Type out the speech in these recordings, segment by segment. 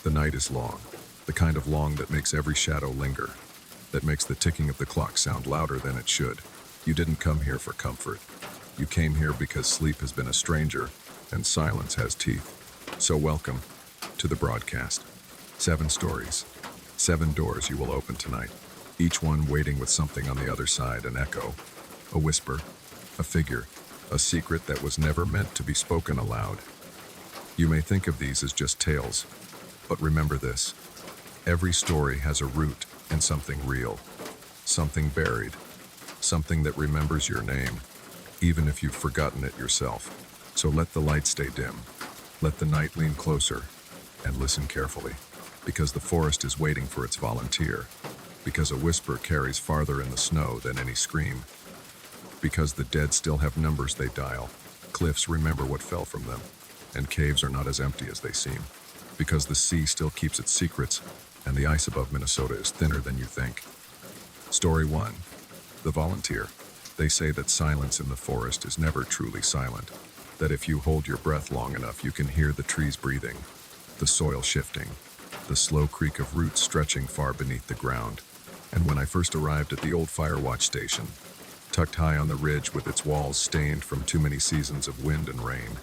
The night is long, the kind of long that makes every shadow linger, that makes the ticking of the clock sound louder than it should. You didn't come here for comfort. You came here because sleep has been a stranger and silence has teeth. So welcome to the broadcast. 7 stories, 7 doors you will open tonight, each one waiting with something on the other side, an echo, a whisper, a figure, a secret that was never meant to be spoken aloud. You may think of these as just tales, but remember this. Every story has a root in something real, something buried, something that remembers your name, even if you've forgotten it yourself. So let the light stay dim, let the night lean closer, and listen carefully, because the forest is waiting for its volunteer, because a whisper carries farther in the snow than any scream, because the dead still have numbers they dial, cliffs remember what fell from them, and caves are not as empty as they seem, because the sea still keeps its secrets, and the ice above Minnesota is thinner than you think. Story 1. The Volunteer. They say that silence in the forest is never truly silent, that if you hold your breath long enough you can hear the trees breathing, the soil shifting, the slow creak of roots stretching far beneath the ground. And when I first arrived at the old fire watch station, tucked high on the ridge with its walls stained from too many seasons of wind and rain,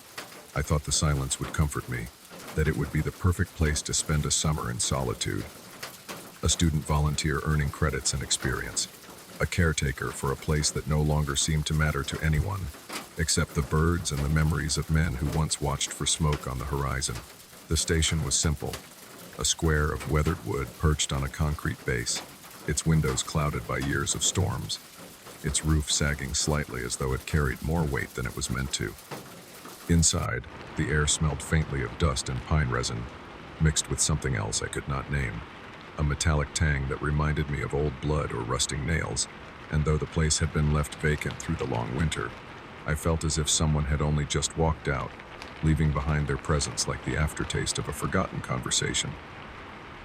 I thought the silence would comfort me, that it would be the perfect place to spend a summer in solitude. A student volunteer earning credits and experience, a caretaker for a place that no longer seemed to matter to anyone, except the birds and the memories of men who once watched for smoke on the horizon. The station was simple, a square of weathered wood perched on a concrete base, its windows clouded by years of storms, its roof sagging slightly as though it carried more weight than it was meant to. Inside, the air smelled faintly of dust and pine resin, mixed with something else I could not name, a metallic tang that reminded me of old blood or rusting nails, and though the place had been left vacant through the long winter, I felt as if someone had only just walked out, leaving behind their presence like the aftertaste of a forgotten conversation.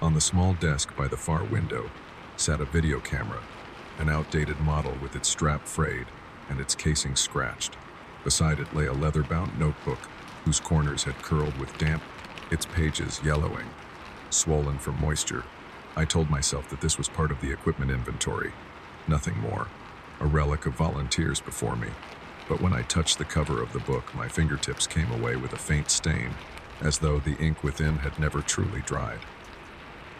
On the small desk by the far window sat a video camera, an outdated model with its strap frayed and its casing scratched. Beside it lay a leather-bound notebook whose corners had curled with damp, its pages yellowing, swollen from moisture. I told myself that this was part of the equipment inventory, nothing more, a relic of volunteers before me. But when I touched the cover of the book, my fingertips came away with a faint stain, as though the ink within had never truly dried.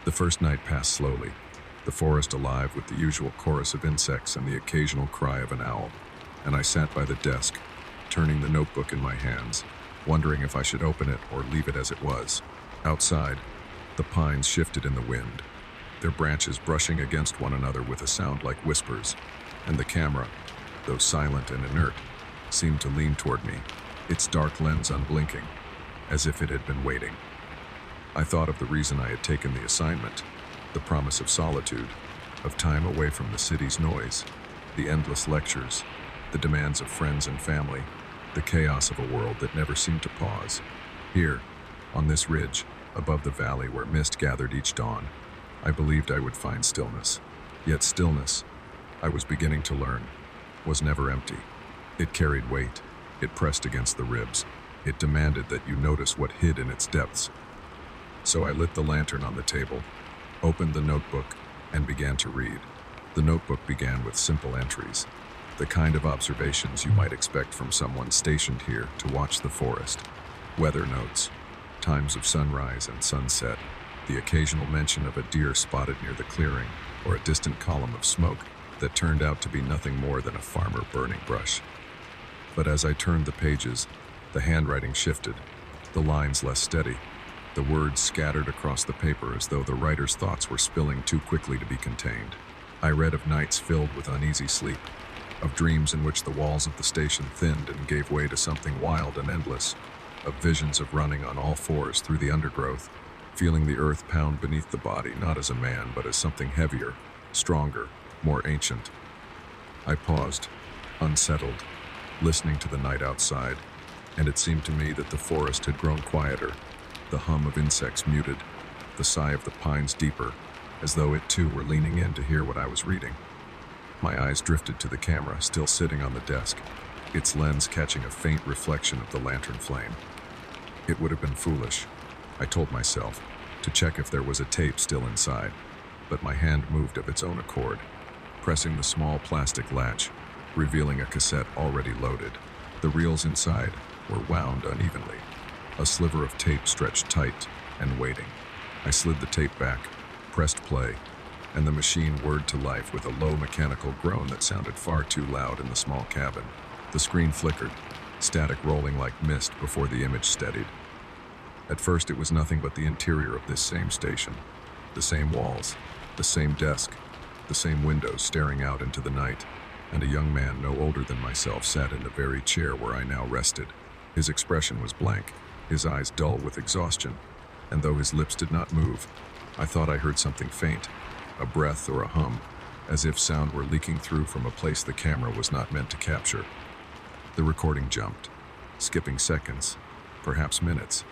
The first night passed slowly, the forest alive with the usual chorus of insects and the occasional cry of an owl, and I sat by the desk, turning the notebook in my hands, wondering if I should open it or leave it as it was. Outside, the pines shifted in the wind, their branches brushing against one another with a sound like whispers, and the camera, though silent and inert, seemed to lean toward me, its dark lens unblinking, as if it had been waiting. I thought of the reason I had taken the assignment, the promise of solitude, of time away from the city's noise, the endless lectures, the demands of friends and family, the chaos of a world that never seemed to pause. Here, on this ridge, above the valley where mist gathered each dawn, I believed I would find stillness. Yet stillness, I was beginning to learn, was never empty. It carried weight. It pressed against the ribs. It demanded that you notice what hid in its depths. So I lit the lantern on the table, opened the notebook, and began to read. The notebook began with simple entries, the kind of observations you might expect from someone stationed here to watch the forest. Weather notes, times of sunrise and sunset, the occasional mention of a deer spotted near the clearing, or a distant column of smoke that turned out to be nothing more than a farmer burning brush. But as I turned the pages, the handwriting shifted, the lines less steady, the words scattered across the paper as though the writer's thoughts were spilling too quickly to be contained. I read of nights filled with uneasy sleep, of dreams in which the walls of the station thinned and gave way to something wild and endless, of visions of running on all fours through the undergrowth, feeling the earth pound beneath the body not as a man but as something heavier, stronger, more ancient. I paused, unsettled, listening to the night outside, and it seemed to me that the forest had grown quieter, the hum of insects muted, the sigh of the pines deeper, as though it too were leaning in to hear what I was reading. My eyes drifted to the camera, still sitting on the desk, its lens catching a faint reflection of the lantern flame. It would have been foolish, I told myself, to check if there was a tape still inside, but my hand moved of its own accord, pressing the small plastic latch, revealing a cassette already loaded. The reels inside were wound unevenly. A sliver of tape stretched tight and waiting. I slid the tape back, pressed play, and the machine whirred to life with a low mechanical groan that sounded far too loud in the small cabin. The screen flickered, static rolling like mist before the image steadied. At first it was nothing but the interior of this same station. The same walls, the same desk, the same windows staring out into the night, and a young man no older than myself sat in the very chair where I now rested. His expression was blank, his eyes dull with exhaustion, and though his lips did not move, I thought I heard something faint, a breath or a hum, as if sound were leaking through from a place the camera was not meant to capture. The recording jumped, skipping seconds, perhaps minutes,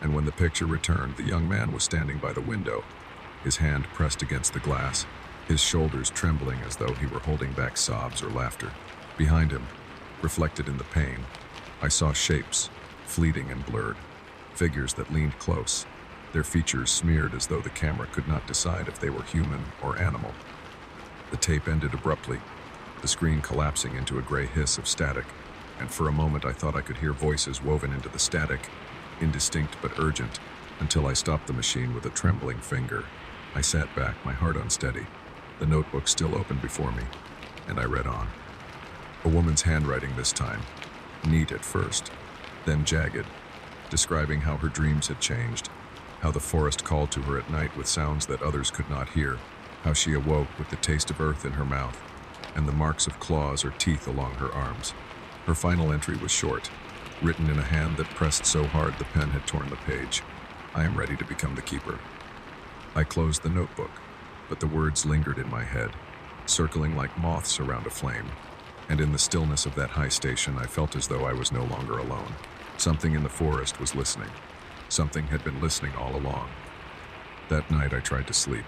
and when the picture returned, the young man was standing by the window, his hand pressed against the glass, his shoulders trembling as though he were holding back sobs or laughter. Behind him, reflected in the pane, I saw shapes, fleeting and blurred, figures that leaned close, their features smeared as though the camera could not decide if they were human or animal. The tape ended abruptly, the screen collapsing into a gray hiss of static, and for a moment I thought I could hear voices woven into the static, indistinct but urgent, until I stopped the machine with a trembling finger. I sat back, my heart unsteady, the notebook still open before me, and I read on. A woman's handwriting this time, neat at first, then jagged, describing how her dreams had changed, how the forest called to her at night with sounds that others could not hear, how she awoke with the taste of earth in her mouth, and the marks of claws or teeth along her arms. Her final entry was short, written in a hand that pressed so hard the pen had torn the page. I am ready to become the keeper. I closed the notebook, but the words lingered in my head, circling like moths around a flame, and in the stillness of that high station I felt as though I was no longer alone. Something in the forest was listening. Something had been listening all along. That night I tried to sleep,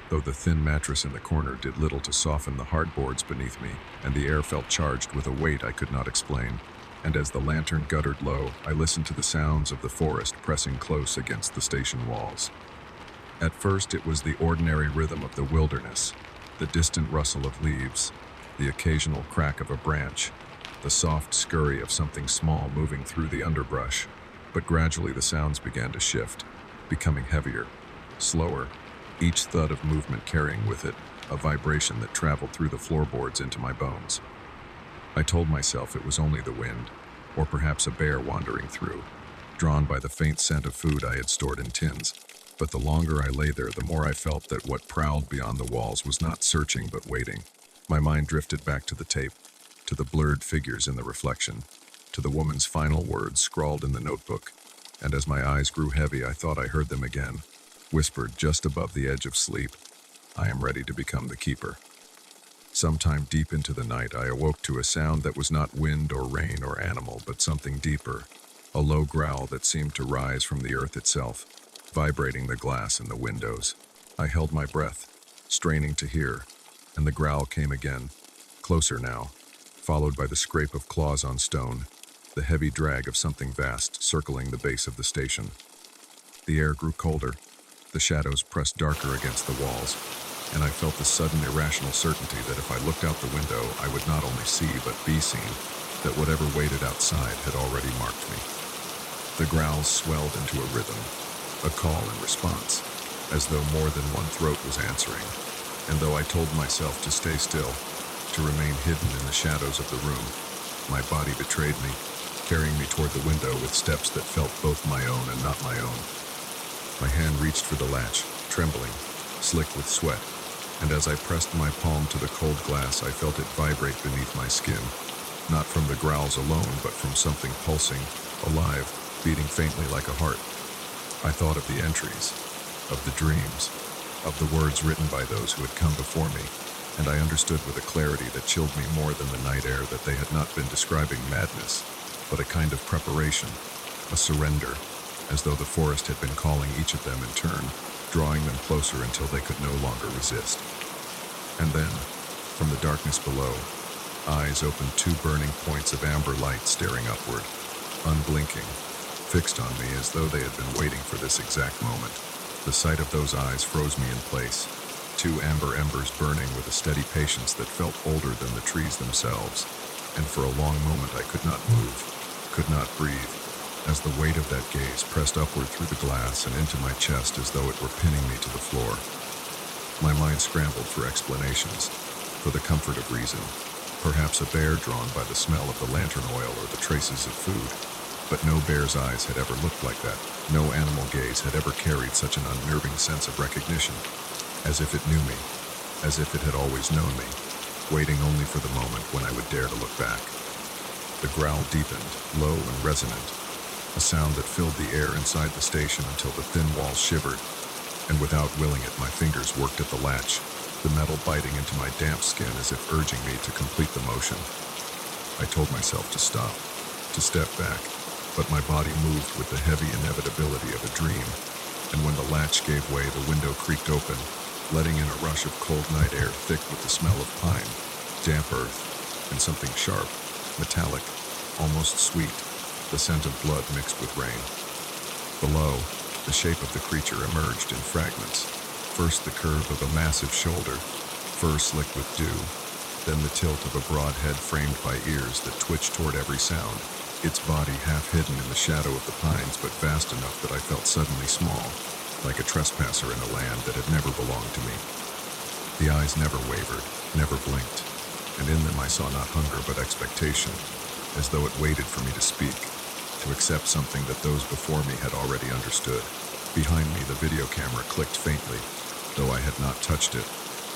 though the thin mattress in the corner did little to soften the hard boards beneath me, and the air felt charged with a weight I could not explain. And as the lantern guttered low, I listened to the sounds of the forest pressing close against the station walls. At first it was the ordinary rhythm of the wilderness, the distant rustle of leaves, the occasional crack of a branch, the soft scurry of something small moving through the underbrush. But gradually the sounds began to shift, becoming heavier, slower, each thud of movement carrying with it a vibration that traveled through the floorboards into my bones. I told myself it was only the wind, or perhaps a bear wandering through, drawn by the faint scent of food I had stored in tins. But the longer I lay there, the more I felt that what prowled beyond the walls was not searching but waiting. My mind drifted back to the tape, to the blurred figures in the reflection, to the woman's final words scrawled in the notebook, and as my eyes grew heavy, I thought I heard them again, whispered just above the edge of sleep. I am ready to become the keeper. Sometime deep into the night, I awoke to a sound that was not wind or rain or animal, but something deeper, a low growl that seemed to rise from the earth itself, vibrating the glass in the windows. I held my breath, straining to hear, and the growl came again, closer now, followed by the scrape of claws on stone, the heavy drag of something vast circling the base of the station. The air grew colder, the shadows pressed darker against the walls, and I felt the sudden irrational certainty that if I looked out the window, I would not only see but be seen, that whatever waited outside had already marked me. The growls swelled into a rhythm, a call and response, as though more than one throat was answering, and though I told myself to stay still, to remain hidden in the shadows of the room, my body betrayed me, carrying me toward the window with steps that felt both my own and not my own. My hand reached for the latch, trembling, slick with sweat, and as I pressed my palm to the cold glass, I felt it vibrate beneath my skin, not from the growls alone, but from something pulsing, alive, beating faintly like a heart. I thought of the entries, of the dreams, of the words written by those who had come before me, and I understood with a clarity that chilled me more than the night air that they had not been describing madness, but a kind of preparation, a surrender, as though the forest had been calling each of them in turn, drawing them closer until they could no longer resist. And then, from the darkness below, eyes opened two burning points of amber light staring upward, unblinking, fixed on me as though they had been waiting for this exact moment. The sight of those eyes froze me in place, two amber embers burning with a steady patience that felt older than the trees themselves, and for a long moment I could not move, could not breathe, as the weight of that gaze pressed upward through the glass and into my chest as though it were pinning me to the floor. My mind scrambled for explanations, for the comfort of reason, perhaps a bear drawn by the smell of the lantern oil or the traces of food. But no bear's eyes had ever looked like that. No animal gaze had ever carried such an unnerving sense of recognition, as if it knew me, as if it had always known me, waiting only for the moment when I would dare to look back. The growl deepened, low and resonant, a sound that filled the air inside the station until the thin walls shivered, and without willing it, my fingers worked at the latch, the metal biting into my damp skin as if urging me to complete the motion. I told myself to stop, to step back, but my body moved with the heavy inevitability of a dream, and when the latch gave way, the window creaked open, letting in a rush of cold night air thick with the smell of pine, damp earth, and something sharp, metallic, almost sweet, the scent of blood mixed with rain. Below, the shape of the creature emerged in fragments. First the curve of a massive shoulder, fur slicked with dew, then the tilt of a broad head framed by ears that twitched toward every sound, its body half hidden in the shadow of the pines but vast enough that I felt suddenly small, like a trespasser in a land that had never belonged to me. The eyes never wavered, never blinked, and in them I saw not hunger but expectation, as though it waited for me to speak, to accept something that those before me had already understood. Behind me, the video camera clicked faintly, though I had not touched it,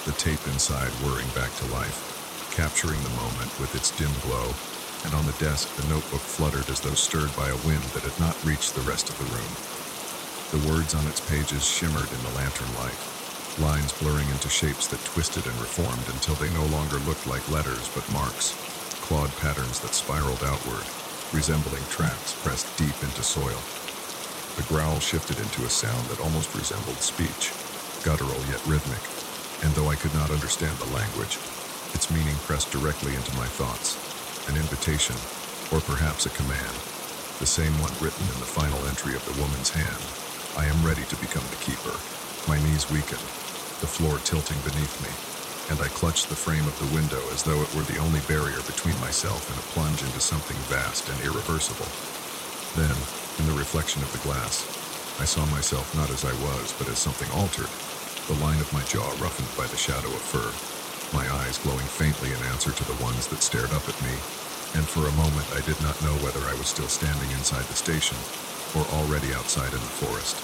the tape inside whirring back to life, capturing the moment with its dim glow, and on the desk the notebook fluttered as though stirred by a wind that had not reached the rest of the room. The words on its pages shimmered in the lantern light, lines blurring into shapes that twisted and reformed until they no longer looked like letters but marks, clawed patterns that spiraled outward, resembling tracks pressed deep into soil. The growl shifted into a sound that almost resembled speech, guttural yet rhythmic, and though I could not understand the language, its meaning pressed directly into my thoughts, an invitation, or perhaps a command, the same one written in the final entry of the woman's hand. I am ready to become the keeper. My knees weakened, the floor tilting beneath me, and I clutched the frame of the window as though it were the only barrier between myself and a plunge into something vast and irreversible. Then, in the reflection of the glass, I saw myself not as I was, but as something altered, the line of my jaw roughened by the shadow of fur, my eyes glowing faintly in answer to the ones that stared up at me, and for a moment I did not know whether I was still standing inside the station or already outside in the forest,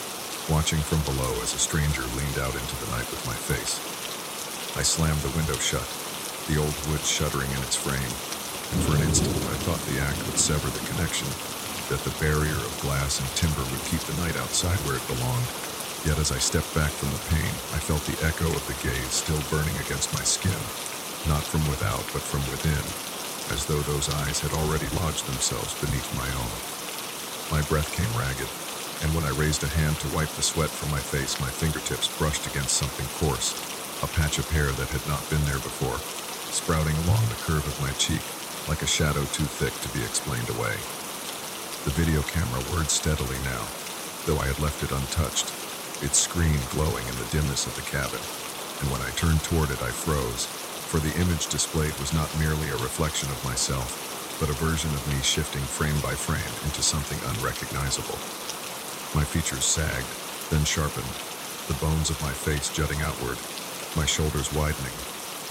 watching from below as a stranger leaned out into the night with my face. I slammed the window shut, the old wood shuddering in its frame, and for an instant I thought the act would sever the connection, that the barrier of glass and timber would keep the night outside where it belonged. Yet as I stepped back from the pain, I felt the echo of the gaze still burning against my skin, not from without but from within, as though those eyes had already lodged themselves beneath my own. My breath came ragged, and when I raised a hand to wipe the sweat from my face, my fingertips brushed against something coarse, a patch of hair that had not been there before, sprouting along the curve of my cheek, like a shadow too thick to be explained away. The video camera whirred steadily now, though I had left it untouched, its screen glowing in the dimness of the cabin, and when I turned toward it I froze, for the image displayed was not merely a reflection of myself, but a version of me shifting frame by frame into something unrecognizable. My features sagged, then sharpened, the bones of my face jutting outward, my shoulders widening,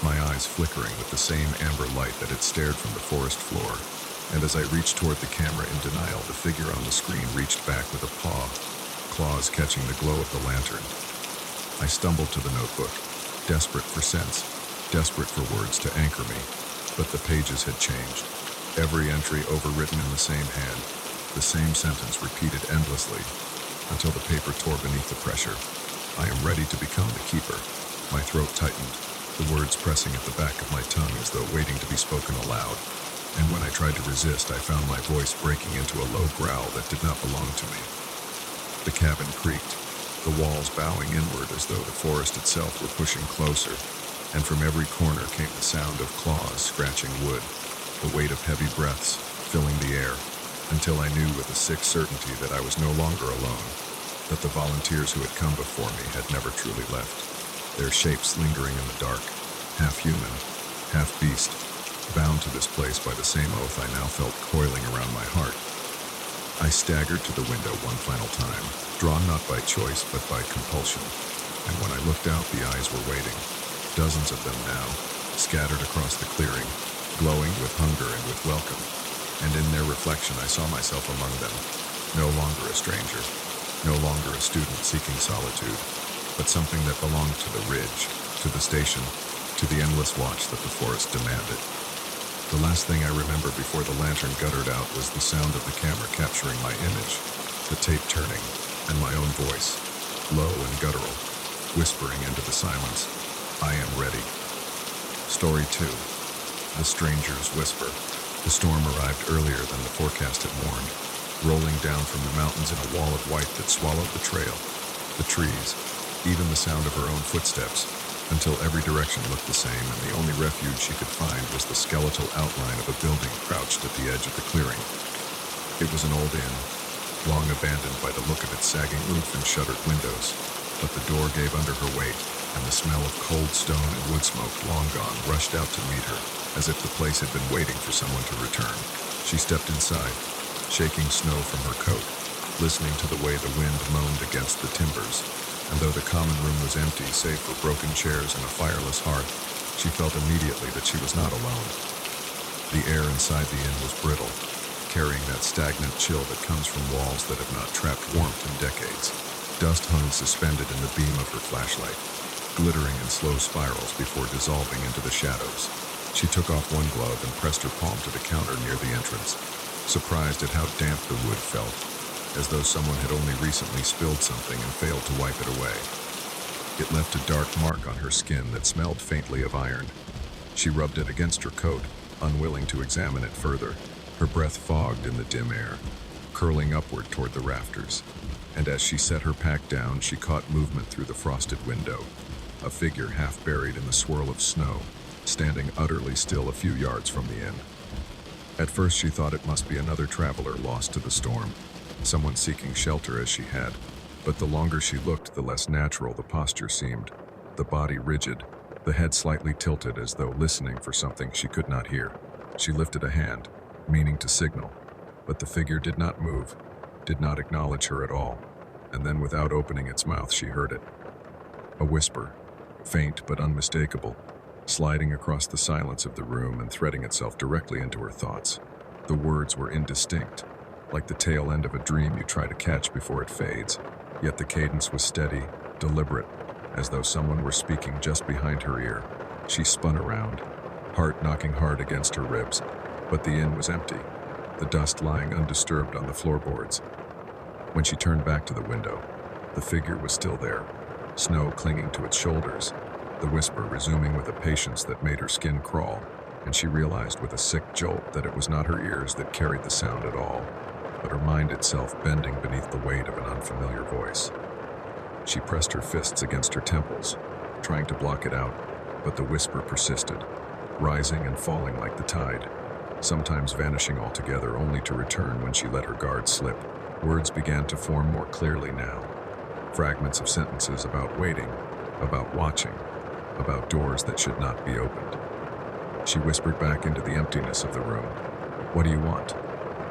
my eyes flickering with the same amber light that had stared from the forest floor, and as I reached toward the camera in denial, the figure on the screen reached back with a paw, claws catching the glow of the lantern. I stumbled to the notebook, desperate for sense, desperate for words to anchor me, but the pages had changed. Every entry overwritten in the same hand, the same sentence repeated endlessly, until the paper tore beneath the pressure. I am ready to become the keeper. My throat tightened, the words pressing at the back of my tongue as though waiting to be spoken aloud, and when I tried to resist, I found my voice breaking into a low growl that did not belong to me. The cabin creaked, the walls bowing inward as though the forest itself were pushing closer, and from every corner came the sound of claws scratching wood, the weight of heavy breaths filling the air, until I knew with a sick certainty that I was no longer alone. that the volunteers who had come before me had never truly left, their shapes lingering in the dark, half human, half beast, bound to this place by the same oath I now felt coiling around my heart. I staggered to the window one final time, drawn not by choice but by compulsion, and when I looked out, the eyes were waiting, dozens of them now, scattered across the clearing, glowing with hunger and with welcome, and in their reflection I saw myself among them, no longer a stranger, no longer a student seeking solitude, but something that belonged to the ridge, to the station, to the endless watch that the forest demanded. The last thing I remember before the lantern guttered out was the sound of the camera capturing my image, the tape turning, and my own voice, low and guttural, whispering into the silence, "I am ready." Story 2. The Stranger's Whisper. The storm arrived earlier than the forecast had warned, rolling down from the mountains in a wall of white that swallowed the trail, the trees, even the sound of her own footsteps, until every direction looked the same, and the only refuge she could find was the skeletal outline of a building crouched at the edge of the clearing. It was an old inn, long abandoned by the look of its sagging roof and shuttered windows, but the door gave under her weight, and the smell of cold stone and wood smoke, long gone, rushed out to meet her, as if the place had been waiting for someone to return. She stepped inside, shaking snow from her coat, listening to the way the wind moaned against the timbers, and though the common room was empty save for broken chairs and a fireless hearth, she felt immediately that she was not alone. The air inside the inn was brittle, carrying that stagnant chill that comes from walls that have not trapped warmth in decades. Dust hung suspended in the beam of her flashlight, glittering in slow spirals before dissolving into the shadows. She took off one glove and pressed her palm to the counter near the entrance, surprised at how damp the wood felt, as though someone had only recently spilled something and failed to wipe it away. It left a dark mark on her skin that smelled faintly of iron. She rubbed it against her coat, unwilling to examine it further, her breath fogged in the dim air, curling upward toward the rafters. And as she set her pack down, she caught movement through the frosted window, a figure half buried in the swirl of snow, standing utterly still a few yards from the inn. At first she thought it must be another traveler lost to the storm, someone seeking shelter as she had, but the longer she looked, the less natural the posture seemed, the body rigid, the head slightly tilted as though listening for something she could not hear. She lifted a hand, meaning to signal, but the figure did not move, did not acknowledge her at all, and then without opening its mouth she heard it. A whisper, faint but unmistakable, sliding across the silence of the room and threading itself directly into her thoughts. The words were indistinct, like the tail end of a dream you try to catch before it fades, yet the cadence was steady, deliberate, as though someone were speaking just behind her ear. She spun around, heart knocking hard against her ribs, but the inn was empty, the dust lying undisturbed on the floorboards. When she turned back to the window, the figure was still there, snow clinging to its shoulders, the whisper resuming with a patience that made her skin crawl, and she realized with a sick jolt that it was not her ears that carried the sound at all, but her mind itself bending beneath the weight of an unfamiliar voice. She pressed her fists against her temples, trying to block it out, but the whisper persisted, rising and falling like the tide, sometimes vanishing altogether only to return when she let her guard slip. Words began to form more clearly now, fragments of sentences about waiting, about watching, about doors that should not be opened. She whispered back into the emptiness of the room, "What do you want?"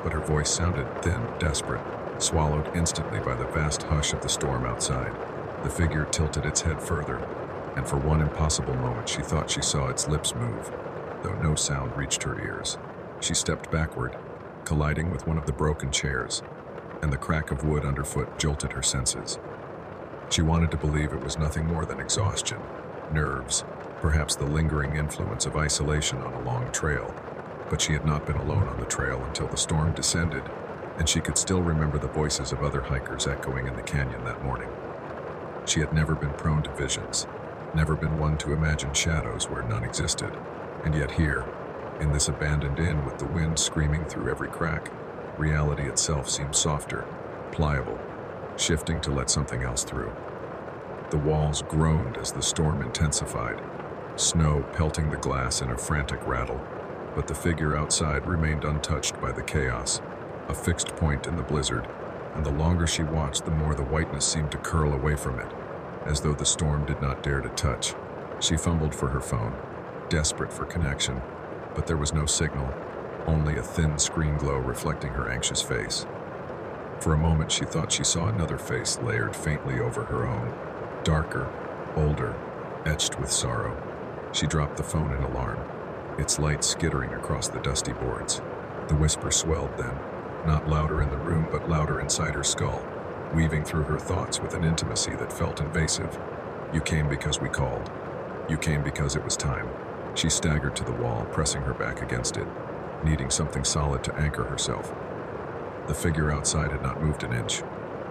But her voice sounded thin, desperate, swallowed instantly by the vast hush of the storm outside. The figure tilted its head further, and for one impossible moment she thought she saw its lips move, though no sound reached her ears. She stepped backward, colliding with one of the broken chairs, and the crack of wood underfoot jolted her senses. She wanted to believe it was nothing more than exhaustion, nerves, perhaps the lingering influence of isolation on a long trail, but she had not been alone on the trail until the storm descended, and she could still remember the voices of other hikers echoing in the canyon that morning. She had never been prone to visions, never been one to imagine shadows where none existed, and yet here, in this abandoned inn with the wind screaming through every crack, reality itself seemed softer, pliable, shifting to let something else through. The walls groaned as the storm intensified, snow pelting the glass in a frantic rattle, but the figure outside remained untouched by the chaos, a fixed point in the blizzard, and the longer she watched, the more the whiteness seemed to curl away from it, as though the storm did not dare to touch. She fumbled for her phone, desperate for connection, but there was no signal, only a thin screen glow reflecting her anxious face. For a moment she thought she saw another face layered faintly over her own, darker, older, etched with sorrow. She dropped the phone in alarm, its light skittering across the dusty boards. The whisper swelled then, not louder in the room but louder inside her skull, weaving through her thoughts with an intimacy that felt invasive. You came because we called. You came because it was time. She staggered to the wall, pressing her back against it, needing something solid to anchor herself. The figure outside had not moved an inch,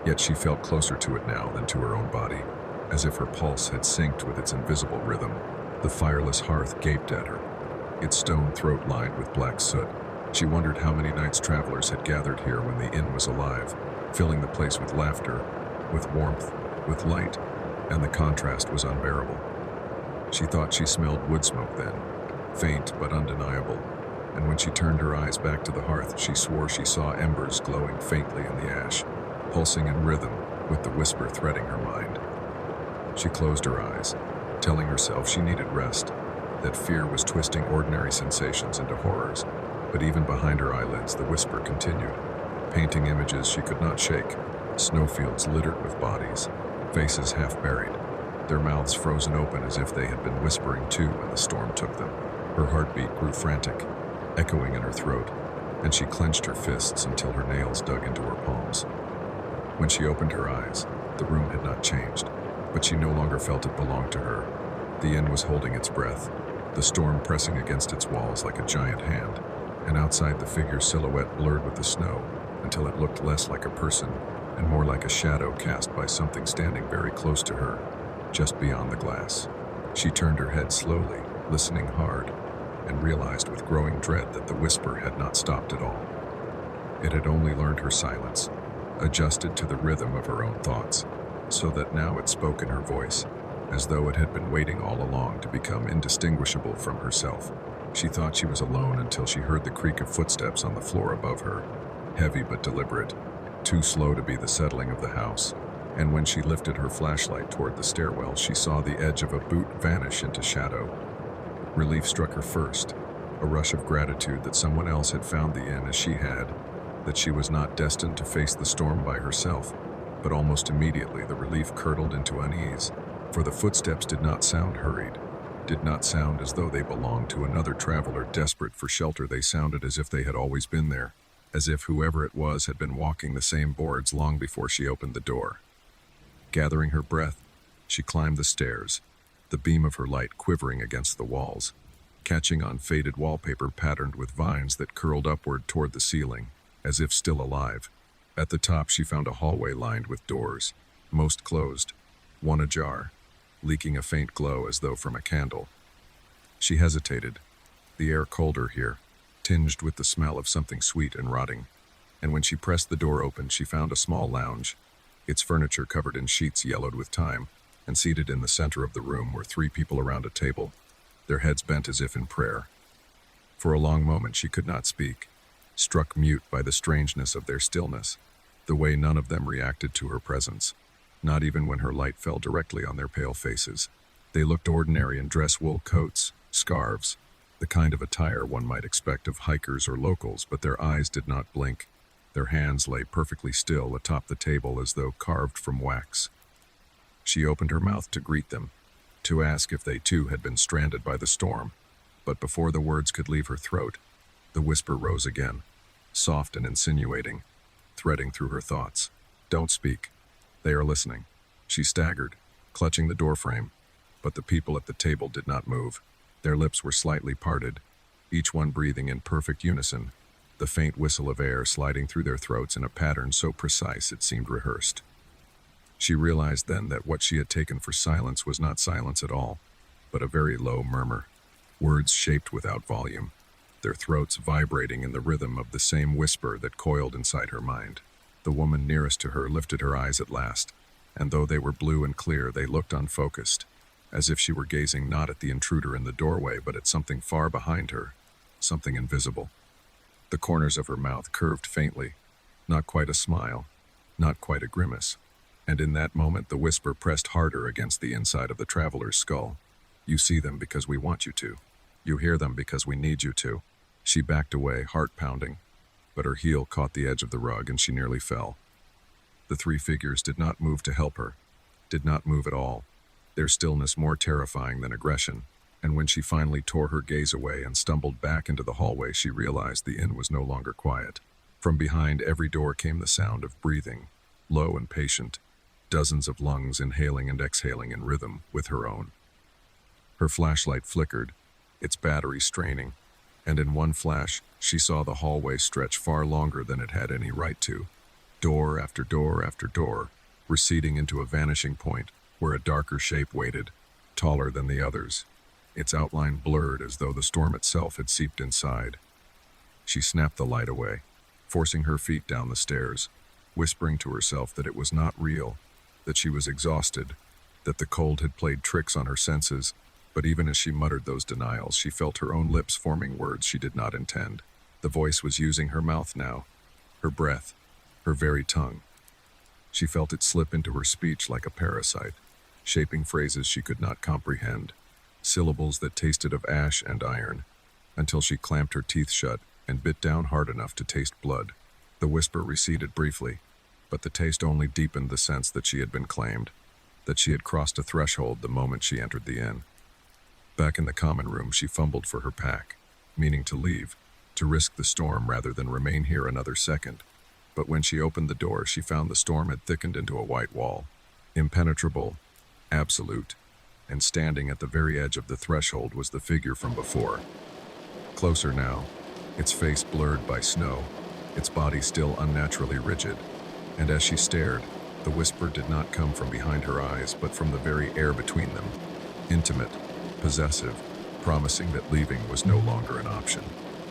yet she felt closer to it now than to her own body, as if her pulse had synced with its invisible rhythm. The fireless hearth gaped at her, its stone throat lined with black soot. She wondered how many nights travelers had gathered here when the inn was alive, filling the place with laughter, with warmth, with light, and the contrast was unbearable. She thought she smelled wood smoke then, faint but undeniable, and when she turned her eyes back to the hearth, she swore she saw embers glowing faintly in the ash, pulsing in rhythm with the whisper threading her mind. She closed her eyes, telling herself she needed rest, that fear was twisting ordinary sensations into horrors, but even behind her eyelids the whisper continued, painting images she could not shake, snowfields littered with bodies, faces half buried, their mouths frozen open as if they had been whispering too when the storm took them. Her heartbeat grew frantic, echoing in her throat, and she clenched her fists until her nails dug into her palms. When she opened her eyes, the room had not changed, but she no longer felt it belonged to her. The inn was holding its breath, the storm pressing against its walls like a giant hand, and outside the figure's silhouette blurred with the snow until it looked less like a person and more like a shadow cast by something standing very close to her, just beyond the glass. She turned her head slowly, listening hard, and realized with growing dread that the whisper had not stopped at all. It had only learned her silence, adjusted to the rhythm of her own thoughts, so that now it spoke in her voice, as though it had been waiting all along to become indistinguishable from herself. She thought she was alone until she heard the creak of footsteps on the floor above her, heavy but deliberate, too slow to be the settling of the house. And when she lifted her flashlight toward the stairwell, she saw the edge of a boot vanish into shadow. Relief struck her first, a rush of gratitude that someone else had found the inn as she had, that she was not destined to face the storm by herself. But almost immediately the relief curdled into unease, for the footsteps did not sound hurried, did not sound as though they belonged to another traveler desperate for shelter. They sounded as if they had always been there, as if whoever it was had been walking the same boards long before she opened the door. Gathering her breath, she climbed the stairs, the beam of her light quivering against the walls, catching on faded wallpaper patterned with vines that curled upward toward the ceiling, as if still alive. At the top she found a hallway lined with doors, most closed, one ajar, leaking a faint glow as though from a candle. She hesitated, the air colder here, tinged with the smell of something sweet and rotting, and when she pressed the door open she found a small lounge, its furniture covered in sheets yellowed with time, and seated in the center of the room were 3 people around a table, their heads bent as if in prayer. For a long moment she could not speak, struck mute by the strangeness of their stillness, the way none of them reacted to her presence, not even when her light fell directly on their pale faces. They looked ordinary in dress wool coats, scarves, the kind of attire one might expect of hikers or locals, but their eyes did not blink. Their hands lay perfectly still atop the table as though carved from wax. She opened her mouth to greet them, to ask if they too had been stranded by the storm, but before the words could leave her throat, the whisper rose again, soft and insinuating, threading through her thoughts. "Don't speak. They are listening." She staggered, clutching the doorframe, but the people at the table did not move. Their lips were slightly parted, each one breathing in perfect unison, the faint whistle of air sliding through their throats in a pattern so precise it seemed rehearsed. She realized then that what she had taken for silence was not silence at all, but a very low murmur, words shaped without volume, their throats vibrating in the rhythm of the same whisper that coiled inside her mind. The woman nearest to her lifted her eyes at last, and though they were blue and clear, they looked unfocused, as if she were gazing not at the intruder in the doorway, but at something far behind her, something invisible. The corners of her mouth curved faintly, not quite a smile, not quite a grimace. And in that moment, the whisper pressed harder against the inside of the traveler's skull. You see them because we want you to. You hear them because we need you to. She backed away, heart pounding, but her heel caught the edge of the rug and she nearly fell. The three figures did not move to help her, did not move at all, their stillness more terrifying than aggression, and when she finally tore her gaze away and stumbled back into the hallway, she realized the inn was no longer quiet. From behind every door came the sound of breathing, low and patient, dozens of lungs inhaling and exhaling in rhythm with her own. Her flashlight flickered, its battery straining, and in one flash, she saw the hallway stretch far longer than it had any right to. Door after door after door, receding into a vanishing point where a darker shape waited, taller than the others, its outline blurred as though the storm itself had seeped inside. She snapped the light away, forcing her feet down the stairs, whispering to herself that it was not real, that she was exhausted, that the cold had played tricks on her senses. But even as she muttered those denials, she felt her own lips forming words she did not intend. The voice was using her mouth now, her breath, her very tongue. She felt it slip into her speech like a parasite, shaping phrases she could not comprehend, syllables that tasted of ash and iron, until she clamped her teeth shut and bit down hard enough to taste blood. The whisper receded briefly, but the taste only deepened the sense that she had been claimed, that she had crossed a threshold the moment she entered the inn. Back in the common room, she fumbled for her pack, meaning to leave, to risk the storm rather than remain here another second. But when she opened the door, she found the storm had thickened into a white wall, impenetrable, absolute, and standing at the very edge of the threshold was the figure from before. Closer now, its face blurred by snow, its body still unnaturally rigid, and as she stared, the whisper did not come from behind her eyes, but from the very air between them, intimate, possessive, promising that leaving was no longer an option.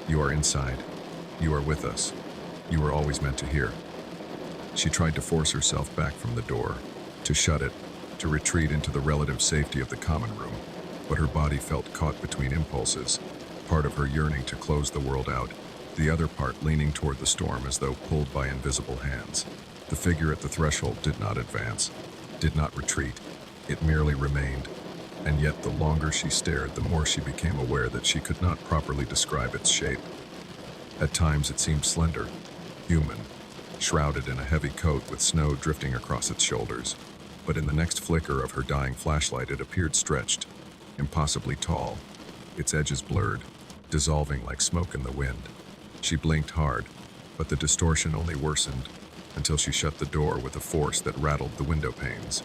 You are inside. You are with us. You were always meant to hear. She tried to force herself back from the door, to shut it, to retreat into the relative safety of the common room, but her body felt caught between impulses, part of her yearning to close the world out, the other part leaning toward the storm as though pulled by invisible hands. The figure at the threshold did not advance, did not retreat. It merely remained. And yet the longer she stared, the more she became aware that she could not properly describe its shape. At times it seemed slender, human, shrouded in a heavy coat with snow drifting across its shoulders. But in the next flicker of her dying flashlight, it appeared stretched, impossibly tall, its edges blurred, dissolving like smoke in the wind. She blinked hard, but the distortion only worsened until she shut the door with a force that rattled the window panes.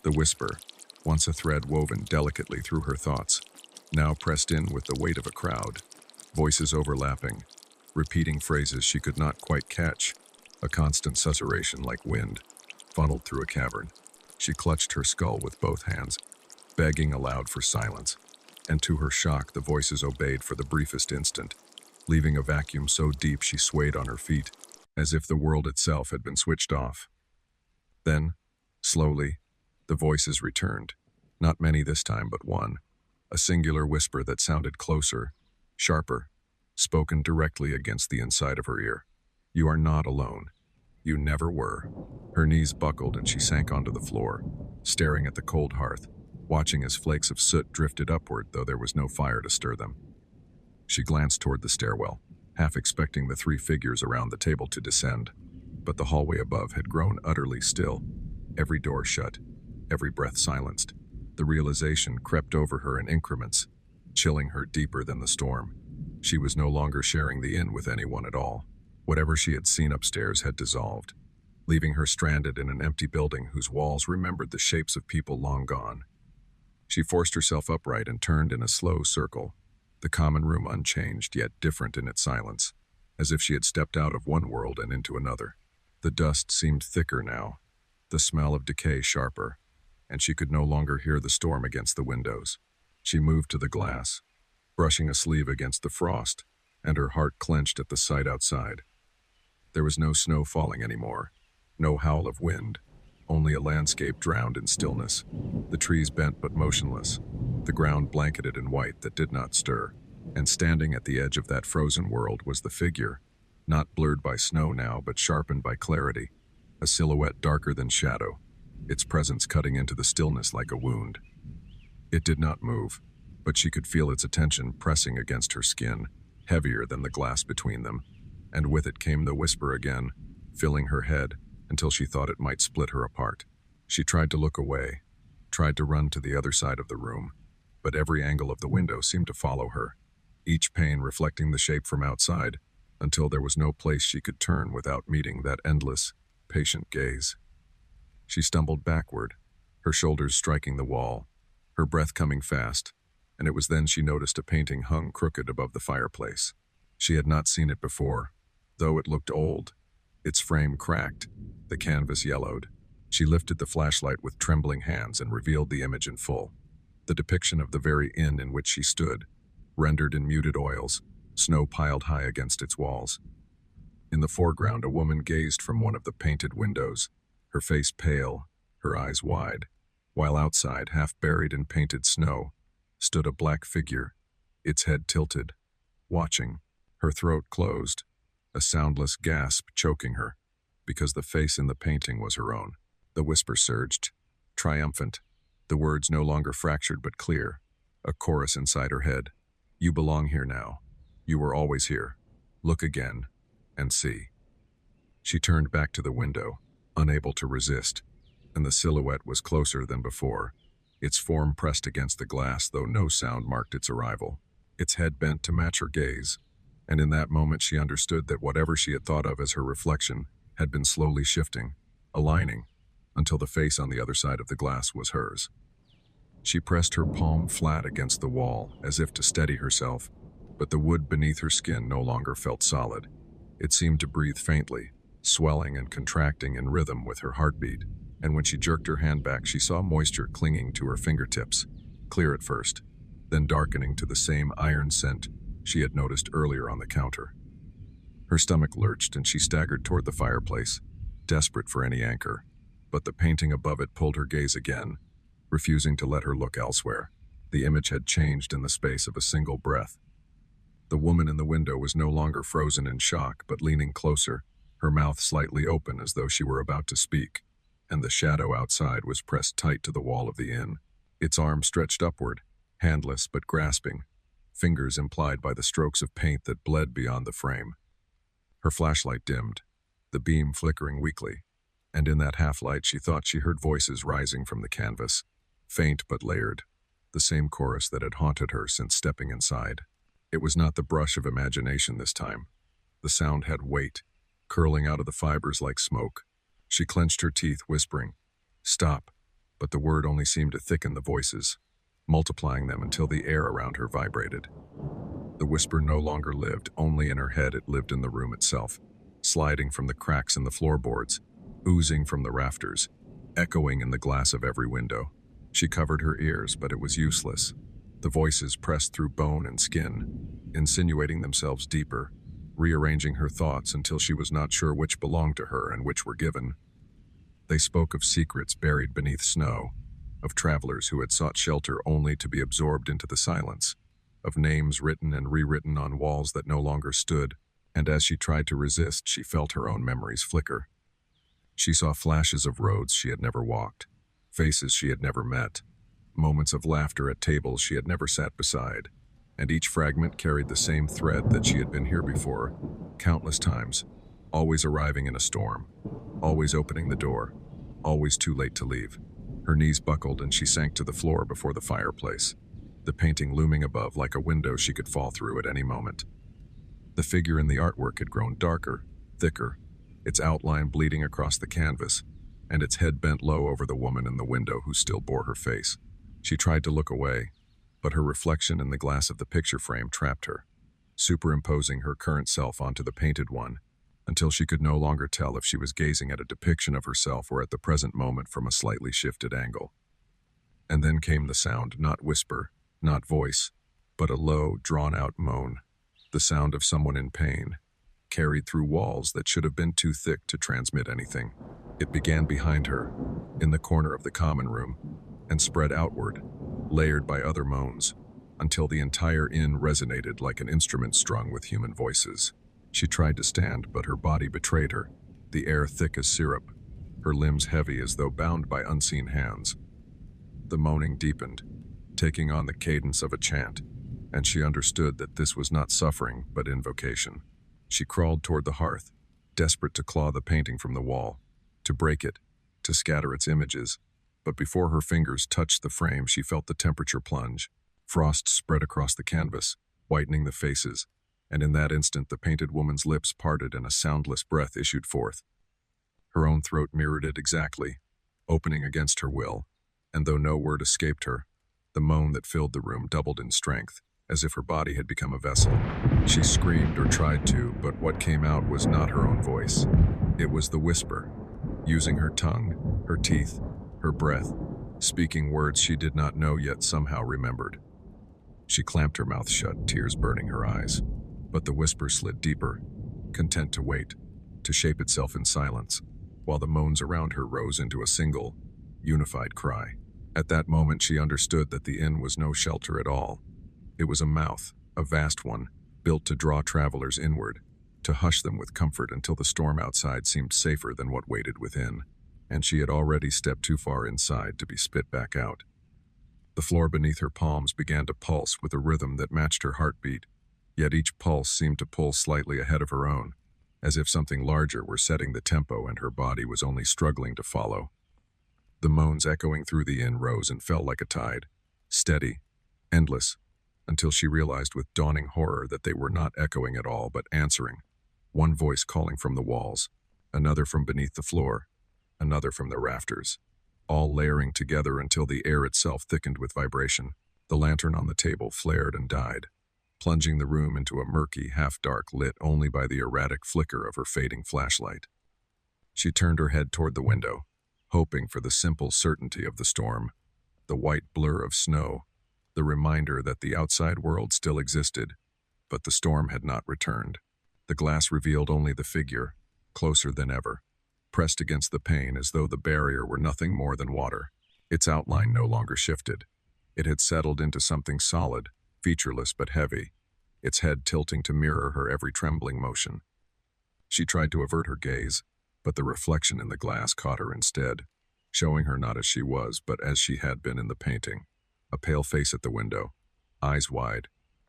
The whisper, once a thread woven delicately through her thoughts, now pressed in with the weight of a crowd, voices overlapping, repeating phrases she could not quite catch, a constant susurration like wind, funneled through a cavern. She clutched her skull with both hands, begging aloud for silence, and to her shock the voices obeyed for the briefest instant, leaving a vacuum so deep she swayed on her feet, as if the world itself had been switched off. Then, slowly, the voices returned, not many this time but one, a singular whisper that sounded closer, sharper, spoken directly against the inside of her ear. You are not alone. You never were. Her knees buckled and she sank onto the floor, staring at the cold hearth, watching as flakes of soot drifted upward though there was no fire to stir them. She glanced toward the stairwell, half expecting the three figures around the table to descend, but the hallway above had grown utterly still, every door shut, every breath silenced. The realization crept over her in increments, chilling her deeper than the storm. She was no longer sharing the inn with anyone at all. Whatever she had seen upstairs had dissolved, leaving her stranded in an empty building whose walls remembered the shapes of people long gone. She forced herself upright and turned in a slow circle, the common room unchanged yet different in its silence, as if she had stepped out of one world and into another. The dust seemed thicker now, the smell of decay sharper, and she could no longer hear the storm against the windows. She moved to the glass, brushing a sleeve against the frost, and her heart clenched at the sight outside. There was no snow falling anymore, no howl of wind, only a landscape drowned in stillness, the trees bent but motionless, the ground blanketed in white that did not stir, and standing at the edge of that frozen world was the figure, not blurred by snow now but sharpened by clarity, a a silhouette darker than shadow, its presence cutting into the stillness like a wound. It did not move, but she could feel its attention pressing against her skin, heavier than the glass between them, and with it came the whisper again, filling her head until she thought it might split her apart. She tried to look away, tried to run to the other side of the room, but every angle of the window seemed to follow her, each pane reflecting the shape from outside, until there was no place she could turn without meeting that endless, patient gaze. She stumbled backward, her shoulders striking the wall, her breath coming fast, and it was then she noticed a painting hung crooked above the fireplace. She had not seen it before, though it looked old. Its frame cracked, the canvas yellowed. She lifted the flashlight with trembling hands and revealed the image in full. The depiction of the very inn in which she stood, rendered in muted oils, snow piled high against its walls. In the foreground, a woman gazed from one of the painted windows, her face pale, her eyes wide, while outside, half buried in painted snow, stood a black figure, its head tilted, watching, her throat closed, a soundless gasp choking her, because the face in the painting was her own. The whisper surged, triumphant, the words no longer fractured but clear, a chorus inside her head. You belong here now. You were always here. Look again, and see. She turned back to the window, unable to resist, and the silhouette was closer than before, its form pressed against the glass, though no sound marked its arrival. Its head bent to match her gaze, and in that moment she understood that whatever she had thought of as her reflection had been slowly shifting, aligning, until the face on the other side of the glass was hers. She pressed her palm flat against the wall, as if to steady herself, but the wood beneath her skin no longer felt solid. It seemed to breathe faintly, swelling and contracting in rhythm with her heartbeat, and when she jerked her hand back, she saw moisture clinging to her fingertips, clear at first, then darkening to the same iron scent she had noticed earlier on the counter. Her stomach lurched and she staggered toward the fireplace, desperate for any anchor, but the painting above it pulled her gaze again, refusing to let her look elsewhere. The image had changed in the space of a single breath. The woman in the window was no longer frozen in shock, but leaning closer, her mouth slightly open as though she were about to speak, and the shadow outside was pressed tight to the wall of the inn, its arm stretched upward, handless but grasping, fingers implied by the strokes of paint that bled beyond the frame. Her flashlight dimmed, the beam flickering weakly, and in that half-light she thought she heard voices rising from the canvas, faint but layered, the same chorus that had haunted her since stepping inside. It was not the brush of imagination this time. The sound had weight, curling out of the fibers like smoke. She clenched her teeth, whispering, "Stop," but the word only seemed to thicken the voices, multiplying them until the air around her vibrated. The whisper no longer lived only in her head, it lived in the room itself, sliding from the cracks in the floorboards, oozing from the rafters, echoing in the glass of every window. She covered her ears, but it was useless. The voices pressed through bone and skin, insinuating themselves deeper, rearranging her thoughts until she was not sure which belonged to her and which were given. They spoke of secrets buried beneath snow, of travelers who had sought shelter only to be absorbed into the silence, of names written and rewritten on walls that no longer stood, and as she tried to resist, she felt her own memories flicker. She saw flashes of roads she had never walked, faces she had never met, moments of laughter at tables she had never sat beside, and each fragment carried the same thread that she had been here before, countless times, always arriving in a storm, always opening the door, always too late to leave. Her knees buckled and she sank to the floor before the fireplace, the painting looming above like a window she could fall through at any moment. The figure in the artwork had grown darker, thicker, its outline bleeding across the canvas, and its head bent low over the woman in the window who still bore her face. She tried to look away, but her reflection in the glass of the picture frame trapped her, superimposing her current self onto the painted one, until she could no longer tell if she was gazing at a depiction of herself or at the present moment from a slightly shifted angle. And then came the sound, not whisper, not voice, but a low, drawn-out moan, the sound of someone in pain, carried through walls that should have been too thick to transmit anything. It began behind her, in the corner of the common room, and spread outward, layered by other moans, until the entire inn resonated like an instrument strung with human voices. She tried to stand, but her body betrayed her, the air thick as syrup, her limbs heavy as though bound by unseen hands. The moaning deepened, taking on the cadence of a chant, and she understood that this was not suffering but invocation. She crawled toward the hearth, desperate to claw the painting from the wall, to break it, to scatter its images. But before her fingers touched the frame, she felt the temperature plunge. Frost spread across the canvas, whitening the faces, and in that instant the painted woman's lips parted and a soundless breath issued forth. Her own throat mirrored it exactly, opening against her will, and though no word escaped her, the moan that filled the room doubled in strength, as if her body had become a vessel. She screamed or tried to, but what came out was not her own voice. It was the whisper, using her tongue, her teeth, her breath, speaking words she did not know yet somehow remembered. She clamped her mouth shut, tears burning her eyes. But the whisper slid deeper, content to wait, to shape itself in silence, while the moans around her rose into a single, unified cry. At that moment she understood that the inn was no shelter at all. It was a mouth, a vast one, built to draw travelers inward, to hush them with comfort until the storm outside seemed safer than what waited within, and she had already stepped too far inside to be spit back out. The floor beneath her palms began to pulse with a rhythm that matched her heartbeat, yet each pulse seemed to pull slightly ahead of her own, as if something larger were setting the tempo and her body was only struggling to follow. The moans echoing through the inn rose and fell like a tide, steady, endless, until she realized with dawning horror that they were not echoing at all but answering, one voice calling from the walls, another from beneath the floor, another from the rafters, all layering together until the air itself thickened with vibration. The lantern on the table flared and died, plunging the room into a murky, half-dark lit only by the erratic flicker of her fading flashlight. She turned her head toward the window, hoping for the simple certainty of the storm, the white blur of snow, the reminder that the outside world still existed, but the storm had not returned. The glass revealed only the figure, closer than ever, pressed against the pane as though the barrier were nothing more than water. Its outline no longer shifted. It had settled into something solid, featureless but heavy, its head tilting to mirror her every trembling motion. She tried to avert her gaze, but the reflection in the glass caught her instead, showing her not as she was, but as she had been in the painting. A pale face at the window, eyes wide,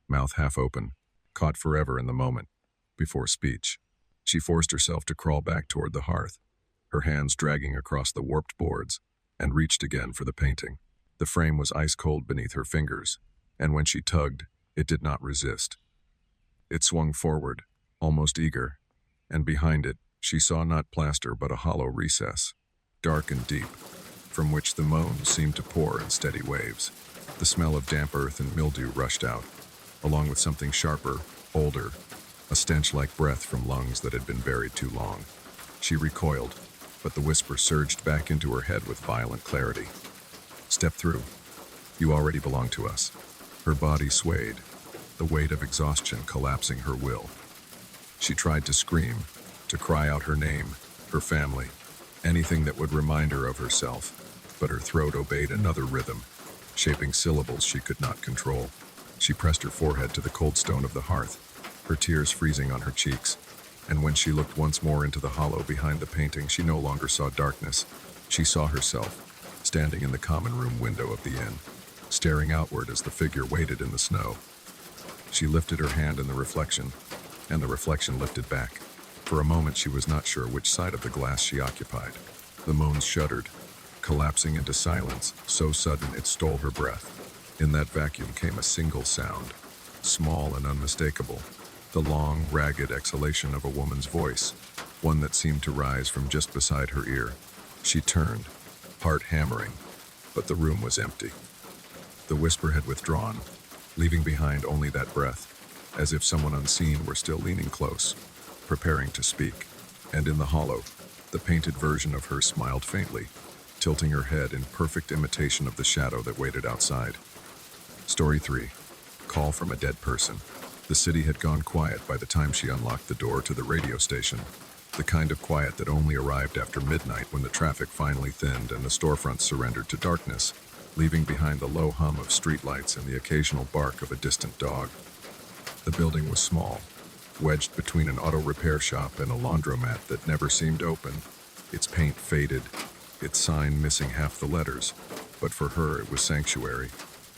mouth half open, caught forever in the moment, before speech. She forced herself to crawl back toward the hearth, her hands dragging across the warped boards, and reached again for the painting. The frame was ice-cold beneath her fingers, and when she tugged, it did not resist. It swung forward, almost eager, and behind it, she saw not plaster but a hollow recess, dark and deep, from which the moans seemed to pour in steady waves. The smell of damp earth and mildew rushed out, along with something sharper, older, a stench like breath from lungs that had been buried too long. She recoiled, but the whisper surged back into her head with violent clarity. "Step through. You already belong to us." Her body swayed, the weight of exhaustion collapsing her will. She tried to scream, to cry out her name, her family, anything that would remind her of herself, but her throat obeyed another rhythm, shaping syllables she could not control. She pressed her forehead to the cold stone of the hearth, her tears freezing on her cheeks, and when she looked once more into the hollow behind the painting, she no longer saw darkness. She saw herself, standing in the common room window of the inn, staring outward as the figure waited in the snow. She lifted her hand in the reflection, and the reflection lifted back. For a moment she was not sure which side of the glass she occupied. The moans shuddered, collapsing into silence, so sudden it stole her breath. In that vacuum came a single sound, small and unmistakable, the long, ragged exhalation of a woman's voice, one that seemed to rise from just beside her ear. She turned, heart hammering, but the room was empty. The whisper had withdrawn, leaving behind only that breath, as if someone unseen were still leaning close, preparing to speak. And in the hollow, the painted version of her smiled faintly, tilting her head in perfect imitation of the shadow that waited outside. Story 3. Call from a dead person. The city had gone quiet by the time she unlocked the door to the radio station, the kind of quiet that only arrived after midnight when the traffic finally thinned and the storefronts surrendered to darkness, leaving behind the low hum of streetlights and the occasional bark of a distant dog. The building was small, wedged between an auto repair shop and a laundromat that never seemed open, its paint faded, its sign missing half the letters, but for her it was sanctuary.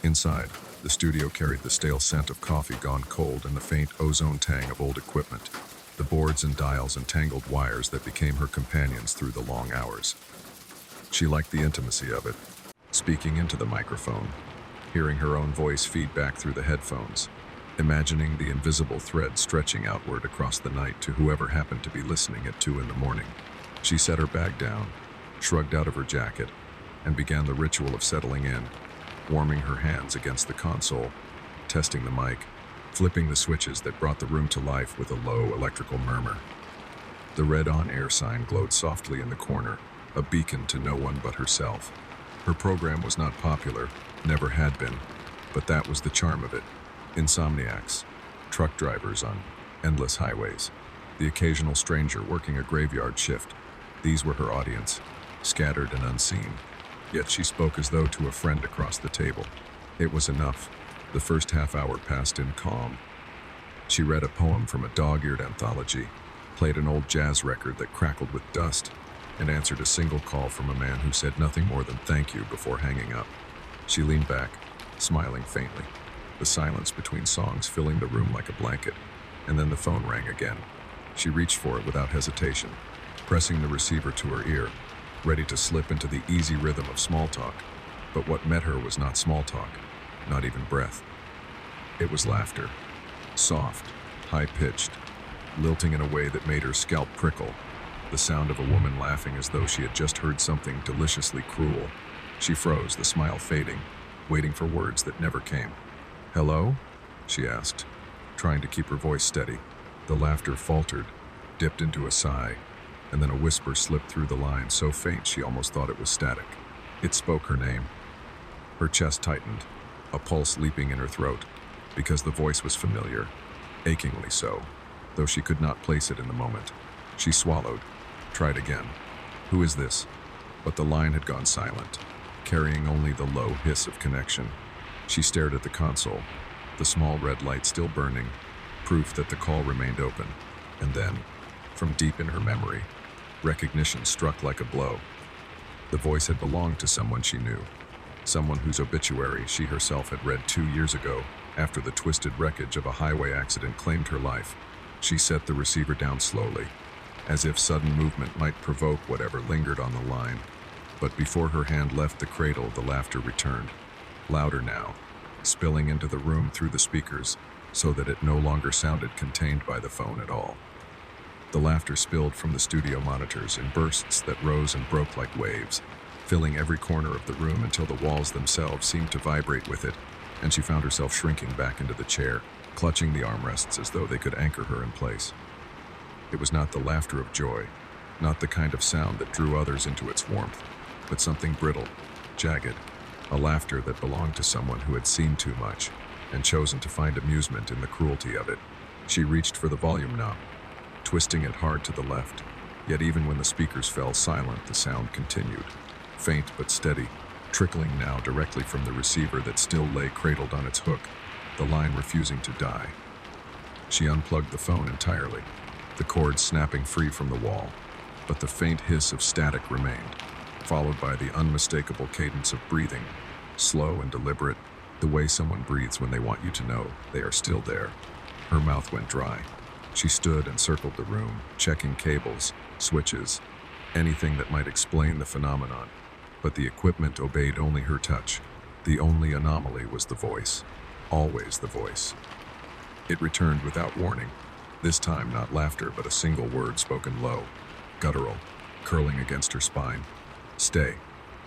Inside, the studio carried the stale scent of coffee gone cold and the faint ozone tang of old equipment, the boards and dials and tangled wires that became her companions through the long hours. She liked the intimacy of it, speaking into the microphone, hearing her own voice feed back through the headphones, imagining the invisible thread stretching outward across the night to whoever happened to be listening at 2 a.m. She set her bag down, shrugged out of her jacket, and began the ritual of settling in, warming her hands against the console, testing the mic, flipping the switches that brought the room to life with a low electrical murmur. The red on-air sign glowed softly in the corner, a beacon to no one but herself. Her program was not popular, never had been, but that was the charm of it. Insomniacs, truck drivers on endless highways, the occasional stranger working a graveyard shift. These were her audience, scattered and unseen. Yet she spoke as though to a friend across the table. It was enough. The first half hour passed in calm. She read a poem from a dog-eared anthology, played an old jazz record that crackled with dust, and answered a single call from a man who said nothing more than thank you before hanging up. She leaned back, smiling faintly, the silence between songs filling the room like a blanket, and then the phone rang again. She reached for it without hesitation, pressing the receiver to her ear, ready to slip into the easy rhythm of small talk. But what met her was not small talk, not even breath. It was laughter, soft, high-pitched, lilting in a way that made her scalp prickle, the sound of a woman laughing as though she had just heard something deliciously cruel. She froze, the smile fading, waiting for words that never came. "Hello?" she asked, trying to keep her voice steady. The laughter faltered, dipped into a sigh, and then a whisper slipped through the line so faint she almost thought it was static. It spoke her name. Her chest tightened, a pulse leaping in her throat, because the voice was familiar, achingly so, though she could not place it in the moment. She swallowed, tried again. "Who is this?" But the line had gone silent, carrying only the low hiss of connection. She stared at the console, the small red light still burning, proof that the call remained open. And then, from deep in her memory, recognition struck like a blow. The voice had belonged to someone she knew, someone whose obituary she herself had read 2 years ago after the twisted wreckage of a highway accident claimed her life. She set the receiver down slowly, as if sudden movement might provoke whatever lingered on the line. But before her hand left the cradle, the laughter returned, louder now, spilling into the room through the speakers so that it no longer sounded contained by the phone at all. The laughter spilled from the studio monitors in bursts that rose and broke like waves, filling every corner of the room until the walls themselves seemed to vibrate with it, and she found herself shrinking back into the chair, clutching the armrests as though they could anchor her in place. It was not the laughter of joy, not the kind of sound that drew others into its warmth, but something brittle, jagged, a laughter that belonged to someone who had seen too much and chosen to find amusement in the cruelty of it. She reached for the volume knob, twisting it hard to the left, yet even when the speakers fell silent, the sound continued, faint but steady, trickling now directly from the receiver that still lay cradled on its hook, the line refusing to die. She unplugged the phone entirely, the cord snapping free from the wall, but the faint hiss of static remained, followed by the unmistakable cadence of breathing, slow and deliberate, the way someone breathes when they want you to know they are still there. Her mouth went dry. She stood and circled the room, checking cables, switches, anything that might explain the phenomenon, but the equipment obeyed only her touch. The only anomaly was the voice, always the voice. It returned without warning, this time not laughter but a single word spoken low, guttural, curling against her spine. "Stay."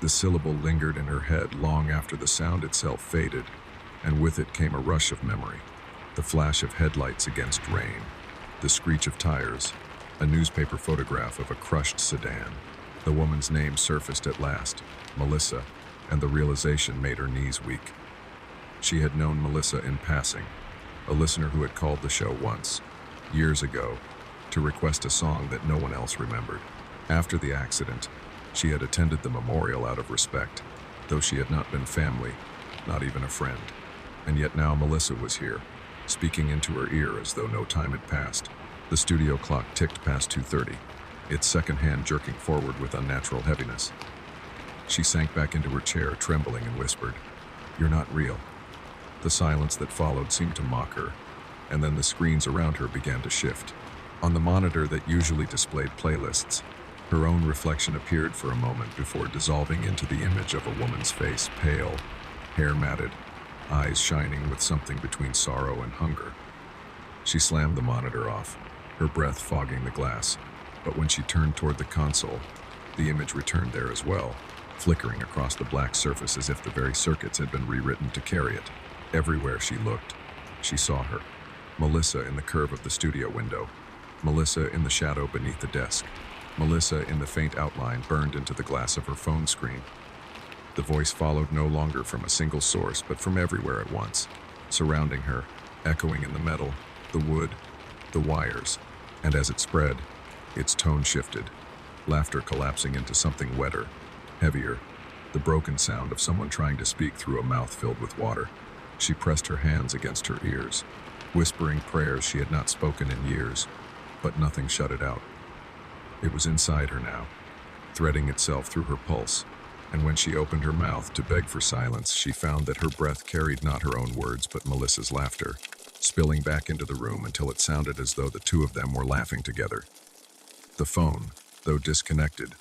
The syllable lingered in her head long after the sound itself faded, and with it came a rush of memory, the flash of headlights against rain, the screech of tires, a newspaper photograph of a crushed sedan. The woman's name surfaced at last, Melissa, and the realization made her knees weak. She had known Melissa in passing, a listener who had called the show once, years ago, to request a song that no one else remembered. After the accident, she had attended the memorial out of respect, though she had not been family, not even a friend. And yet now Melissa was here, speaking into her ear as though no time had passed. The studio clock ticked past 2:30. its second hand jerking forward with unnatural heaviness. She sank back into her chair, trembling, and whispered, "You're not real." The silence that followed seemed to mock her, and then the screens around her began to shift. On the monitor that usually displayed playlists, her own reflection appeared for a moment before dissolving into the image of a woman's face, pale, hair matted, eyes shining with something between sorrow and hunger. She slammed the monitor off, her breath fogging the glass, but when she turned toward the console, the image returned there as well, flickering across the black surface as if the very circuits had been rewritten to carry it. Everywhere she looked, she saw her. Melissa in the curve of the studio window, Melissa in the shadow beneath the desk, Melissa in the faint outline burned into the glass of her phone screen. The voice followed no longer from a single source, but from everywhere at once, surrounding her, echoing in the metal, the wood, the wires, and as it spread, its tone shifted, laughter collapsing into something wetter, heavier, the broken sound of someone trying to speak through a mouth filled with water. She pressed her hands against her ears, whispering prayers she had not spoken in years, but nothing shut it out. It was inside her now, threading itself through her pulse, and when she opened her mouth to beg for silence, she found that her breath carried not her own words but Melissa's laughter, spilling back into the room until it sounded as though the two of them were laughing together. The phone, though disconnected,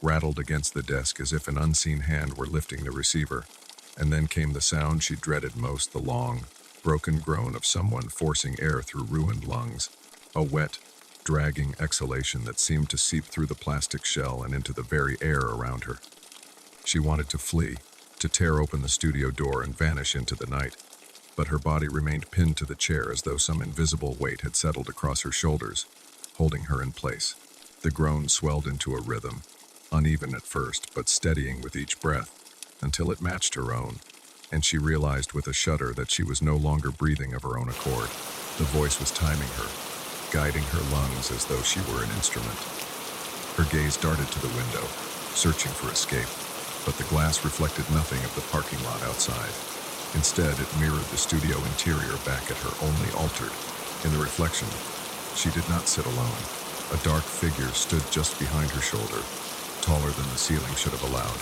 rattled against the desk as if an unseen hand were lifting the receiver, and then came the sound she dreaded most, the long, broken groan of someone forcing air through ruined lungs, a wet, dragging exhalation that seemed to seep through the plastic shell and into the very air around her. She wanted to flee, to tear open the studio door and vanish into the night, but her body remained pinned to the chair as though some invisible weight had settled across her shoulders, holding her in place. The groan swelled into a rhythm, uneven at first, but steadying with each breath, until it matched her own, and she realized with a shudder that she was no longer breathing of her own accord. The voice was timing her, guiding her lungs as though she were an instrument. Her gaze darted to the window, searching for escape, but the glass reflected nothing of the parking lot outside. Instead, it mirrored the studio interior back at her, only altered. In the reflection, she did not sit alone. A dark figure stood just behind her shoulder, taller than the ceiling should have allowed,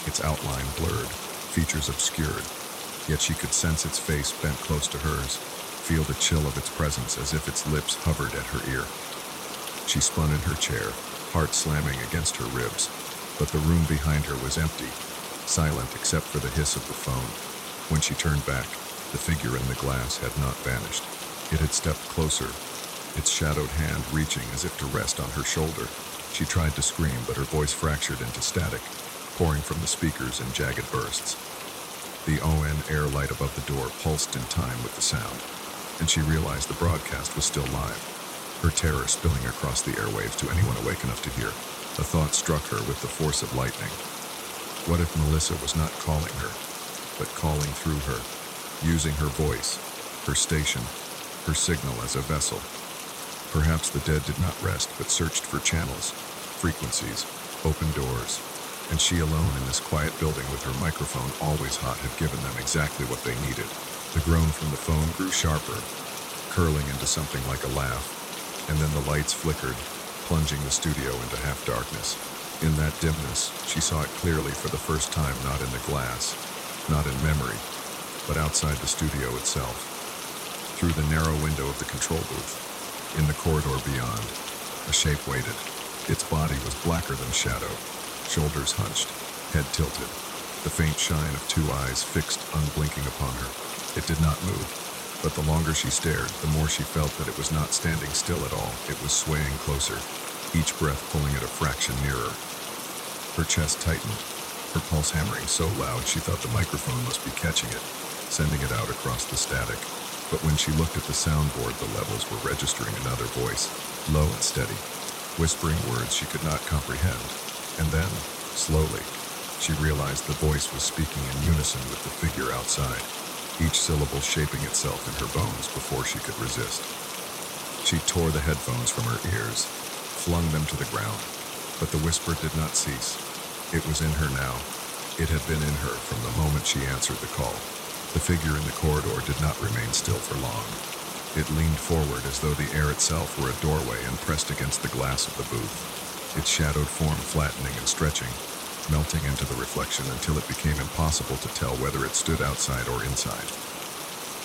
its outline blurred, features obscured, yet she could sense its face bent close to hers, feel the chill of its presence as if its lips hovered at her ear. She spun in her chair, heart slamming against her ribs, but the room behind her was empty, silent except for the hiss of the phone. When she turned back, the figure in the glass had not vanished. It had stepped closer, its shadowed hand reaching as if to rest on her shoulder. She tried to scream, but her voice fractured into static, pouring from the speakers in jagged bursts. The ON air light above the door pulsed in time with the sound, and she realized the broadcast was still live, her terror spilling across the airwaves to anyone awake enough to hear. A thought struck her with the force of lightning. What if Melissa was not calling her, but calling through her, using her voice, her station, her signal as a vessel? Perhaps the dead did not rest, but searched for channels, frequencies, open doors, and she alone in this quiet building with her microphone always hot had given them exactly what they needed. The groan from the phone grew sharper, curling into something like a laugh, and then the lights flickered, plunging the studio into half-darkness. In that dimness, she saw it clearly for the first time, not in the glass, not in memory, but outside the studio itself. Through the narrow window of the control booth, in the corridor beyond, a shape waited. Its body was blacker than shadow, shoulders hunched, head tilted, the faint shine of two eyes fixed unblinking upon her. It did not move, but the longer she stared, the more she felt that it was not standing still at all. It was swaying closer, each breath pulling it a fraction nearer. Her chest tightened, her pulse hammering so loud she thought the microphone must be catching it, sending it out across the static. But when she looked at the soundboard, the levels were registering another voice, low and steady, whispering words she could not comprehend. And then, slowly, she realized the voice was speaking in unison with the figure outside, each syllable shaping itself in her bones before she could resist. She tore the headphones from her ears, flung them to the ground, but the whisper did not cease. It was in her now. It had been in her from the moment she answered the call. The figure in the corridor did not remain still for long. It leaned forward as though the air itself were a doorway and pressed against the glass of the booth. its shadowed form flattening and stretching, melting into the reflection until it became impossible to tell whether it stood outside or inside.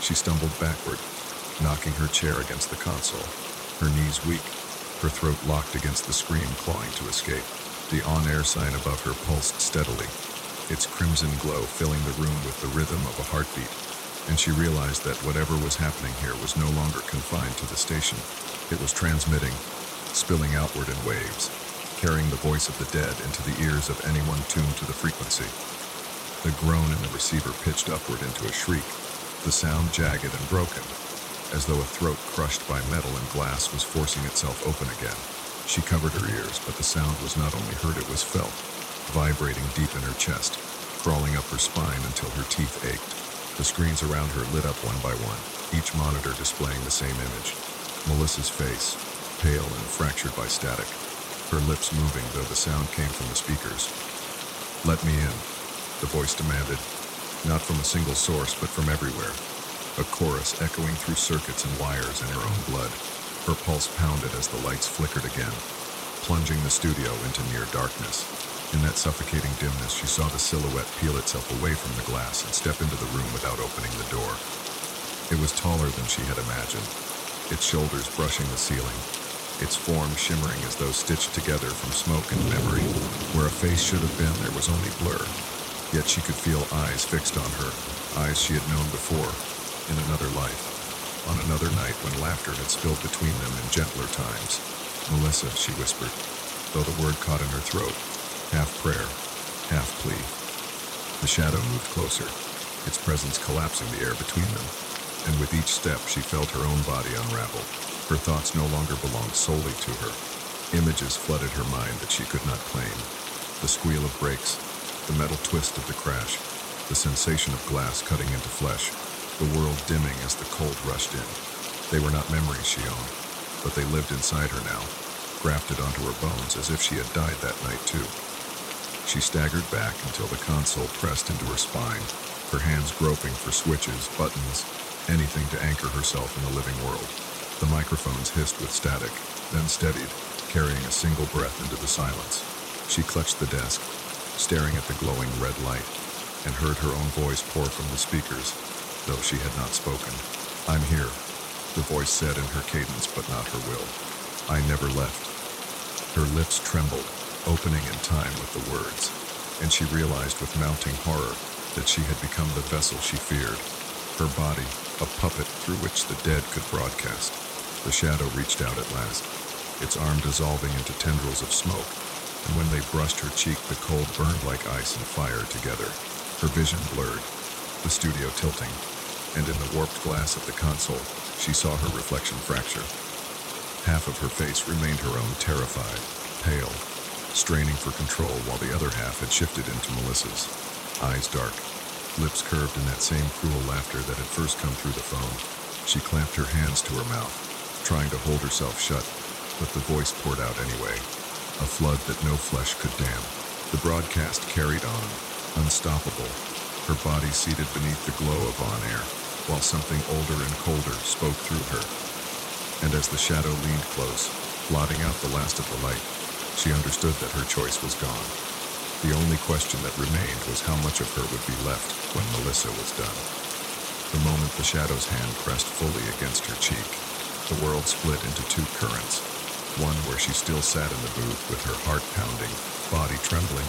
She stumbled backward, knocking her chair against the console, her knees weak, her throat locked against the screen, clawing to escape. The on-air sign above her pulsed steadily, its crimson glow filling the room with the rhythm of a heartbeat, and she realized that whatever was happening here was no longer confined to the station. It was transmitting, spilling outward in waves, carrying the voice of the dead into the ears of anyone tuned to the frequency. The groan in the receiver pitched upward into a shriek, the sound jagged and broken, as though a throat crushed by metal and glass was forcing itself open again. She covered her ears, but the sound was not only heard, it was felt, vibrating deep in her chest, crawling up her spine until her teeth ached. The screens around her lit up one by one, each monitor displaying the same image. Melissa's face, pale and fractured by static, her lips moving though the sound came from the speakers. "Let me in," the voice demanded, not from a single source but from everywhere. A chorus echoing through circuits and wires in her own blood. Her pulse pounded as the lights flickered again, plunging the studio into near darkness. In that suffocating dimness, she saw the silhouette peel itself away from the glass and step into the room without opening the door. It was taller than she had imagined, its shoulders brushing the ceiling, its form shimmering as though stitched together from smoke and memory. Where a face should have been, there was only blur. Yet she could feel eyes fixed on her, eyes she had known before, in another life, on another night when laughter had spilled between them in gentler times. "Melissa," she whispered, though the word caught in her throat, half prayer, half plea. The shadow moved closer, its presence collapsing the air between them, and with each step she felt her own body unravel. Her thoughts no longer belonged solely to her. Images flooded her mind that she could not claim. The squeal of brakes, the metal twist of the crash, the sensation of glass cutting into flesh, the world dimming as the cold rushed in. They were not memories she owned, but they lived inside her now, grafted onto her bones as if she had died that night too. She staggered back until the console pressed into her spine, her hands groping for switches, buttons, anything to anchor herself in the living world. The microphones hissed with static, then steadied, carrying a single breath into the silence. She clutched the desk, staring at the glowing red light, and heard her own voice pour from the speakers, though she had not spoken. "I'm here," the voice said in her cadence but not her will. "I never left." Her lips trembled, opening in time with the words, and she realized with mounting horror that she had become the vessel she feared, her body a puppet through which the dead could broadcast. The shadow reached out at last, its arm dissolving into tendrils of smoke, and when they brushed her cheek, the cold burned like ice and fire together. Her vision blurred, the studio tilting, and in the warped glass of the console, she saw her reflection fracture. Half of her face remained her own, terrified, pale, straining for control, while the other half had shifted into Melissa's. Eyes dark, lips curved in that same cruel laughter that had first come through the phone. She clamped her hands to her mouth, trying to hold herself shut, but the voice poured out anyway, a flood that no flesh could dam. The broadcast carried on, unstoppable, her body seated beneath the glow of on-air, while something older and colder spoke through her. And as the shadow leaned close, blotting out the last of the light, she understood that her choice was gone. The only question that remained was how much of her would be left when Melissa was done. The moment the shadow's hand pressed fully against her cheek, the world split into two currents, one where she still sat in the booth with her heart pounding, body trembling,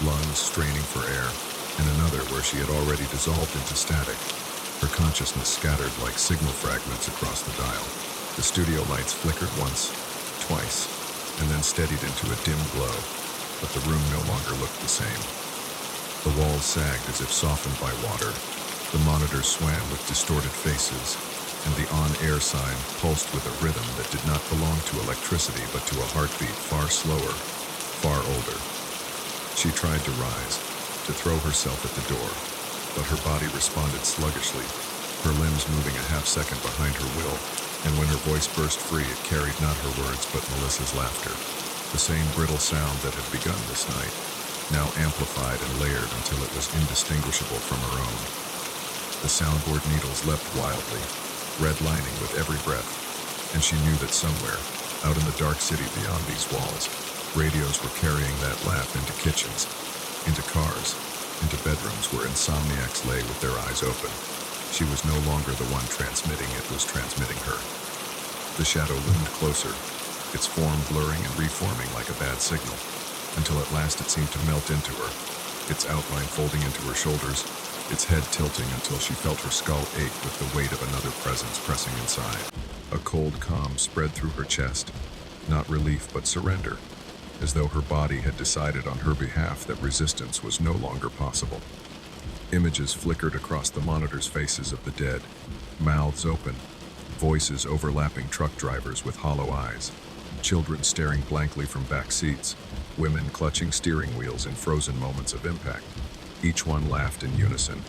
lungs straining for air, and another where she had already dissolved into static, her consciousness scattered like signal fragments across the dial. The studio lights flickered once, twice, and then steadied into a dim glow, but the room no longer looked the same. The walls sagged as if softened by water, the monitors swam with distorted faces, and the on-air sign pulsed with a rhythm that did not belong to electricity but to a heartbeat far slower, far older. She tried to rise, to throw herself at the door, but her body responded sluggishly, her limbs moving a half-second behind her will, and when her voice burst free, it carried not her words but Melissa's laughter, the same brittle sound that had begun this night, now amplified and layered until it was indistinguishable from her own. The soundboard needles leapt wildly, redlining with every breath, and she knew that somewhere, out in the dark city beyond these walls, Radios were carrying that laugh into kitchens, into cars, into bedrooms where insomniacs lay with their eyes open. She was no longer the one transmitting, it was transmitting her. The shadow loomed closer, its form blurring and reforming like a bad signal, until at last it seemed to melt into her, its outline folding into her shoulders, its head tilting until she felt her skull ache with the weight of another presence pressing inside. A cold calm spread through her chest, not relief but surrender, as though her body had decided on her behalf that resistance was no longer possible. Images flickered across the monitors' faces of the dead, mouths open, voices overlapping truck drivers with hollow eyes, children staring blankly from back seats, women clutching steering wheels in frozen moments of impact. Each one laughed in unison,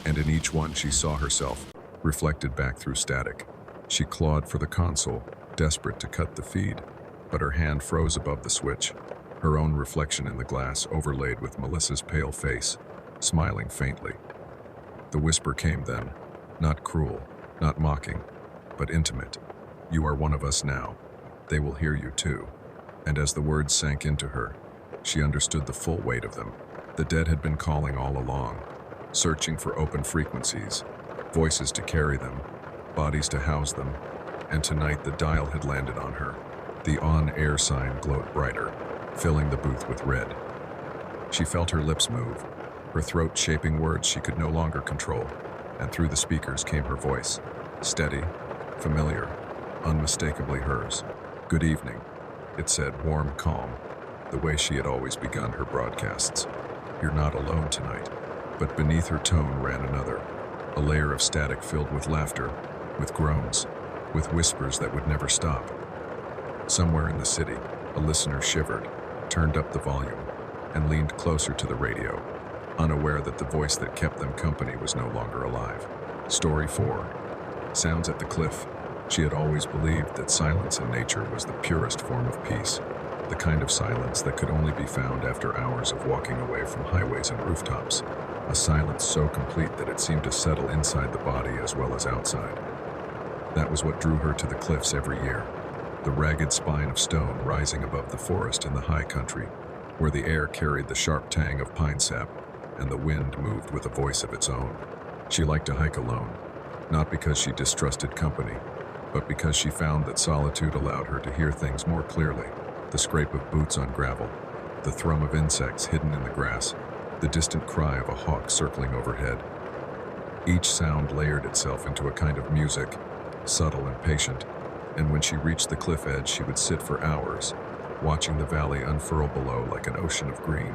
and in each one she saw herself, reflected back through static. She clawed for the console, desperate to cut the feed, but her hand froze above the switch, her own reflection in the glass overlaid with Melissa's pale face, smiling faintly. The whisper came then, not cruel, not mocking, but intimate. "You are one of us now. They will hear you too." And as the words sank into her, she understood the full weight of them. The dead had been calling all along, searching for open frequencies, voices to carry them, bodies to house them, and tonight the dial had landed on her. The on-air sign glowed brighter, filling the booth with red. She felt her lips move, her throat shaping words she could no longer control, and through the speakers came her voice, steady, familiar, unmistakably hers. "Good evening," it said, warm, calm, the way she had always begun her broadcasts. "You're not alone tonight." But beneath her tone ran another, a layer of static filled with laughter, with groans, with whispers that would never stop. Somewhere in the city, a listener shivered, turned up the volume, and leaned closer to the radio, unaware that the voice that kept them company was no longer alive. Story 4. Sounds at the Cliff. She had always believed that silence in nature was the purest form of peace, the kind of silence that could only be found after hours of walking away from highways and rooftops, a silence so complete that it seemed to settle inside the body as well as outside. That was what drew her to the cliffs every year, the ragged spine of stone rising above the forest in the high country, where the air carried the sharp tang of pine sap and the wind moved with a voice of its own. She liked to hike alone, not because she distrusted company, but because she found that solitude allowed her to hear things more clearly, the scrape of boots on gravel, the thrum of insects hidden in the grass, the distant cry of a hawk circling overhead. Each sound layered itself into a kind of music, subtle and patient, and when she reached the cliff edge she would sit for hours, watching the valley unfurl below like an ocean of green.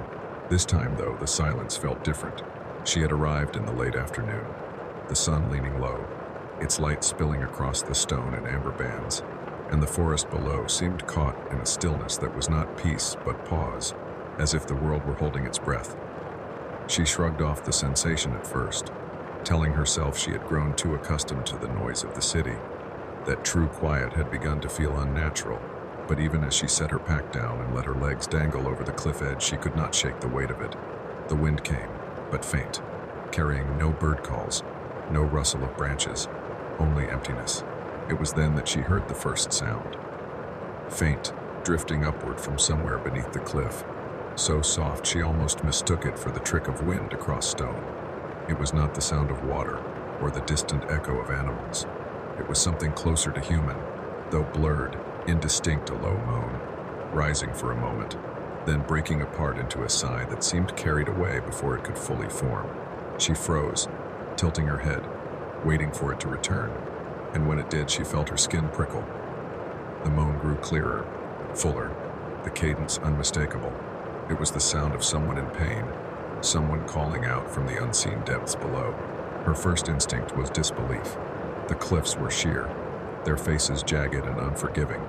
This time, though, the silence felt different. She had arrived in the late afternoon, the sun leaning low, its light spilling across the stone in amber bands, and the forest below seemed caught in a stillness that was not peace but pause, as if the world were holding its breath. She shrugged off the sensation at first, telling herself she had grown too accustomed to the noise of the city, that true quiet had begun to feel unnatural. But even as she set her pack down and let her legs dangle over the cliff edge, she could not shake the weight of it. The wind came, but faint, carrying no bird calls, no rustle of branches, only emptiness. It was then that she heard the first sound. Faint, drifting upward from somewhere beneath the cliff, so soft she almost mistook it for the trick of wind across stone. It was not the sound of water or the distant echo of animals. It was something closer to human, though blurred, indistinct, a low moan, rising for a moment, then breaking apart into a sigh that seemed carried away before it could fully form. She froze, tilting her head, waiting for it to return, and when it did, she felt her skin prickle. The moan grew clearer, fuller, the cadence unmistakable. It was the sound of someone in pain, someone calling out from the unseen depths below. Her first instinct was disbelief. The cliffs were sheer, their faces jagged and unforgiving,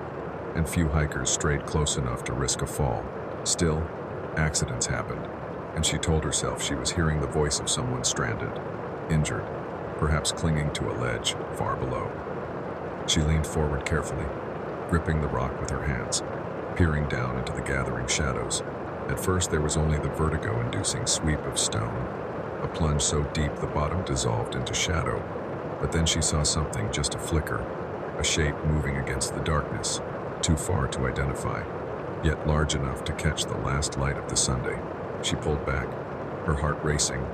and few hikers strayed close enough to risk a fall. Still, accidents happened, and she told herself she was hearing the voice of someone stranded, injured, perhaps clinging to a ledge far below. She leaned forward carefully, gripping the rock with her hands, peering down into the gathering shadows. At first there was only the vertigo-inducing sweep of stone, a plunge so deep the bottom dissolved into shadow. But then she saw something, just a flicker, a shape moving against the darkness, too far to identify. yet large enough to catch the last light of the Sunday. She pulled back, her heart racing,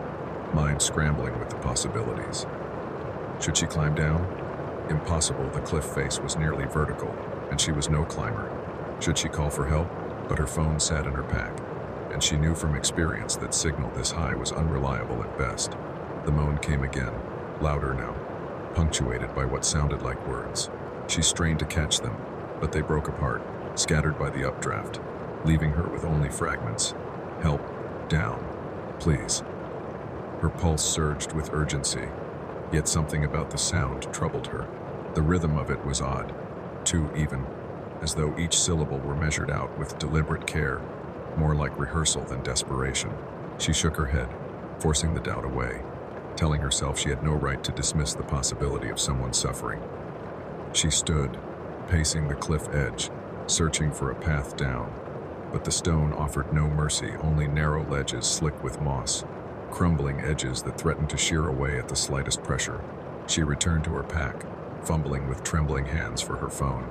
mind scrambling with the possibilities. Should she climb down? Impossible, the cliff face was nearly vertical, and she was no climber. Should she call for help? But her phone sat in her pack, and she knew from experience that signal this high was unreliable at best. The moan came again, louder now, punctuated by what sounded like words. She strained to catch them, but they broke apart, scattered by the updraft, leaving her with only fragments. Help, down, please. Her pulse surged with urgency, yet something about the sound troubled her. The rhythm of it was odd, too even, as though each syllable were measured out with deliberate care, more like rehearsal than desperation. She shook her head, forcing the doubt away, telling herself she had no right to dismiss the possibility of someone suffering. She stood, pacing the cliff edge, searching for a path down, but the stone offered no mercy, only narrow ledges slick with moss, crumbling edges that threatened to shear away at the slightest pressure. She returned to her pack, fumbling with trembling hands for her phone,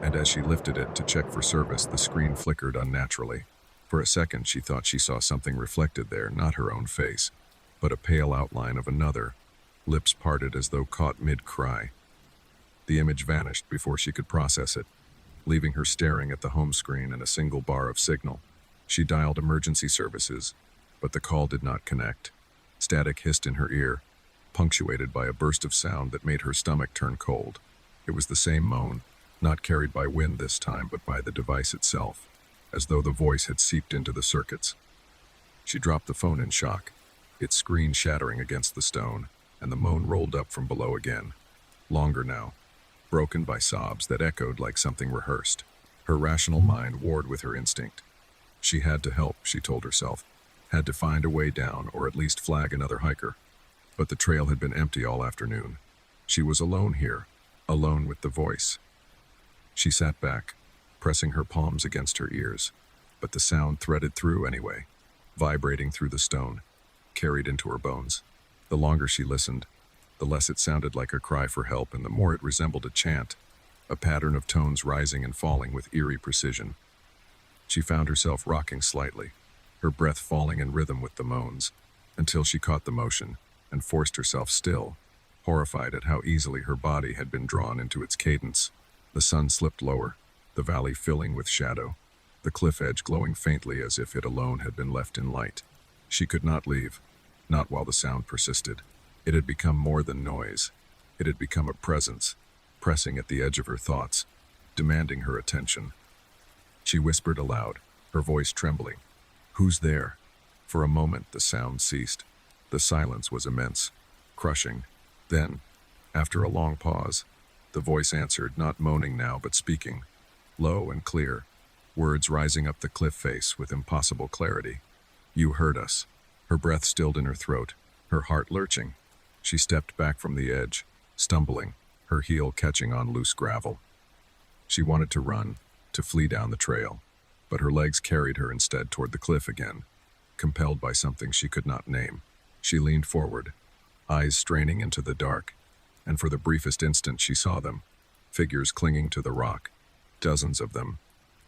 and as she lifted it to check for service, the screen flickered unnaturally. For a second, she thought she saw something reflected there, not her own face, but a pale outline of another, lips parted as though caught mid-cry. The image vanished before she could process it, leaving her staring at the home screen and a single bar of signal. She dialed emergency services, but the call did not connect. Static hissed in her ear, punctuated by a burst of sound that made her stomach turn cold. It was the same moan, not carried by wind this time, but by the device itself, as though the voice had seeped into the circuits. She dropped the phone in shock, its screen shattering against the stone, and the moan rolled up from below again, longer now, broken by sobs that echoed like something rehearsed. Her rational mind warred with her instinct. She had to help, she told herself, had to find a way down or at least flag another hiker. But the trail had been empty all afternoon. She was alone here, alone with the voice. She sat back, pressing her palms against her ears, but the sound threaded through anyway, vibrating through the stone, carried into her bones. The longer she listened, the less it sounded like a cry for help and the more it resembled a chant, a pattern of tones rising and falling with eerie precision. She found herself rocking slightly, her breath falling in rhythm with the moans, until she caught the motion and forced herself still, horrified at how easily her body had been drawn into its cadence. The sun slipped lower, the valley filling with shadow, the cliff edge glowing faintly as if it alone had been left in light. She could not leave, not while the sound persisted. It had become more than noise. It had become a presence, pressing at the edge of her thoughts, demanding her attention. She whispered aloud, her voice trembling, "Who's there?" For a moment the sound ceased. The silence was immense, crushing. Then, after a long pause, the voice answered, not moaning now but speaking, low and clear, words rising up the cliff face with impossible clarity. "You heard us." Her breath stilled in her throat, her heart lurching. She stepped back from the edge, stumbling, her heel catching on loose gravel. She wanted to run, to flee down the trail, but her legs carried her instead toward the cliff again, compelled by something she could not name. She leaned forward, eyes straining into the dark, and for the briefest instant she saw them, figures clinging to the rock, dozens of them,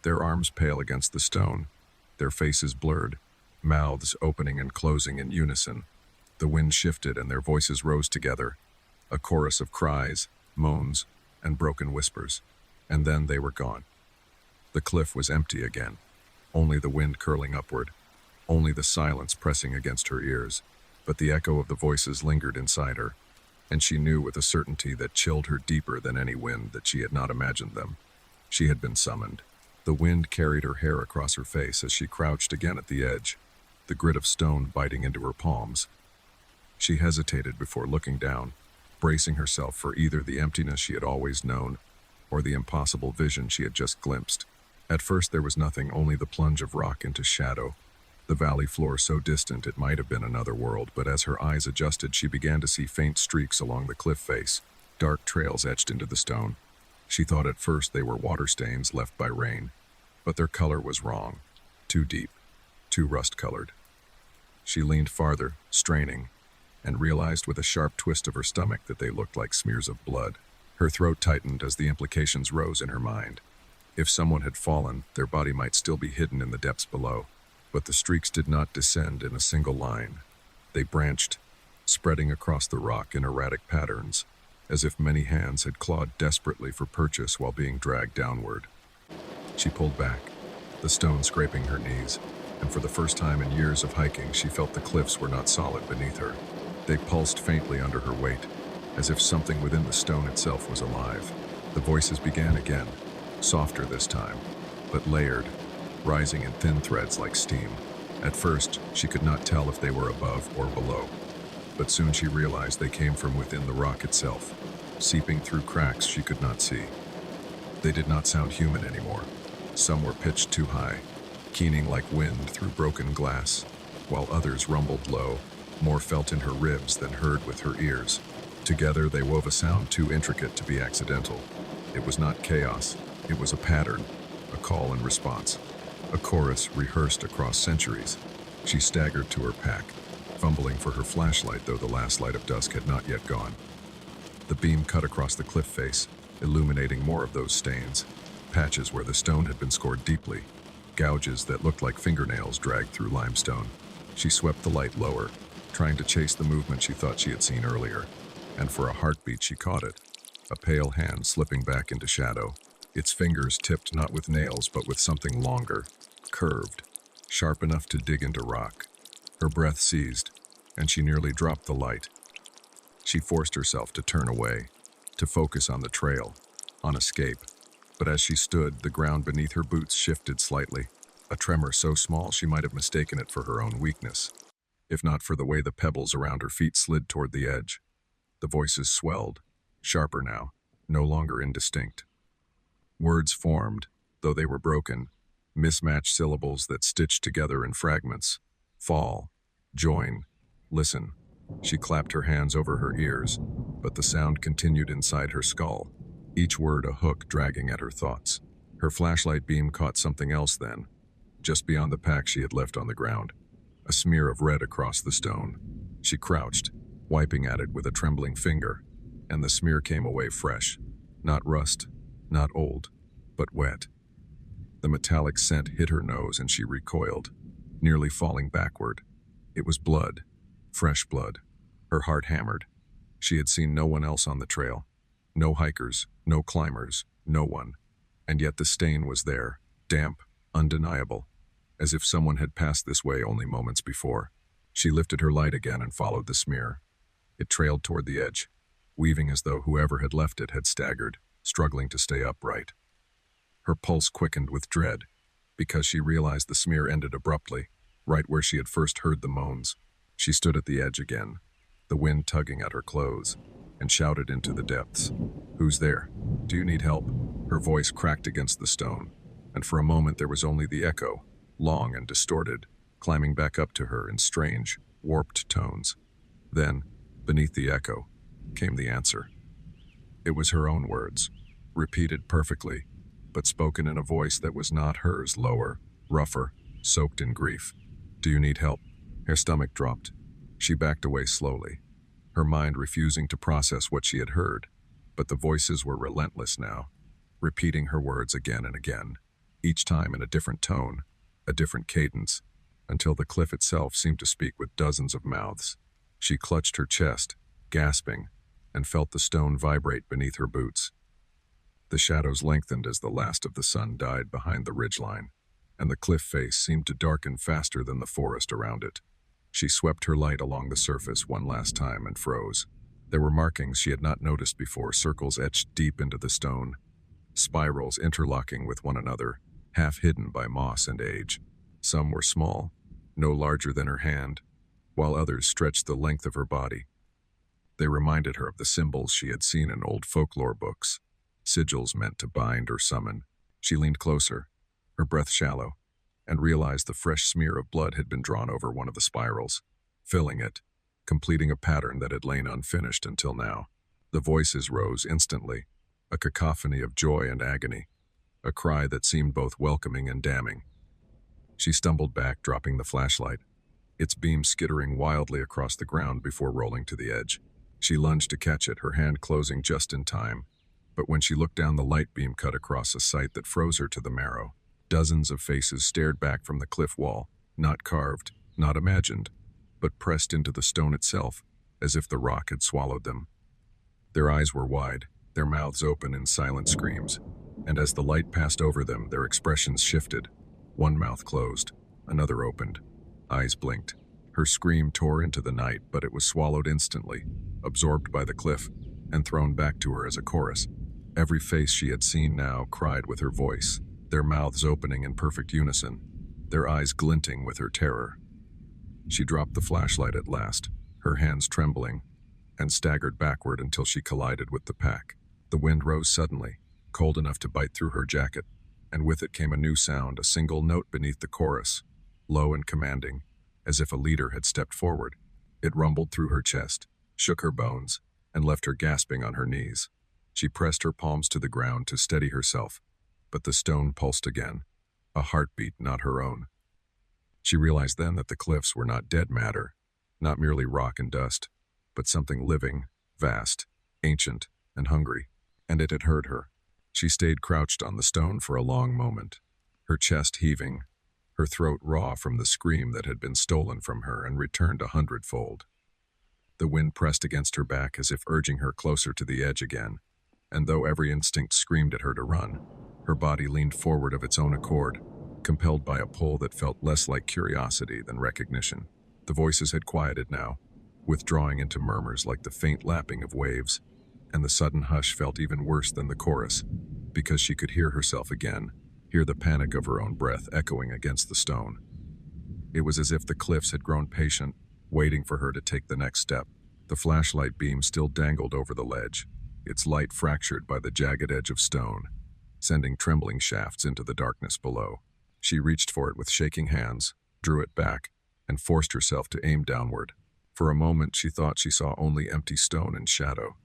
their arms pale against the stone, their faces blurred, mouths opening and closing in unison. The wind shifted and their voices rose together, a chorus of cries, moans, and broken whispers, and then they were gone. The cliff was empty again, only the wind curling upward, only the silence pressing against her ears, but the echo of the voices lingered inside her, and she knew with a certainty that chilled her deeper than any wind that she had not imagined them. She had been summoned. The wind carried her hair across her face as she crouched again at the edge, the grit of stone biting into her palms. She hesitated before looking down, bracing herself for either the emptiness she had always known or the impossible vision she had just glimpsed. At first there was nothing, only the plunge of rock into shadow, the valley floor so distant it might have been another world, but as her eyes adjusted she began to see faint streaks along the cliff face, dark trails etched into the stone. She thought at first they were water stains left by rain, but their color was wrong, too deep, too rust-colored. She leaned farther, straining, and realized with a sharp twist of her stomach that they looked like smears of blood. Her throat tightened as the implications rose in her mind. If someone had fallen, their body might still be hidden in the depths below. But the streaks did not descend in a single line. They branched, spreading across the rock in erratic patterns, as if many hands had clawed desperately for purchase while being dragged downward. She pulled back, the stone scraping her knees, and for the first time in years of hiking, she felt the cliffs were not solid beneath her. They pulsed faintly under her weight, as if something within the stone itself was alive. The voices began again, softer this time, but layered, rising in thin threads like steam. At first, she could not tell if they were above or below, but soon she realized they came from within the rock itself, seeping through cracks she could not see. They did not sound human anymore. Some were pitched too high, keening like wind through broken glass, while others rumbled low, more felt in her ribs than heard with her ears. Together they wove a sound too intricate to be accidental. It was not chaos, it was a pattern, a call and response, a chorus rehearsed across centuries. She staggered to her pack, fumbling for her flashlight, though the last light of dusk had not yet gone. The beam cut across the cliff face, illuminating more of those stains, patches where the stone had been scored deeply, gouges that looked like fingernails dragged through limestone. She swept the light lower, trying to chase the movement she thought she had seen earlier, and for a heartbeat she caught it, a pale hand slipping back into shadow, its fingers tipped not with nails but with something longer, curved, sharp enough to dig into rock. Her breath seized, and she nearly dropped the light. She forced herself to turn away, to focus on the trail, on escape. But as she stood, the ground beneath her boots shifted slightly, a tremor so small she might have mistaken it for her own weakness, if not for the way the pebbles around her feet slid toward the edge. The voices swelled, sharper now, no longer indistinct. Words formed, though they were broken, mismatched syllables that stitched together in fragments. Fall, join, listen. She clapped her hands over her ears, but the sound continued inside her skull, each word a hook dragging at her thoughts. Her flashlight beam caught something else then, just beyond the pack she had left on the ground, a smear of red across the stone. She crouched, wiping at it with a trembling finger, and the smear came away fresh, not rust, not old, but wet. The metallic scent hit her nose and she recoiled, nearly falling backward. It was blood, fresh blood. Her heart hammered. She had seen no one else on the trail. No hikers, no climbers, no one. And yet the stain was there, damp, undeniable, as if someone had passed this way only moments before. She lifted her light again and followed the smear. It trailed toward the edge, weaving as though whoever had left it had staggered, struggling to stay upright. Her pulse quickened with dread, because she realized the smear ended abruptly, right where she had first heard the moans. She stood at the edge again, the wind tugging at her clothes, and shouted into the depths. "Who's there? Do you need help?" Her voice cracked against the stone, and for a moment there was only the echo, long and distorted, climbing back up to her in strange, warped tones. Then, beneath the echo, came the answer. It was her own words, repeated perfectly, but spoken in a voice that was not hers, lower, rougher, soaked in grief. "Do you need help?" Her stomach dropped. She backed away slowly, her mind refusing to process what she had heard, but the voices were relentless now, repeating her words again and again, each time in a different tone, a different cadence, until the cliff itself seemed to speak with dozens of mouths. She clutched her chest, gasping, and felt the stone vibrate beneath her boots. The shadows lengthened as the last of the sun died behind the ridgeline, and the cliff face seemed to darken faster than the forest around it. She swept her light along the surface one last time and froze. There were markings she had not noticed before, circles etched deep into the stone, spirals interlocking with one another, half hidden by moss and age. Some were small, no larger than her hand, while others stretched the length of her body. They reminded her of the symbols she had seen in old folklore books, sigils meant to bind or summon. She leaned closer, her breath shallow, and realized the fresh smear of blood had been drawn over one of the spirals, filling it, completing a pattern that had lain unfinished until now. The voices rose instantly, a cacophony of joy and agony, a cry that seemed both welcoming and damning. She stumbled back, dropping the flashlight, its beam skittering wildly across the ground before rolling to the edge. She lunged to catch it, her hand closing just in time, But when she looked down, the light beam cut across a sight that froze her to the marrow. Dozens of faces stared back from the cliff wall, not carved, not imagined, but pressed into the stone itself, as if the rock had swallowed them. Their eyes were wide, their mouths open in silent screams, and as the light passed over them, their expressions shifted. One mouth closed, another opened. Eyes blinked. Her scream tore into the night, but it was swallowed instantly, absorbed by the cliff, and thrown back to her as a chorus. Every face she had seen now cried with her voice, their mouths opening in perfect unison, their eyes glinting with her terror. She dropped the flashlight at last, her hands trembling, and staggered backward until she collided with the pack. The wind rose suddenly, cold enough to bite through her jacket, and with it came a new sound, a single note beneath the chorus, low and commanding, as if a leader had stepped forward. It rumbled through her chest, shook her bones, and left her gasping on her knees. She pressed her palms to the ground to steady herself, but the stone pulsed again, a heartbeat not her own. She realized then that the cliffs were not dead matter, not merely rock and dust, but something living, vast, ancient, and hungry, and it had heard her. She stayed crouched on the stone for a long moment, her chest heaving, her throat raw from the scream that had been stolen from her and returned 100-fold. The wind pressed against her back as if urging her closer to the edge again, and though every instinct screamed at her to run, her body leaned forward of its own accord, compelled by a pull that felt less like curiosity than recognition. The voices had quieted now, withdrawing into murmurs like the faint lapping of waves, and the sudden hush felt even worse than the chorus, because she could hear herself again, hear the panic of her own breath echoing against the stone. It was as if the cliffs had grown patient, waiting for her to take the next step. The flashlight beam still dangled over the ledge, its light fractured by the jagged edge of stone, sending trembling shafts into the darkness below. She reached for it with shaking hands, drew it back, and forced herself to aim downward. For a moment she thought she saw only empty stone and shadow,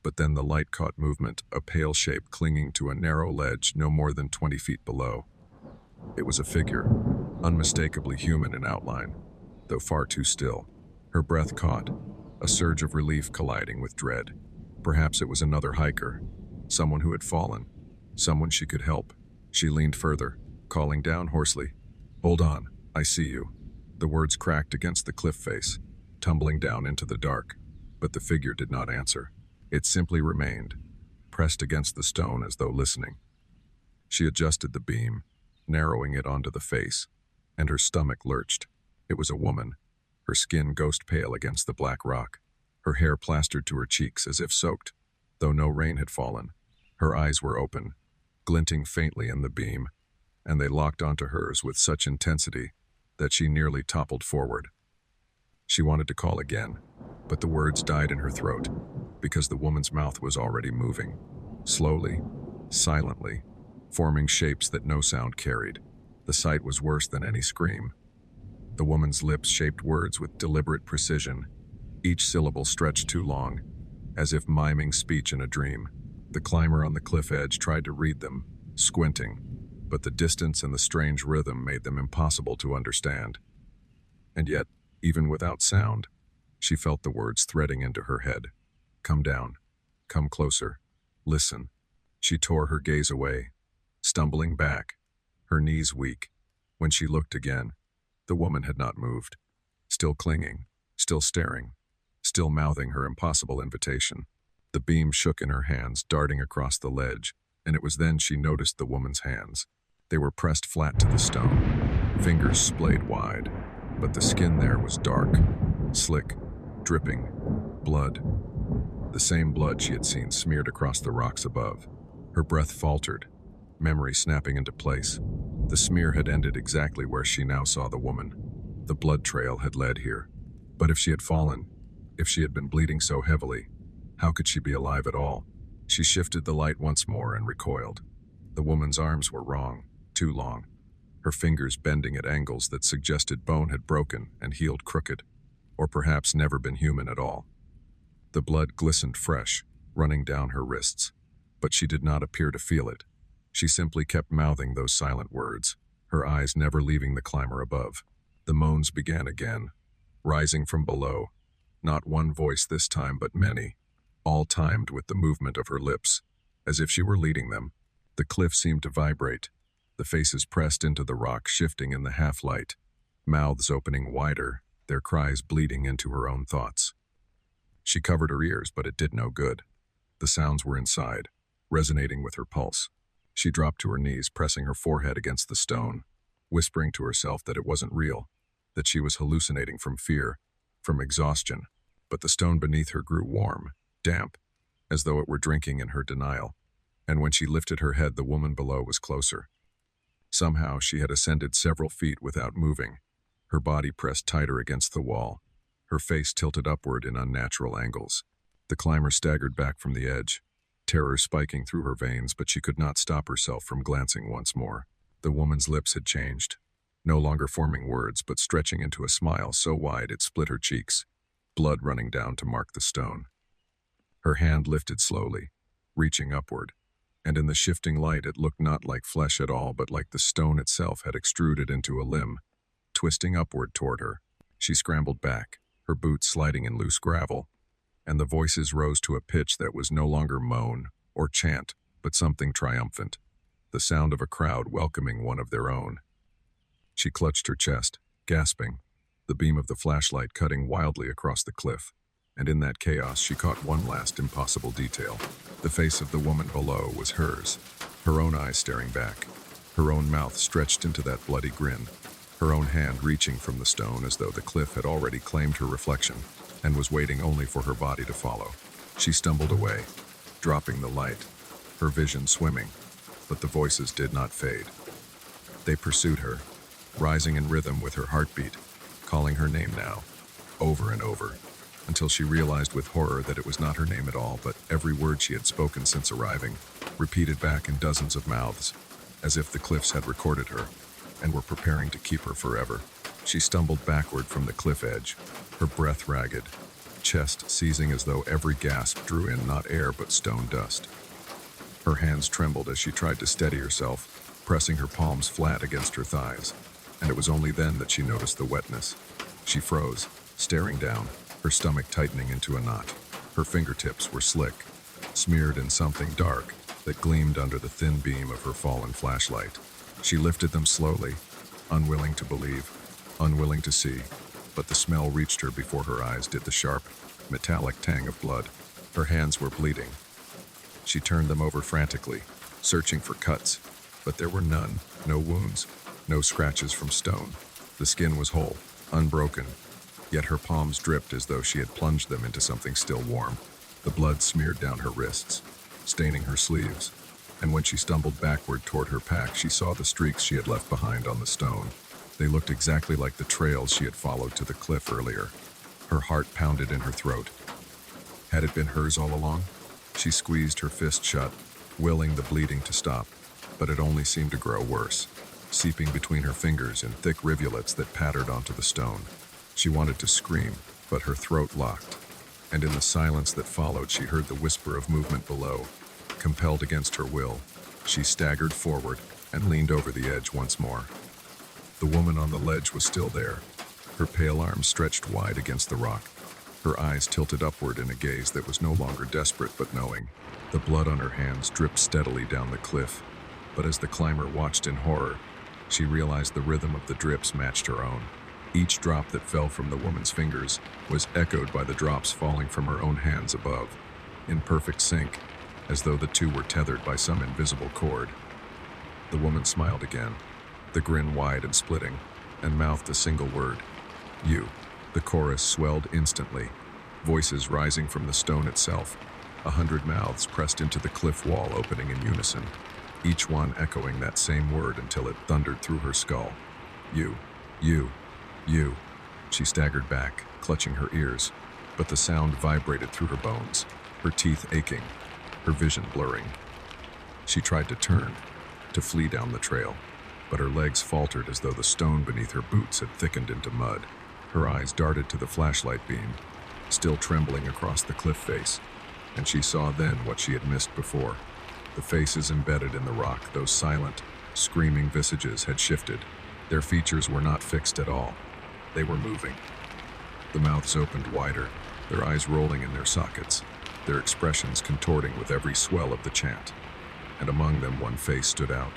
but then the light caught movement, a pale shape clinging to a narrow ledge no more than 20 feet below. It was a figure, unmistakably human in outline, though far too still. Her breath caught, a surge of relief colliding with dread. Perhaps it was another hiker, someone who had fallen, someone she could help. She leaned further, calling down hoarsely, "Hold on, I see you." The words cracked against the cliff face, tumbling down into the dark, but the figure did not answer. It simply remained, pressed against the stone as though listening. She adjusted the beam, narrowing it onto the face, and her stomach lurched. It was a woman, her skin ghost pale against the black rock, her hair plastered to her cheeks as if soaked, though no rain had fallen. Her eyes were open, glinting faintly in the beam, and they locked onto hers with such intensity that she nearly toppled forward. She wanted to call again, but the words died in her throat, because the woman's mouth was already moving, slowly, silently, forming shapes that no sound carried. The sight was worse than any scream. The woman's lips shaped words with deliberate precision, each syllable stretched too long, as if miming speech in a dream. The climber on the cliff edge tried to read them, squinting, but the distance and the strange rhythm made them impossible to understand. And yet, even without sound, she felt the words threading into her head. Come down, come closer, listen. She tore her gaze away, stumbling back, her knees weak. When she looked again, the woman had not moved, still clinging, still staring, still mouthing her impossible invitation. The beam shook in her hands, darting across the ledge, and it was then she noticed the woman's hands. They were pressed flat to the stone, fingers splayed wide, but the skin there was dark, slick, dripping, blood. The same blood she had seen smeared across the rocks above. Her breath faltered, memory snapping into place. The smear had ended exactly where she now saw the woman. The blood trail had led here. But if she had fallen, if she had been bleeding so heavily, how could she be alive at all? She shifted the light once more and recoiled. The woman's arms were wrong, too long, her fingers bending at angles that suggested bone had broken and healed crooked, or perhaps never been human at all. The blood glistened fresh, running down her wrists, but she did not appear to feel it. She simply kept mouthing those silent words, her eyes never leaving the climber above. The moans began again, rising from below, not one voice this time but many, all timed with the movement of her lips. as if she were leading them. The cliff seemed to vibrate, the faces pressed into the rock shifting in the half-light, mouths opening wider, their cries bleeding into her own thoughts. She covered her ears, but it did no good. The sounds were inside, resonating with her pulse. She dropped to her knees, pressing her forehead against the stone, whispering to herself that it wasn't real, that she was hallucinating from fear, from exhaustion. But the stone beneath her grew warm, damp, as though it were drinking in her denial. And when she lifted her head, the woman below was closer. Somehow she had ascended several feet without moving, her body pressed tighter against the wall, her face tilted upward in unnatural angles. The climber staggered back from the edge, terror spiking through her veins, but she could not stop herself from glancing once more. The woman's lips had changed, no longer forming words, but stretching into a smile so wide it split her cheeks, blood running down to mark the stone. Her hand lifted slowly, reaching upward, and in the shifting light it looked not like flesh at all, but like the stone itself had extruded into a limb, twisting upward toward her. She scrambled back, her boots sliding in loose gravel, and the voices rose to a pitch that was no longer moan or chant, but something triumphant, the sound of a crowd welcoming one of their own. She clutched her chest, gasping, the beam of the flashlight cutting wildly across the cliff, and in that chaos she caught one last impossible detail. The face of the woman below was hers, her own eyes staring back, her own mouth stretched into that bloody grin, her own hand reaching from the stone as though the cliff had already claimed her reflection and was waiting only for her body to follow. She stumbled away, dropping the light, her vision swimming, but the voices did not fade. They pursued her, rising in rhythm with her heartbeat, calling her name now, over and over, until she realized with horror that it was not her name at all, but every word she had spoken since arriving, repeated back in dozens of mouths, as if the cliffs had recorded her and were preparing to keep her forever. She stumbled backward from the cliff edge, her breath ragged, chest seizing as though every gasp drew in not air but stone dust. Her hands trembled as she tried to steady herself, pressing her palms flat against her thighs, and it was only then that she noticed the wetness. She froze, staring down, her stomach tightening into a knot. Her fingertips were slick, smeared in something dark that gleamed under the thin beam of her fallen flashlight. She lifted them slowly, unwilling to believe, unwilling to see, but the smell reached her before her eyes did the sharp, metallic tang of blood. Her hands were bleeding. She turned them over frantically, searching for cuts, but there were none, no wounds, no scratches from stone. The skin was whole, unbroken, yet her palms dripped as though she had plunged them into something still warm. The blood smeared down her wrists, staining her sleeves, and when she stumbled backward toward her pack, she saw the streaks she had left behind on the stone. They looked exactly like the trails she had followed to the cliff earlier. Her heart pounded in her throat. Had it been hers all along? She squeezed her fist shut, willing the bleeding to stop, but it only seemed to grow worse, seeping between her fingers in thick rivulets that pattered onto the stone. She wanted to scream, but her throat locked, and in the silence that followed she heard the whisper of movement below. Compelled against her will, she staggered forward and leaned over the edge once more. The woman on the ledge was still there, her pale arms stretched wide against the rock, her eyes tilted upward in a gaze that was no longer desperate but knowing. The blood on her hands dripped steadily down the cliff, but as the climber watched in horror, she realized the rhythm of the drips matched her own. Each drop that fell from the woman's fingers was echoed by the drops falling from her own hands above, in perfect sync, as though the two were tethered by some invisible cord. The woman smiled again, the grin wide and splitting, and mouthed a single word, "You." The chorus swelled instantly, voices rising from the stone itself, 100 mouths pressed into the cliff wall opening in unison, each one echoing that same word until it thundered through her skull. "You, you, you." She staggered back, clutching her ears, but the sound vibrated through her bones, her teeth aching, her vision blurring. She tried to turn, to flee down the trail, but her legs faltered as though the stone beneath her boots had thickened into mud. Her eyes darted to the flashlight beam, still trembling across the cliff face, and she saw then what she had missed before. The faces embedded in the rock, those silent, screaming visages had shifted. Their features were not fixed at all. They were moving. The mouths opened wider, their eyes rolling in their sockets, their expressions contorting with every swell of the chant. And among them one face stood out.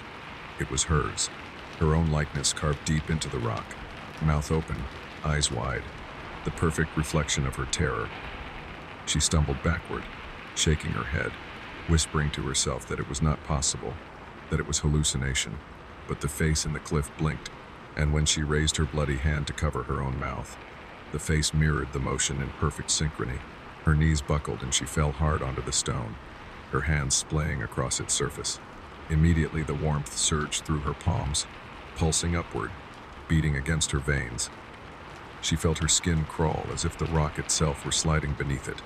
It was hers, her own likeness carved deep into the rock, mouth open, eyes wide, the perfect reflection of her terror. She stumbled backward, shaking her head, whispering to herself that it was not possible, that it was hallucination. But the face in the cliff blinked, and when she raised her bloody hand to cover her own mouth, the face mirrored the motion in perfect synchrony. Her knees buckled and she fell hard onto the stone, her hands splaying across its surface. Immediately the warmth surged through her palms, pulsing upward, beating against her veins. She felt her skin crawl as if the rock itself were sliding beneath it,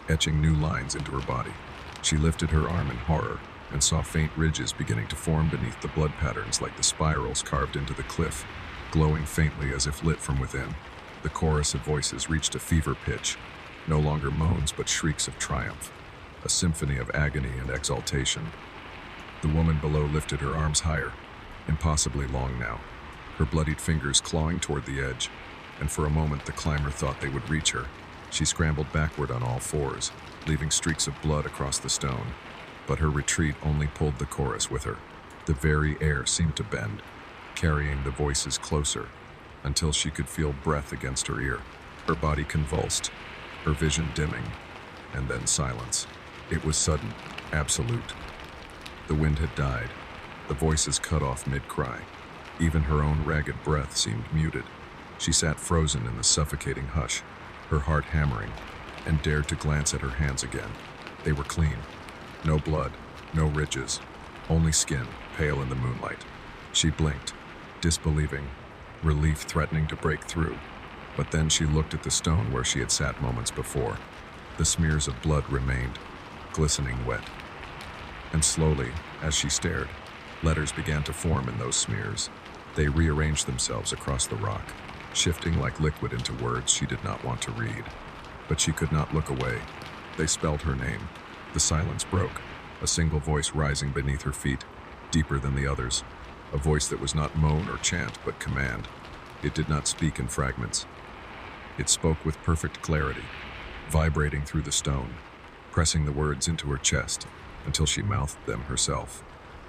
etching new lines into her body. She lifted her arm in horror and saw faint ridges beginning to form beneath the blood patterns like the spirals carved into the cliff, glowing faintly as if lit from within. The chorus of voices reached a fever pitch, no longer moans but shrieks of triumph, a symphony of agony and exaltation. The woman below lifted her arms higher, impossibly long now, her bloodied fingers clawing toward the edge, and for a moment the climber thought they would reach her. She scrambled backward on all fours, leaving streaks of blood across the stone, but her retreat only pulled the chorus with her. The very air seemed to bend, carrying the voices closer, until she could feel breath against her ear. Her body convulsed, her vision dimming, and then silence. It was sudden, absolute. The wind had died, the voices cut off mid-cry. Even her own ragged breath seemed muted. She sat frozen in the suffocating hush, her heart hammering, and dared to glance at her hands again. They were clean. No blood, no ridges, only skin, pale in the moonlight. She blinked, disbelieving, relief threatening to break through. But then she looked at the stone where she had sat moments before. The smears of blood remained, glistening wet. And slowly, as she stared, letters began to form in those smears. They rearranged themselves across the rock, shifting like liquid into words she did not want to read. But she could not look away. They spelled her name. The silence broke, a single voice rising beneath her feet, deeper than the others. A voice that was not moan or chant, but command. It did not speak in fragments. It spoke with perfect clarity, vibrating through the stone, pressing the words into her chest until she mouthed them herself.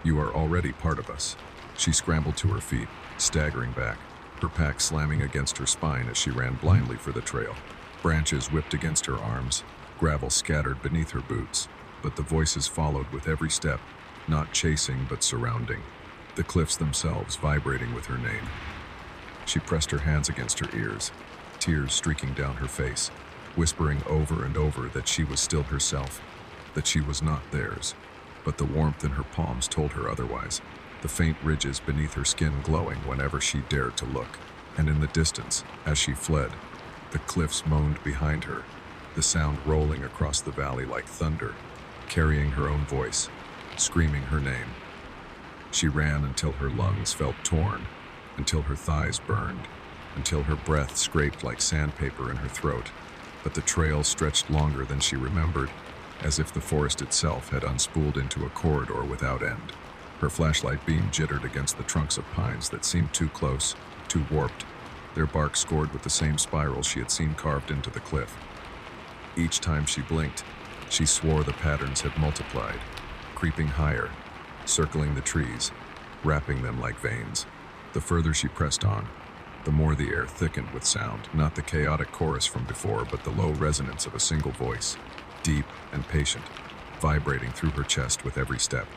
"You are already part of us." She scrambled to her feet, staggering back, her pack slamming against her spine as she ran blindly for the trail. Branches whipped against her arms, gravel scattered beneath her boots, but the voices followed with every step, not chasing but surrounding, the cliffs themselves vibrating with her name. She pressed her hands against her ears, tears streaking down her face, whispering over and over that she was still herself, that she was not theirs. But the warmth in her palms told her otherwise, the faint ridges beneath her skin glowing whenever she dared to look. And in the distance, as she fled, the cliffs moaned behind her, the sound rolling across the valley like thunder, carrying her own voice, screaming her name. She ran until her lungs felt torn, until her thighs burned, until her breath scraped like sandpaper in her throat. But the trail stretched longer than she remembered, as if the forest itself had unspooled into a corridor without end. Her flashlight beam jittered against the trunks of pines that seemed too close, too warped, their bark scored with the same spirals she had seen carved into the cliff. Each time she blinked, she swore the patterns had multiplied, creeping higher, circling the trees, wrapping them like veins. The further she pressed on, the more the air thickened with sound, not the chaotic chorus from before, but the low resonance of a single voice, deep and patient, vibrating through her chest with every step.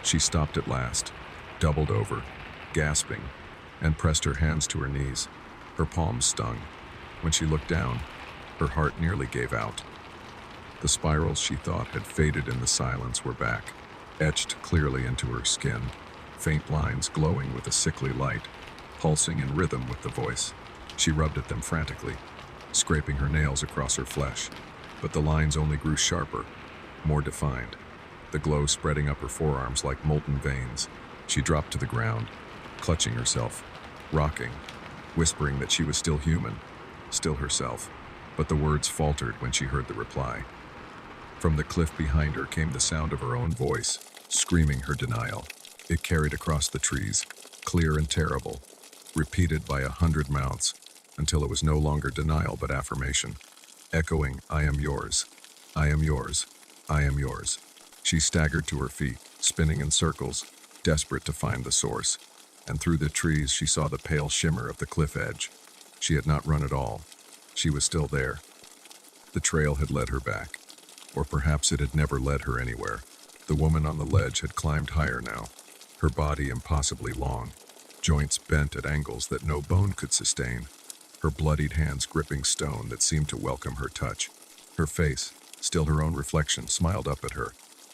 She stopped at last, doubled over, gasping, and pressed her hands to her knees. Her palms stung. When she looked down, her heart nearly gave out. The spirals she thought had faded in the silence were back, etched clearly into her skin, faint lines glowing with a sickly light, pulsing in rhythm with the voice. She rubbed at them frantically, scraping her nails across her flesh, but the lines only grew sharper, more defined, the glow spreading up her forearms like molten veins. She dropped to the ground, clutching herself, rocking, whispering that she was still human, still herself, but the words faltered when she heard the reply. From the cliff behind her came the sound of her own voice, screaming her denial. It carried across the trees, clear and terrible, repeated by 100 mouths, until it was no longer denial but affirmation, echoing, "I am yours. I am yours. I am yours. She staggered to her feet, spinning in circles, desperate to find the source. And through the trees she saw the pale shimmer of the cliff edge. She had not run at all. She was still there. The trail had led her back. Or perhaps it had never led her anywhere. The woman on the ledge had climbed higher now, her body impossibly long, joints bent at angles that no bone could sustain, her bloodied hands gripping stone that seemed to welcome her touch. Her face, still her own reflection, smiled up at her,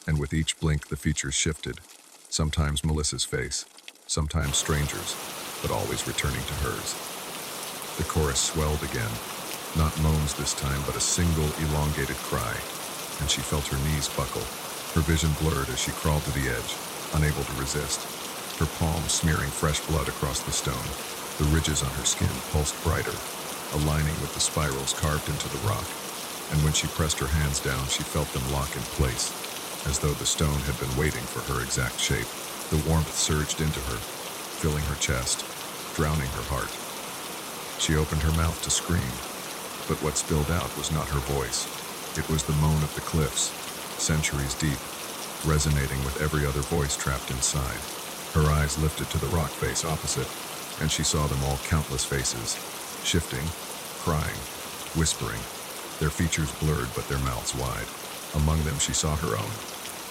and with each blink the features shifted, sometimes Melissa's face, sometimes strangers, but always returning to hers. The chorus swelled again, not moans this time, but a single elongated cry, and she felt her knees buckle. Her vision blurred as she crawled to the edge, unable to resist, her palms smearing fresh blood across the stone. The ridges on her skin pulsed brighter, aligning with the spirals carved into the rock, and when she pressed her hands down, she felt them lock in place, as though the stone had been waiting for her exact shape. The warmth surged into her, filling her chest, drowning her heart. She opened her mouth to scream, but what spilled out was not her voice. It was the moan of the cliffs, centuries deep, resonating with every other voice trapped inside. Her eyes lifted to the rock face opposite, and she saw them all, countless faces, shifting, crying, whispering, their features blurred but their mouths wide. Among them she saw her own,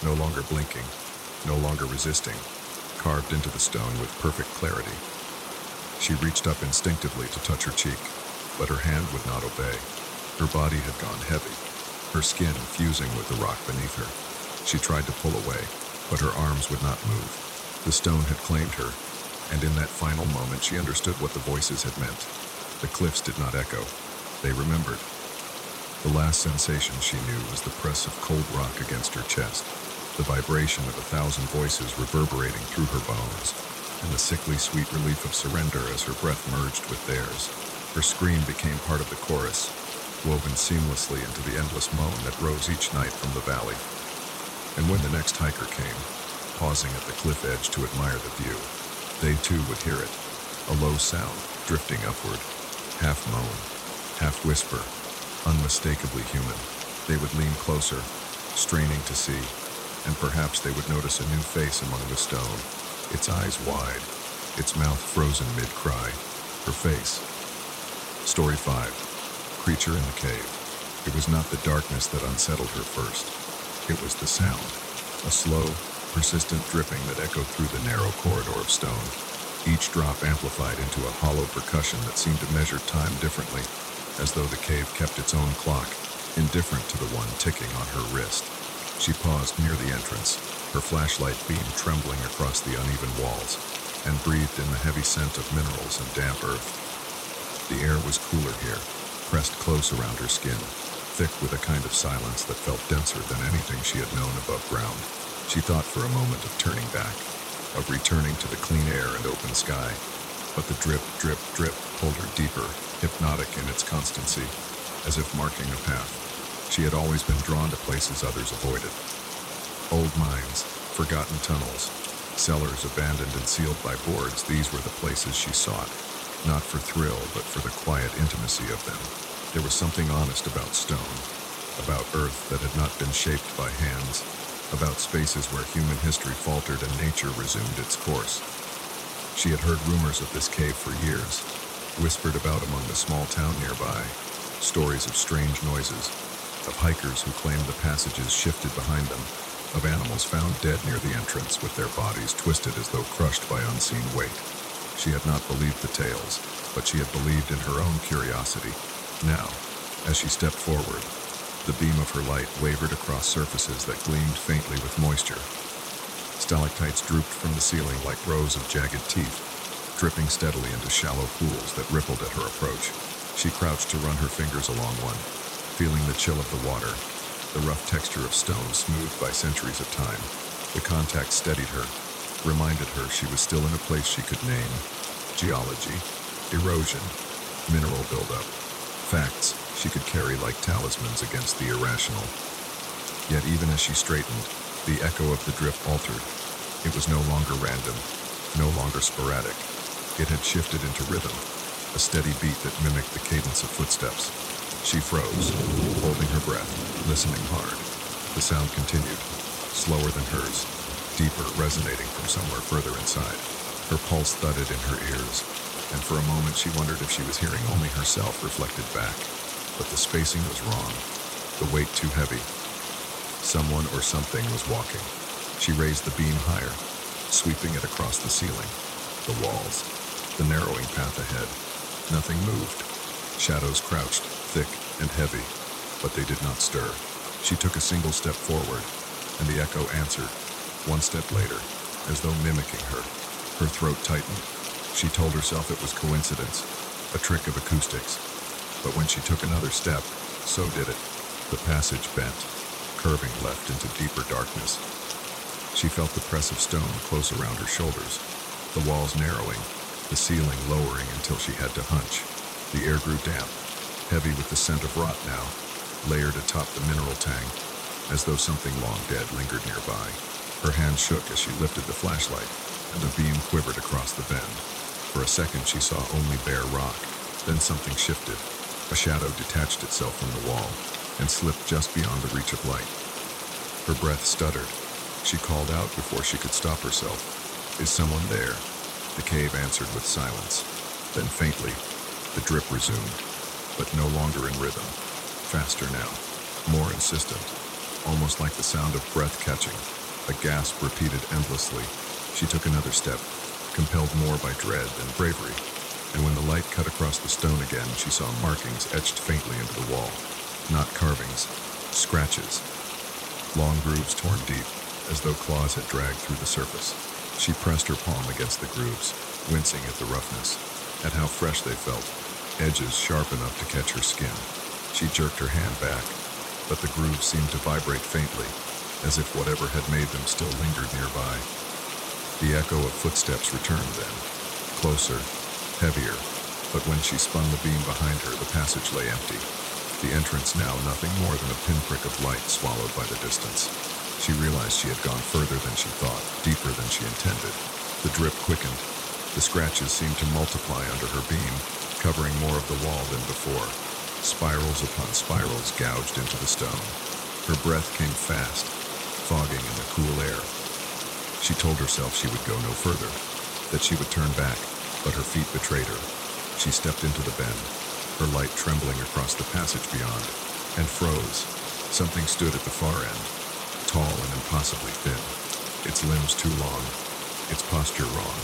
no longer blinking, no longer resisting, carved into the stone with perfect clarity. She reached up instinctively to touch her cheek, but her hand would not obey. Her body had gone heavy, her skin fusing with the rock beneath her. She tried to pull away, but her arms would not move. The stone had claimed her, and in that final moment she understood what the voices had meant. The cliffs did not echo, they remembered. The last sensation she knew was the press of cold rock against her chest, the vibration of 1,000 voices reverberating through her bones, and the sickly sweet relief of surrender as her breath merged with theirs. Her scream became part of the chorus, woven seamlessly into the endless moan that rose each night from the valley. And when the next hiker came, pausing at the cliff edge to admire the view, they too would hear it, a low sound drifting upward, half moan, half whisper, unmistakably human. They would lean closer, straining to see, and perhaps they would notice a new face among the stone, its eyes wide, its mouth frozen mid-cry, her face. Story 5. Creature in the Cave. It was not the darkness that unsettled her first. It was the sound, a slow, persistent dripping that echoed through the narrow corridor of stone, each drop amplified into a hollow percussion that seemed to measure time differently, as though the cave kept its own clock, indifferent to the one ticking on her wrist. She paused near the entrance, her flashlight beam trembling across the uneven walls, and breathed in the heavy scent of minerals and damp earth. The air was cooler here, pressed close around her skin, thick with a kind of silence that felt denser than anything she had known above ground. She thought for a moment of turning back, of returning to the clean air and open sky, but the drip, drip, drip pulled her deeper, hypnotic in its constancy, as if marking a path. She had always been drawn to places others avoided. Old mines, forgotten tunnels, cellars abandoned and sealed by boards, these were the places she sought, not for thrill, but for the quiet intimacy of them. There was something honest about stone, about earth that had not been shaped by hands, about spaces where human history faltered and nature resumed its course. She had heard rumors of this cave for years, whispered about among the small town nearby, stories of strange noises, of hikers who claimed the passages shifted behind them, of animals found dead near the entrance with their bodies twisted as though crushed by unseen weight. She had not believed the tales, but she had believed in her own curiosity. Now, as she stepped forward, the beam of her light wavered across surfaces that gleamed faintly with moisture. Stalactites drooped from the ceiling like rows of jagged teeth, dripping steadily into shallow pools that rippled at her approach. She crouched to run her fingers along one, feeling the chill of the water, the rough texture of stone smoothed by centuries of time. The contact steadied her, reminded her she was still in a place she could name: geology, erosion, mineral buildup, facts she could carry like talismans against the irrational. Yet even as she straightened, the echo of the drip altered. It was no longer random, no longer sporadic. It had shifted into rhythm, a steady beat that mimicked the cadence of footsteps. She froze, holding her breath, listening hard. The sound continued, slower than hers, deeper, resonating from somewhere further inside. Her pulse thudded in her ears, and for a moment she wondered if she was hearing only herself reflected back. But the spacing was wrong, the weight too heavy. Someone or something was walking. She raised the beam higher, sweeping it across the ceiling, the walls, the narrowing path ahead. Nothing moved. Shadows crouched, thick and heavy, but they did not stir. She took a single step forward, and the echo answered, one step later, as though mimicking her. Her throat tightened. She told herself it was coincidence, a trick of acoustics. But when she took another step, so did it. The passage bent, curving left into deeper darkness. She felt the press of stone close around her shoulders, the walls narrowing, the ceiling lowering until she had to hunch. The air grew damp, heavy with the scent of rot now, layered atop the mineral tang, as though something long dead lingered nearby. Her hand shook as she lifted the flashlight, and the beam quivered across the bend. For a second she saw only bare rock, then something shifted. A shadow detached itself from the wall and slipped just beyond the reach of light. Her breath stuttered. She called out before she could stop herself. "Is someone there?" The cave answered with silence. Then faintly, the drip resumed, but no longer in rhythm. Faster now, more insistent, almost like the sound of breath catching. A gasp repeated endlessly. She took another step, compelled more by dread than bravery, and when the light cut across the stone again, she saw markings etched faintly into the wall. Not carvings, scratches. Long grooves torn deep, as though claws had dragged through the surface. She pressed her palm against the grooves, wincing at the roughness, at how fresh they felt, edges sharp enough to catch her skin. She jerked her hand back, but the grooves seemed to vibrate faintly, as if whatever had made them still lingered nearby. The echo of footsteps returned then, closer, heavier, but when she spun the beam behind her, the passage lay empty. The entrance now nothing more than a pinprick of light swallowed by the distance. She realized she had gone further than she thought, deeper than she intended. The drip quickened. The scratches seemed to multiply under her beam, covering more of the wall than before. Spirals upon spirals gouged into the stone. Her breath came fast, fogging in the cool air. She told herself she would go no further, that she would turn back, but her feet betrayed her. She stepped into the bend, her light trembling across the passage beyond, and froze. Something stood at the far end, tall and impossibly thin, its limbs too long, its posture wrong.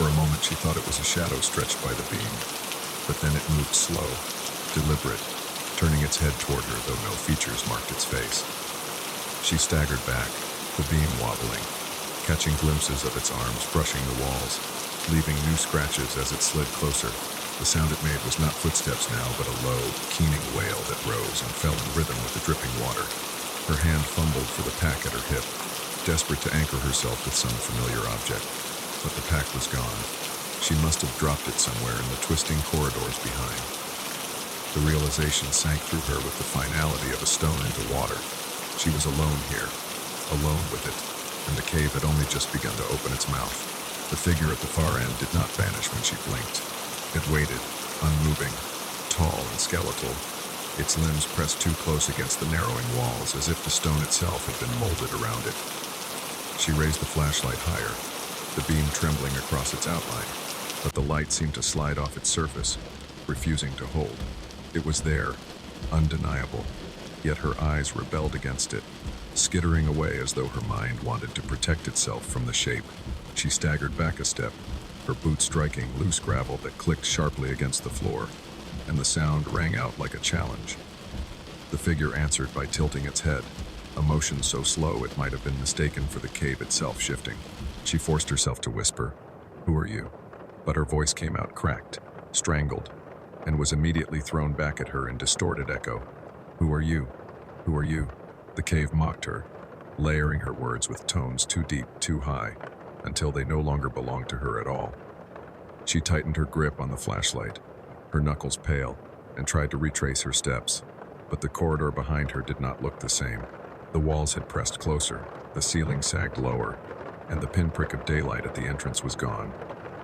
For a moment she thought it was a shadow stretched by the beam, but then it moved slow, deliberate, turning its head toward her though no features marked its face. She staggered back, the beam wobbling, catching glimpses of its arms brushing the walls, leaving new scratches as it slid closer. The sound it made was not footsteps now, but a low, keening wail that rose and fell in rhythm with the dripping water. Her hand fumbled for the pack at her hip, desperate to anchor herself with some familiar object. But the pack was gone. She must have dropped it somewhere in the twisting corridors behind. The realization sank through her with the finality of a stone into water. She was alone here, alone with it, and the cave had only just begun to open its mouth. The figure at the far end did not vanish when she blinked. It waited, unmoving, tall and skeletal, its limbs pressed too close against the narrowing walls, as if the stone itself had been molded around it. She raised the flashlight higher, the beam trembling across its outline, but the light seemed to slide off its surface, refusing to hold. It was there, undeniable, yet her eyes rebelled against it, skittering away as though her mind wanted to protect itself from the shape. She staggered back a step, her boot striking loose gravel that clicked sharply against the floor, and the sound rang out like a challenge. The figure answered by tilting its head, a motion so slow it might have been mistaken for the cave itself shifting. She forced herself to whisper, "Who are you?" But her voice came out cracked, strangled, and was immediately thrown back at her in distorted echo. "Who are you? Who are you?" The cave mocked her, layering her words with tones too deep, too high, until they no longer belonged to her at all. She tightened her grip on the flashlight, her knuckles pale, and tried to retrace her steps, but the corridor behind her did not look the same. The walls had pressed closer, the ceiling sagged lower, and the pinprick of daylight at the entrance was gone,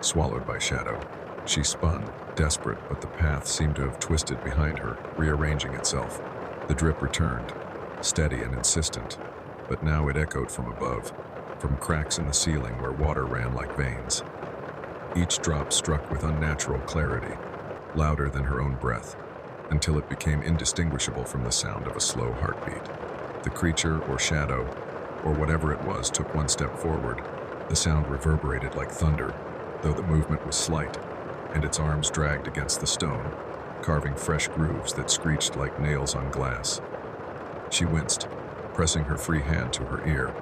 swallowed by shadow. She spun, desperate, but the path seemed to have twisted behind her, rearranging itself. The drip returned, steady and insistent, but now it echoed from above, from cracks in the ceiling where water ran like veins. Each drop struck with unnatural clarity, louder than her own breath, until it became indistinguishable from the sound of a slow heartbeat. The creature or shadow, or whatever it was, took one step forward. The sound reverberated like thunder, though the movement was slight, and its arms dragged against the stone, carving fresh grooves that screeched like nails on glass. She winced, pressing her free hand to her ear,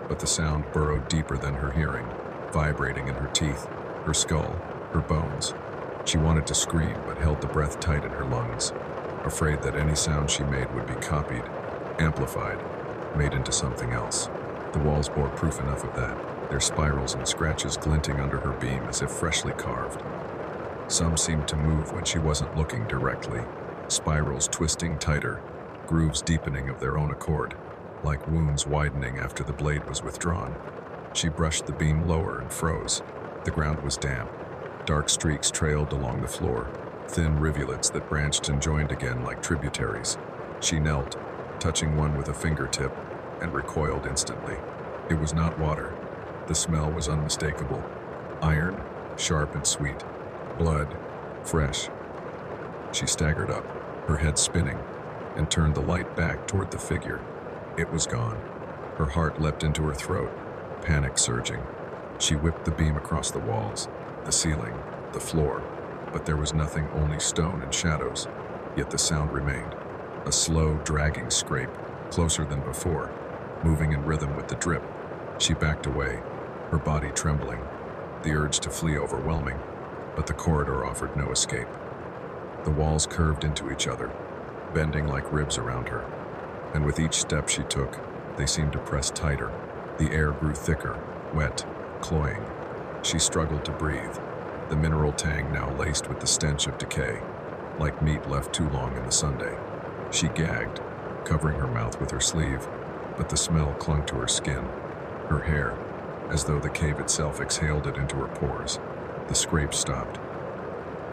but the sound burrowed deeper than her hearing, vibrating in her teeth, her skull, her bones. She wanted to scream, but held the breath tight in her lungs, afraid that any sound she made would be copied, amplified, made into something else. The walls bore proof enough of that, their spirals and scratches glinting under her beam as if freshly carved. Some seemed to move when she wasn't looking directly, spirals twisting tighter, grooves deepening of their own accord, like wounds widening after the blade was withdrawn. She brushed the beam lower and froze. The ground was damp. Dark streaks trailed along the floor, thin rivulets that branched and joined again like tributaries. She knelt, touching one with a fingertip, and recoiled instantly. It was not water. The smell was unmistakable. Iron, sharp and sweet. Blood, fresh. She staggered up, her head spinning, and turned the light back toward the figure. It was gone. Her heart leapt into her throat, panic surging. She whipped the beam across the walls, the ceiling, the floor, but there was nothing, only stone and shadows. Yet the sound remained, a slow, dragging scrape, closer than before, moving in rhythm with the drip. She backed away, her body trembling, the urge to flee overwhelming, but the corridor offered no escape. The walls curved into each other, bending like ribs around her, and with each step she took, they seemed to press tighter. The air grew thicker, wet, cloying. She struggled to breathe, the mineral tang now laced with the stench of decay, like meat left too long in the sundae. She gagged, covering her mouth with her sleeve, but the smell clung to her skin, her hair, as though the cave itself exhaled it into her pores. The scrape stopped.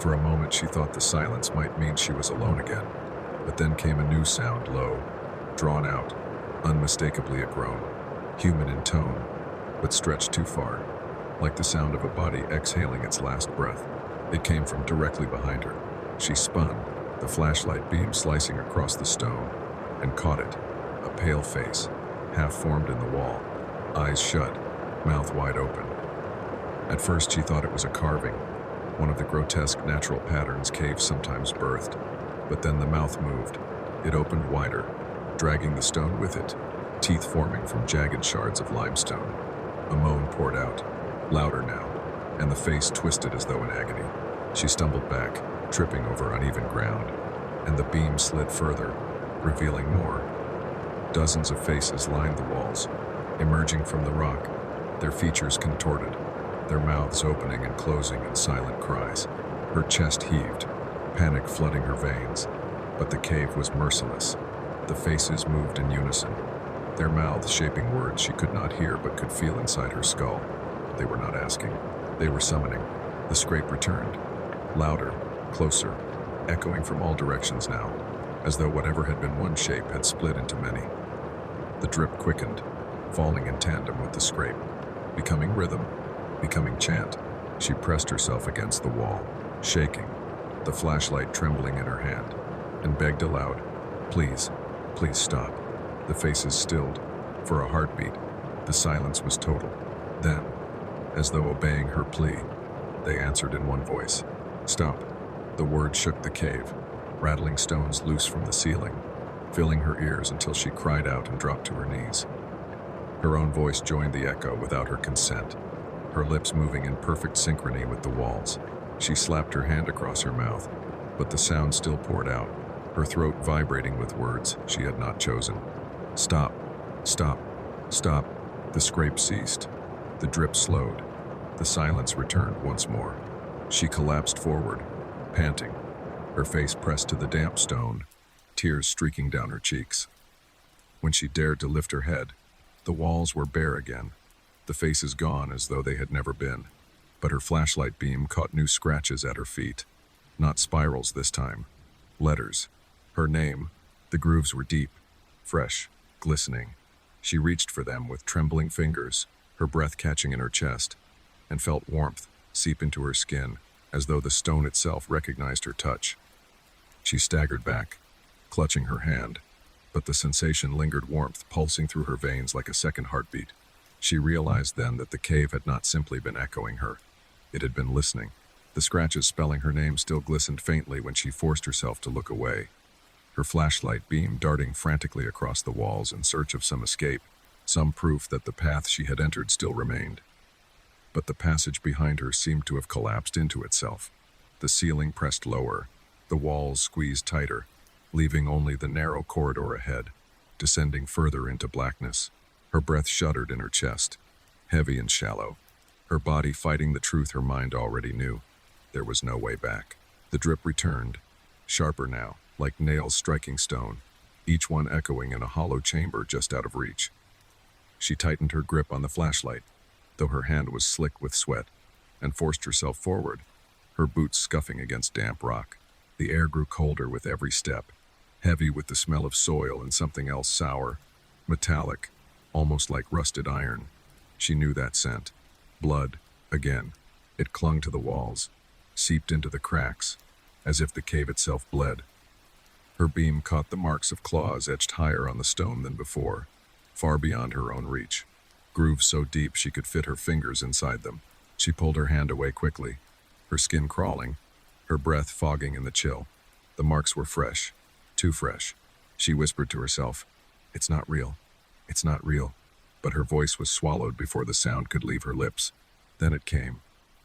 For a moment she thought the silence might mean she was alone again, but then came a new sound, low, drawn out, unmistakably a groan, human in tone, but stretched too far, like the sound of a body exhaling its last breath. It came from directly behind her. She spun, the flashlight beam slicing across the stone, and caught it, a pale face, half-formed in the wall, eyes shut, mouth wide open. At first she thought it was a carving, one of the grotesque natural patterns caves sometimes birthed, but then the mouth moved. It opened wider, dragging the stone with it, teeth forming from jagged shards of limestone. A moan poured out, louder now, and the face twisted as though in agony. She stumbled back, tripping over uneven ground, and the beam slid further, revealing more. Dozens of faces lined the walls, emerging from the rock, their features contorted, their mouths opening and closing in silent cries. Her chest heaved, panic flooding her veins, but the cave was merciless. The faces moved in unison, their mouths shaping words she could not hear but could feel inside her skull. They were not asking, they were summoning. The scrape returned, louder, closer, echoing from all directions now, as though whatever had been one shape had split into many. The drip quickened, falling in tandem with the scrape, becoming rhythm, becoming chant. She pressed herself against the wall, shaking, the flashlight trembling in her hand, and begged aloud, "Please, please stop." The faces stilled. For a heartbeat, the silence was total. Then, as though obeying her plea, they answered in one voice, "Stop." The word shook the cave, rattling stones loose from the ceiling, filling her ears until she cried out and dropped to her knees. Her own voice joined the echo without her consent, her lips moving in perfect synchrony with the walls. She slapped her hand across her mouth, but the sound still poured out, her throat vibrating with words she had not chosen. "Stop, stop, stop." The scrape ceased. The drip slowed. The silence returned once more. She collapsed forward, panting, her face pressed to the damp stone, tears streaking down her cheeks. When she dared to lift her head, the walls were bare again, the faces gone as though they had never been. But her flashlight beam caught new scratches at her feet. Not spirals this time. Letters. Her name. The grooves were deep, fresh, glistening. She reached for them with trembling fingers, her breath catching in her chest, and felt warmth seep into her skin, as though the stone itself recognized her touch. She staggered back, clutching her hand, but the sensation lingered, warmth pulsing through her veins like a second heartbeat. She realized then that the cave had not simply been echoing her. It had been listening. The scratches spelling her name still glistened faintly when she forced herself to look away, her flashlight beam darting frantically across the walls in search of some escape, some proof that the path she had entered still remained. But the passage behind her seemed to have collapsed into itself. The ceiling pressed lower, the walls squeezed tighter, leaving only the narrow corridor ahead, descending further into blackness. Her breath shuddered in her chest, heavy and shallow, her body fighting the truth her mind already knew. There was no way back. The drip returned, sharper now, like nails striking stone, each one echoing in a hollow chamber just out of reach. She tightened her grip on the flashlight, though her hand was slick with sweat, and forced herself forward, her boots scuffing against damp rock. The air grew colder with every step, heavy with the smell of soil and something else sour, metallic, almost like rusted iron. She knew that scent. Blood, again. It clung to the walls, seeped into the cracks, as if the cave itself bled. Her beam caught the marks of claws etched higher on the stone than before, far beyond her own reach. Grooves so deep she could fit her fingers inside them. She pulled her hand away quickly, her skin crawling, her breath fogging in the chill. The marks were fresh, too fresh. She whispered to herself, "It's not real. It's not real." But her voice was swallowed before the sound could leave her lips. Then it came,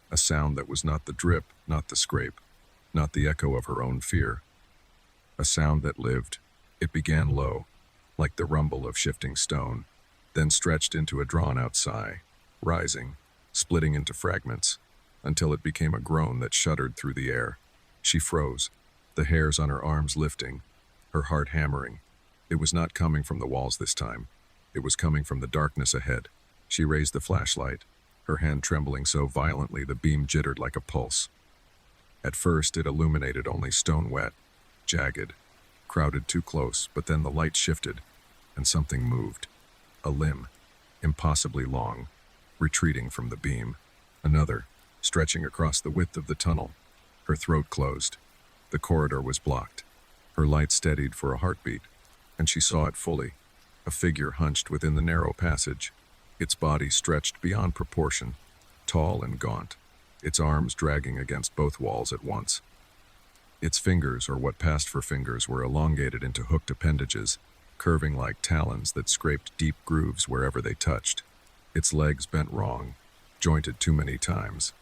a sound that was not the drip, not the scrape, not the echo of her own fear. A sound that lived. It began low, like the rumble of shifting stone, then stretched into a drawn-out sigh, rising, splitting into fragments, until it became a groan that shuddered through the air. She froze, the hairs on her arms lifting, her heart hammering. It was not coming from the walls this time. It was coming from the darkness ahead. She raised the flashlight, her hand trembling so violently the beam jittered like a pulse. At first it illuminated only stone wet, jagged, crowded too close, but then the light shifted, and something moved. A limb, impossibly long, retreating from the beam. Another, stretching across the width of the tunnel. Her throat closed. The corridor was blocked. Her light steadied for a heartbeat, and she saw it fully. A figure hunched within the narrow passage, its body stretched beyond proportion, tall and gaunt, its arms dragging against both walls at once. Its fingers, or what passed for fingers, were elongated into hooked appendages, curving like talons that scraped deep grooves wherever they touched. Its legs bent wrong, jointed too many times,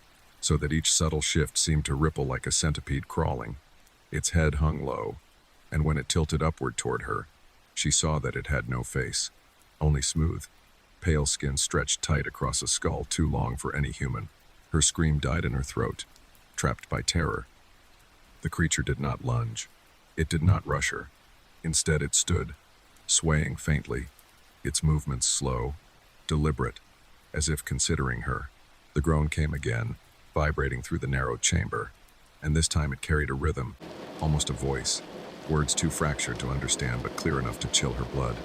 so that each subtle shift seemed to ripple like a centipede crawling. Its head hung low, and when it tilted upward toward her, she saw that it had no face, only smooth, pale skin stretched tight across a skull too long for any human. Her scream died in her throat, trapped by terror. The creature did not lunge. It did not rush her. Instead it stood, swaying faintly, its movements slow, deliberate, as if considering her. The groan came again, vibrating through the narrow chamber, and this time it carried a rhythm, almost a voice, words too fractured to understand but clear enough to chill her blood.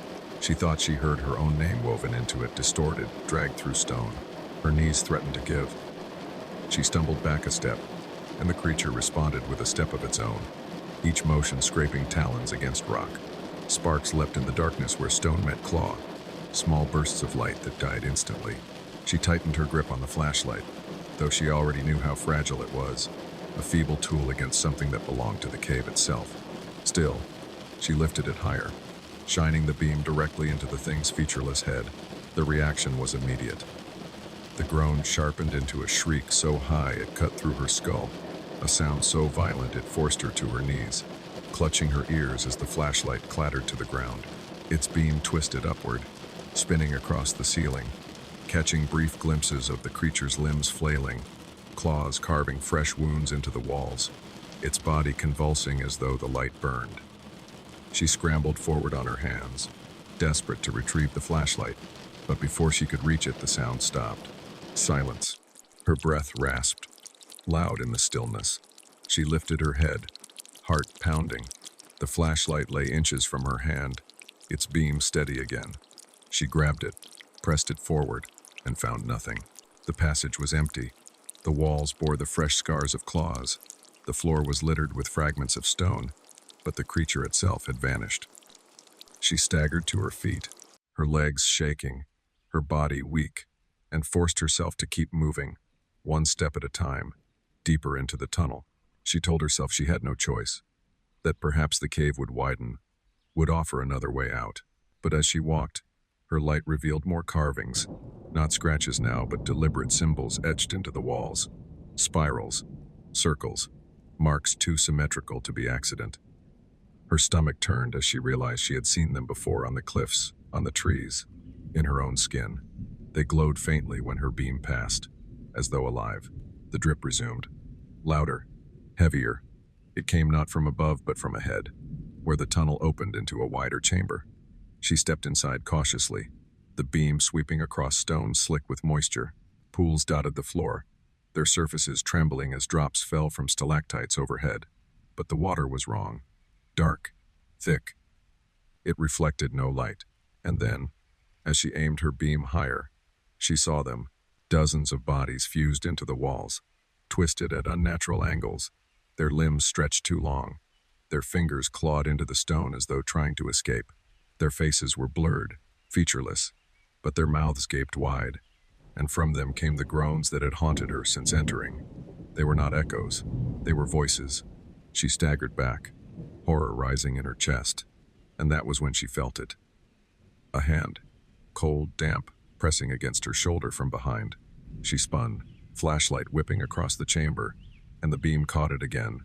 She thought she heard her own name woven into it, distorted, dragged through stone. Her knees threatened to give. She stumbled back a step, and the creature responded with a step of its own, each motion scraping talons against rock. Sparks leapt in the darkness where stone met claw, small bursts of light that died instantly. She tightened her grip on the flashlight, though she already knew how fragile it was, a feeble tool against something that belonged to the cave itself. Still, she lifted it higher, shining the beam directly into the thing's featureless head. The reaction was immediate. The groan sharpened into a shriek so high it cut through her skull, a sound so violent it forced her to her knees, clutching her ears as the flashlight clattered to the ground. Its beam twisted upward, spinning across the ceiling, catching brief glimpses of the creature's limbs flailing, claws carving fresh wounds into the walls, its body convulsing as though the light burned. She scrambled forward on her hands, desperate to retrieve the flashlight, but before she could reach it, the sound stopped. Silence. Her breath rasped, loud in the stillness. She lifted her head, heart pounding. The flashlight lay inches from her hand, its beam steady again. She grabbed it, pressed it forward, and found nothing. The passage was empty. The walls bore the fresh scars of claws. The floor was littered with fragments of stone, but the creature itself had vanished. She staggered to her feet, her legs shaking, her body weak, and forced herself to keep moving, one step at a time, deeper into the tunnel. She told herself she had no choice, that perhaps the cave would widen, would offer another way out. But as she walked, her light revealed more carvings, not scratches now, but deliberate symbols etched into the walls. Spirals, circles, marks too symmetrical to be accident. Her stomach turned as she realized she had seen them before on the cliffs, on the trees, in her own skin. They glowed faintly when her beam passed, as though alive. The drip resumed. Louder, heavier. It came not from above but from ahead, where the tunnel opened into a wider chamber. She stepped inside cautiously, the beam sweeping across stone slick with moisture. Pools dotted the floor, their surfaces trembling as drops fell from stalactites overhead. But the water was wrong. Dark, thick. It reflected no light. And then, as she aimed her beam higher, she saw them, dozens of bodies fused into the walls, twisted at unnatural angles, their limbs stretched too long, their fingers clawed into the stone as though trying to escape. Their faces were blurred, featureless, but their mouths gaped wide, and from them came the groans that had haunted her since entering. They were not echoes, they were voices. She staggered back, horror rising in her chest, and that was when she felt it. A hand, cold, damp, pressing against her shoulder from behind. She spun, flashlight whipping across the chamber, and the beam caught it again.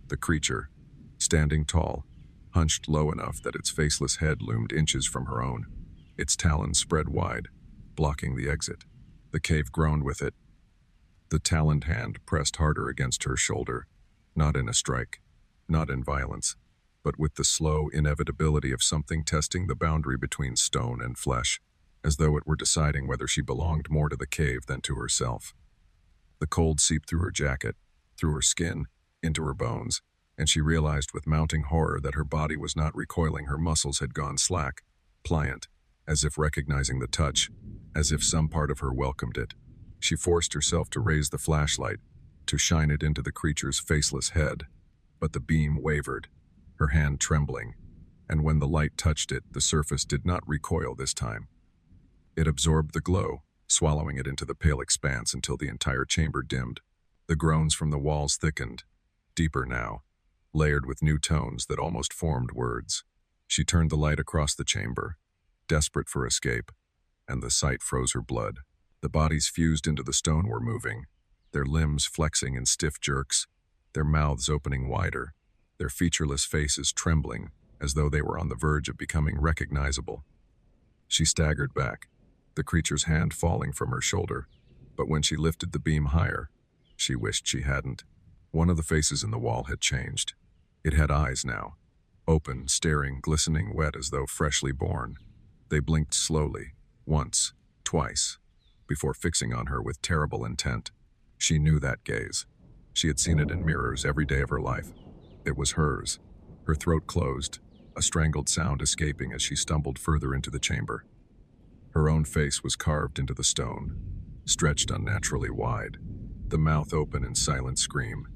The creature, standing tall, hunched low enough that its faceless head loomed inches from her own. Its talons spread wide, blocking the exit. The cave groaned with it. The taloned hand pressed harder against her shoulder, not in a strike, not in violence, but with the slow inevitability of something testing the boundary between stone and flesh, as though it were deciding whether she belonged more to the cave than to herself. The cold seeped through her jacket, through her skin, into her bones, and she realized with mounting horror that her body was not recoiling. Her muscles had gone slack, pliant, as if recognizing the touch, as if some part of her welcomed it. She forced herself to raise the flashlight, to shine it into the creature's faceless head, but the beam wavered, her hand trembling, and when the light touched it, the surface did not recoil this time. It absorbed the glow, swallowing it into the pale expanse until the entire chamber dimmed. The groans from the walls thickened, deeper now, layered with new tones that almost formed words. She turned the light across the chamber, desperate for escape, and the sight froze her blood. The bodies fused into the stone were moving, their limbs flexing in stiff jerks, their mouths opening wider, their featureless faces trembling as though they were on the verge of becoming recognizable. She staggered back, the creature's hand falling from her shoulder, but when she lifted the beam higher, she wished she hadn't. One of the faces in the wall had changed. It had eyes now, open, staring, glistening, wet as though freshly born. They blinked slowly, once, twice, before fixing on her with terrible intent. She knew that gaze. She had seen it in mirrors every day of her life. It was hers. Her throat closed, a strangled sound escaping as she stumbled further into the chamber. Her own face was carved into the stone, stretched unnaturally wide, the mouth open in silent scream.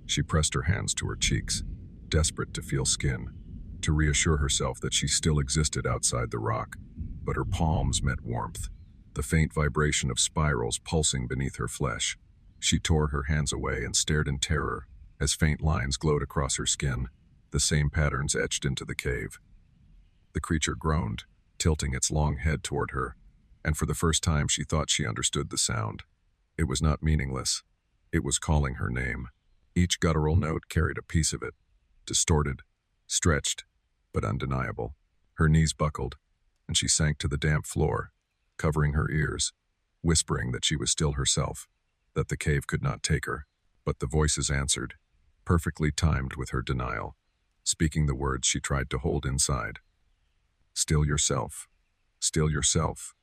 She pressed her hands to her cheeks, desperate to feel skin, to reassure herself that she still existed outside the rock, but her palms met warmth, the faint vibration of spirals pulsing beneath her flesh. She tore her hands away and stared in terror as faint lines glowed across her skin, the same patterns etched into the cave. The creature groaned, tilting its long head toward her, and for the first time she thought she understood the sound. It was not meaningless. It was calling her name. Each guttural note carried a piece of it, distorted, stretched, but undeniable. Her knees buckled, and she sank to the damp floor, covering her ears, whispering that she was still herself, that the cave could not take her. But the voices answered, perfectly timed with her denial, speaking the words she tried to hold inside. Still yourself. Still yourself.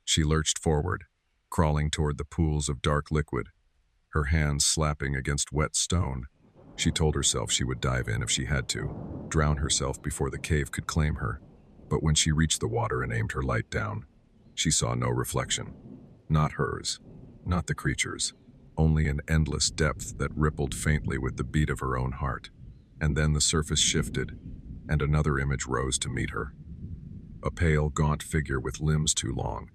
She lurched forward, crawling toward the pools of dark liquid, her hands slapping against wet stone. She told herself she would dive in if she had to, drown herself before the cave could claim her. But when she reached the water and aimed her light down, she saw no reflection. Not hers, not the creature's, only an endless depth that rippled faintly with the beat of her own heart. And then the surface shifted, and another image rose to meet her. A pale, gaunt figure with limbs too long,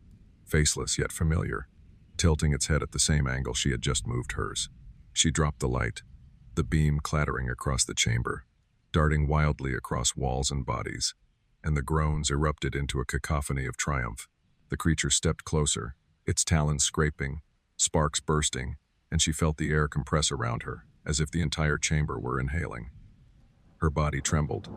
faceless yet familiar, tilting its head at the same angle she had just moved hers. She dropped the light, the beam clattering across the chamber, darting wildly across walls and bodies, and the groans erupted into a cacophony of triumph. The creature stepped closer, its talons scraping, sparks bursting, and she felt the air compress around her, as if the entire chamber were inhaling. Her body trembled,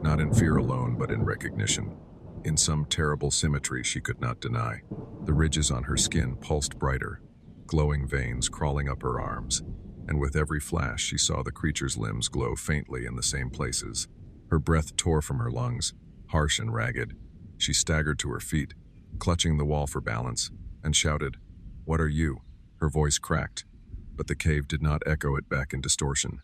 not in fear alone, but in recognition. In some terrible symmetry she could not deny. The ridges on her skin pulsed brighter, glowing veins crawling up her arms, and with every flash she saw the creature's limbs glow faintly in the same places. Her breath tore from her lungs, harsh and ragged. She staggered to her feet, clutching the wall for balance, and shouted, "What are you?" Her voice cracked, but the cave did not echo it back in distortion.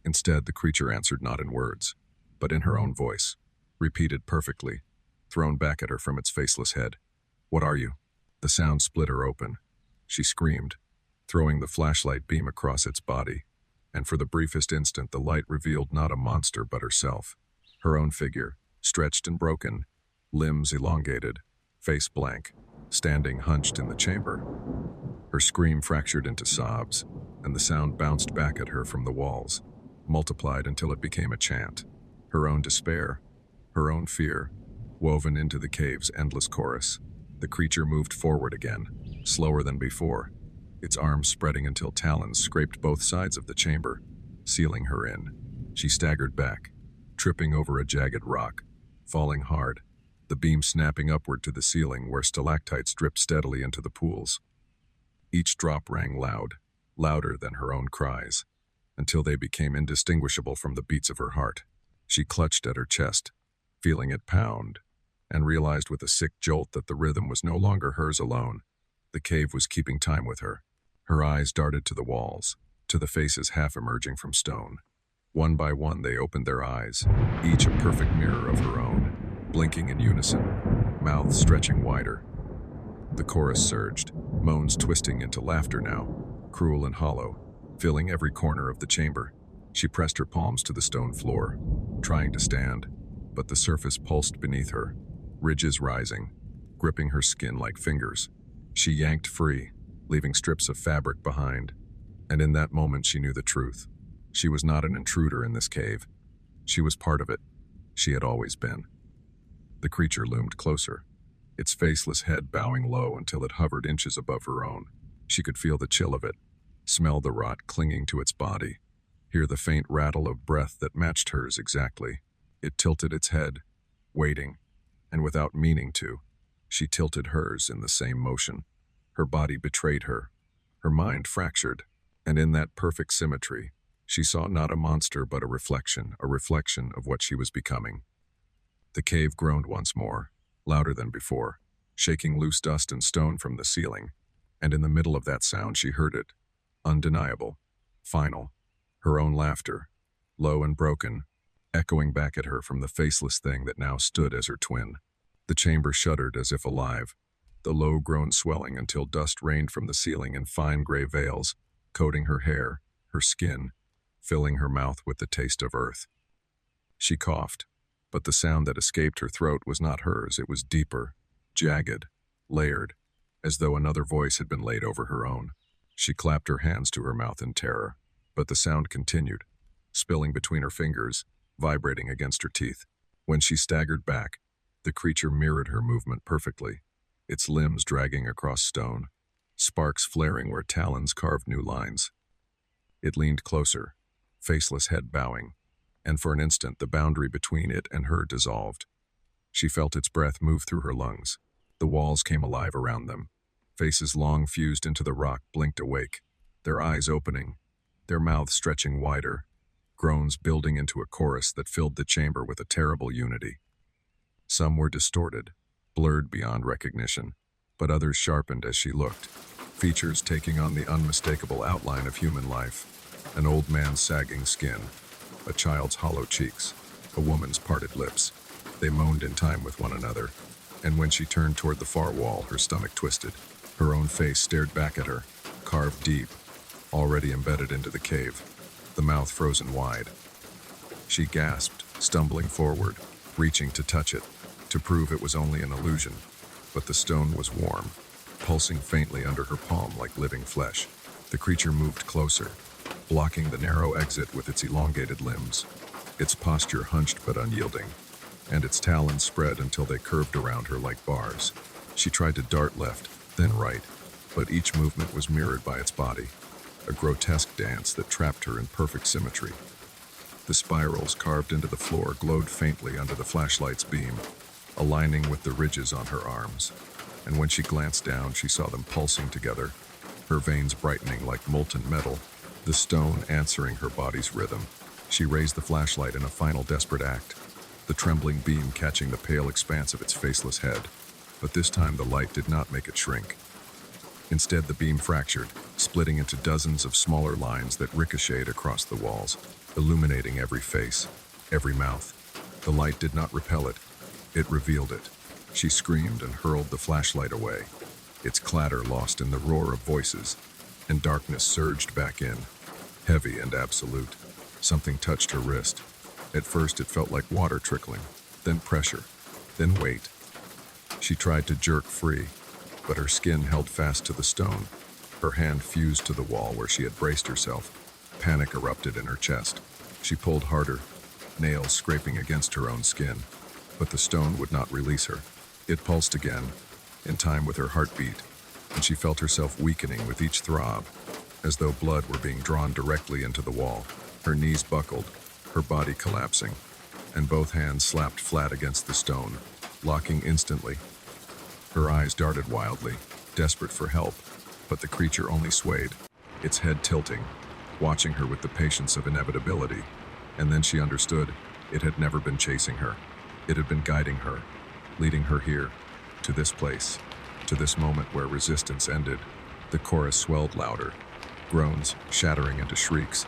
Instead, the creature answered not in words, but in her own voice, repeated perfectly, thrown back at her from its faceless head. "What are you?" The sound split her open. She screamed, throwing the flashlight beam across its body, and for the briefest instant the light revealed not a monster but herself, her own figure, stretched and broken, limbs elongated, face blank, standing hunched in the chamber. Her scream fractured into sobs, and the sound bounced back at her from the walls, multiplied until it became a chant, her own despair, her own fear, woven into the cave's endless chorus. The creature moved forward again, slower than before, its arms spreading until talons scraped both sides of the chamber, sealing her in. She staggered back, tripping over a jagged rock, falling hard, the beam snapping upward to the ceiling where stalactites dripped steadily into the pools. Each drop rang loud, louder than her own cries, until they became indistinguishable from the beats of her heart. She clutched at her chest, feeling it pound, and realized with a sick jolt that the rhythm was no longer hers alone. The cave was keeping time with her. Her eyes darted to the walls, to the faces half emerging from stone. One by one they opened their eyes, each a perfect mirror of her own, blinking in unison, mouths stretching wider. The chorus surged, moans twisting into laughter now, cruel and hollow, filling every corner of the chamber. She pressed her palms to the stone floor, trying to stand, but the surface pulsed beneath her, ridges rising, gripping her skin like fingers. She yanked free, leaving strips of fabric behind, and in that moment she knew the truth. She was not an intruder in this cave. She was part of it. She had always been. The creature loomed closer, its faceless head bowing low until it hovered inches above her own. She could feel the chill of it, smell the rot clinging to its body, hear the faint rattle of breath that matched hers exactly. It tilted its head, waiting, and without meaning to, she tilted hers in the same motion. Her body betrayed her, her mind fractured, and in that perfect symmetry, she saw not a monster but a reflection of what she was becoming. The cave groaned once more, louder than before, shaking loose dust and stone from the ceiling, and in the middle of that sound she heard it, undeniable, final, her own laughter, low and broken, echoing back at her from the faceless thing that now stood as her twin. The chamber shuddered as if alive, the low groan swelling until dust rained from the ceiling in fine gray veils, coating her hair, her skin, filling her mouth with the taste of earth. She coughed, but the sound that escaped her throat was not hers. It was deeper, jagged, layered, as though another voice had been laid over her own. She clapped her hands to her mouth in terror, but the sound continued, spilling between her fingers, vibrating against her teeth. When she staggered back, the creature mirrored her movement perfectly, its limbs dragging across stone, sparks flaring where talons carved new lines. It leaned closer, faceless head bowing, and for an instant the boundary between it and her dissolved. She felt its breath move through her lungs. The walls came alive around them. Faces long fused into the rock blinked awake, their eyes opening, their mouths stretching wider, groans building into a chorus that filled the chamber with a terrible unity. Some were distorted, blurred beyond recognition, but others sharpened as she looked, features taking on the unmistakable outline of human life. An old man's sagging skin, a child's hollow cheeks, a woman's parted lips. They moaned in time with one another, and when she turned toward the far wall, her stomach twisted. Her own face stared back at her, carved deep, already embedded into the cave, the mouth frozen wide. She gasped, stumbling forward, reaching to touch it, to prove it was only an illusion. But the stone was warm, pulsing faintly under her palm like living flesh. The creature moved closer, blocking the narrow exit with its elongated limbs, its posture hunched but unyielding, and its talons spread until they curved around her like bars. She tried to dart left, then right, but each movement was mirrored by its body, a grotesque dance that trapped her in perfect symmetry. The spirals carved into the floor glowed faintly under the flashlight's beam, aligning with the ridges on her arms, and when she glanced down, she saw them pulsing together, her veins brightening like molten metal, the stone answering her body's rhythm. She raised the flashlight in a final desperate act, the trembling beam catching the pale expanse of its faceless head. But this time the light did not make it shrink. Instead, the beam fractured, splitting into dozens of smaller lines that ricocheted across the walls, illuminating every face, every mouth. The light did not repel it, it revealed it. She screamed and hurled the flashlight away, its clatter lost in the roar of voices, and darkness surged back in, heavy and absolute. Something touched her wrist. At first it felt like water trickling, then pressure, then weight. She tried to jerk free, but her skin held fast to the stone. Her hand fused to the wall where she had braced herself. Panic erupted in her chest. She pulled harder, nails scraping against her own skin, but the stone would not release her. It pulsed again, in time with her heartbeat, and she felt herself weakening with each throb, as though blood were being drawn directly into the wall. Her knees buckled, her body collapsing, and both hands slapped flat against the stone, locking instantly. Her eyes darted wildly, desperate for help, but the creature only swayed, its head tilting, watching her with the patience of inevitability. And then she understood it had never been chasing her. It had been guiding her, leading her here, to this place, to this moment where resistance ended. The chorus swelled louder, groans shattering into shrieks,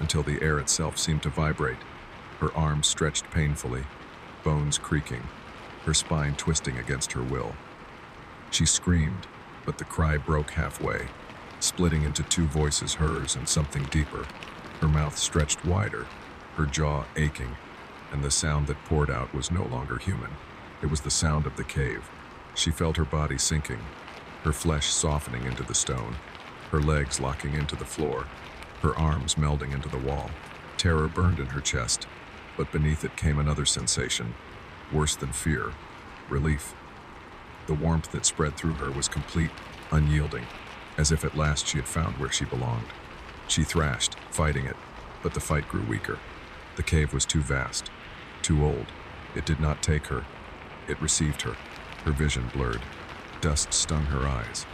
until the air itself seemed to vibrate. Her arms stretched painfully, bones creaking, her spine twisting against her will. She screamed, but the cry broke halfway, splitting into two voices, hers and something deeper. Her mouth stretched wider, her jaw aching, and the sound that poured out was no longer human. It was the sound of the cave. She felt her body sinking, her flesh softening into the stone, her legs locking into the floor, her arms melding into the wall. Terror burned in her chest, but beneath it came another sensation, worse than fear, relief. The warmth that spread through her was complete, unyielding, as if at last she had found where she belonged. She thrashed, fighting it, but the fight grew weaker. The cave was too vast, too old. It did not take her. It received her. Her vision blurred. Dust stung her eyes.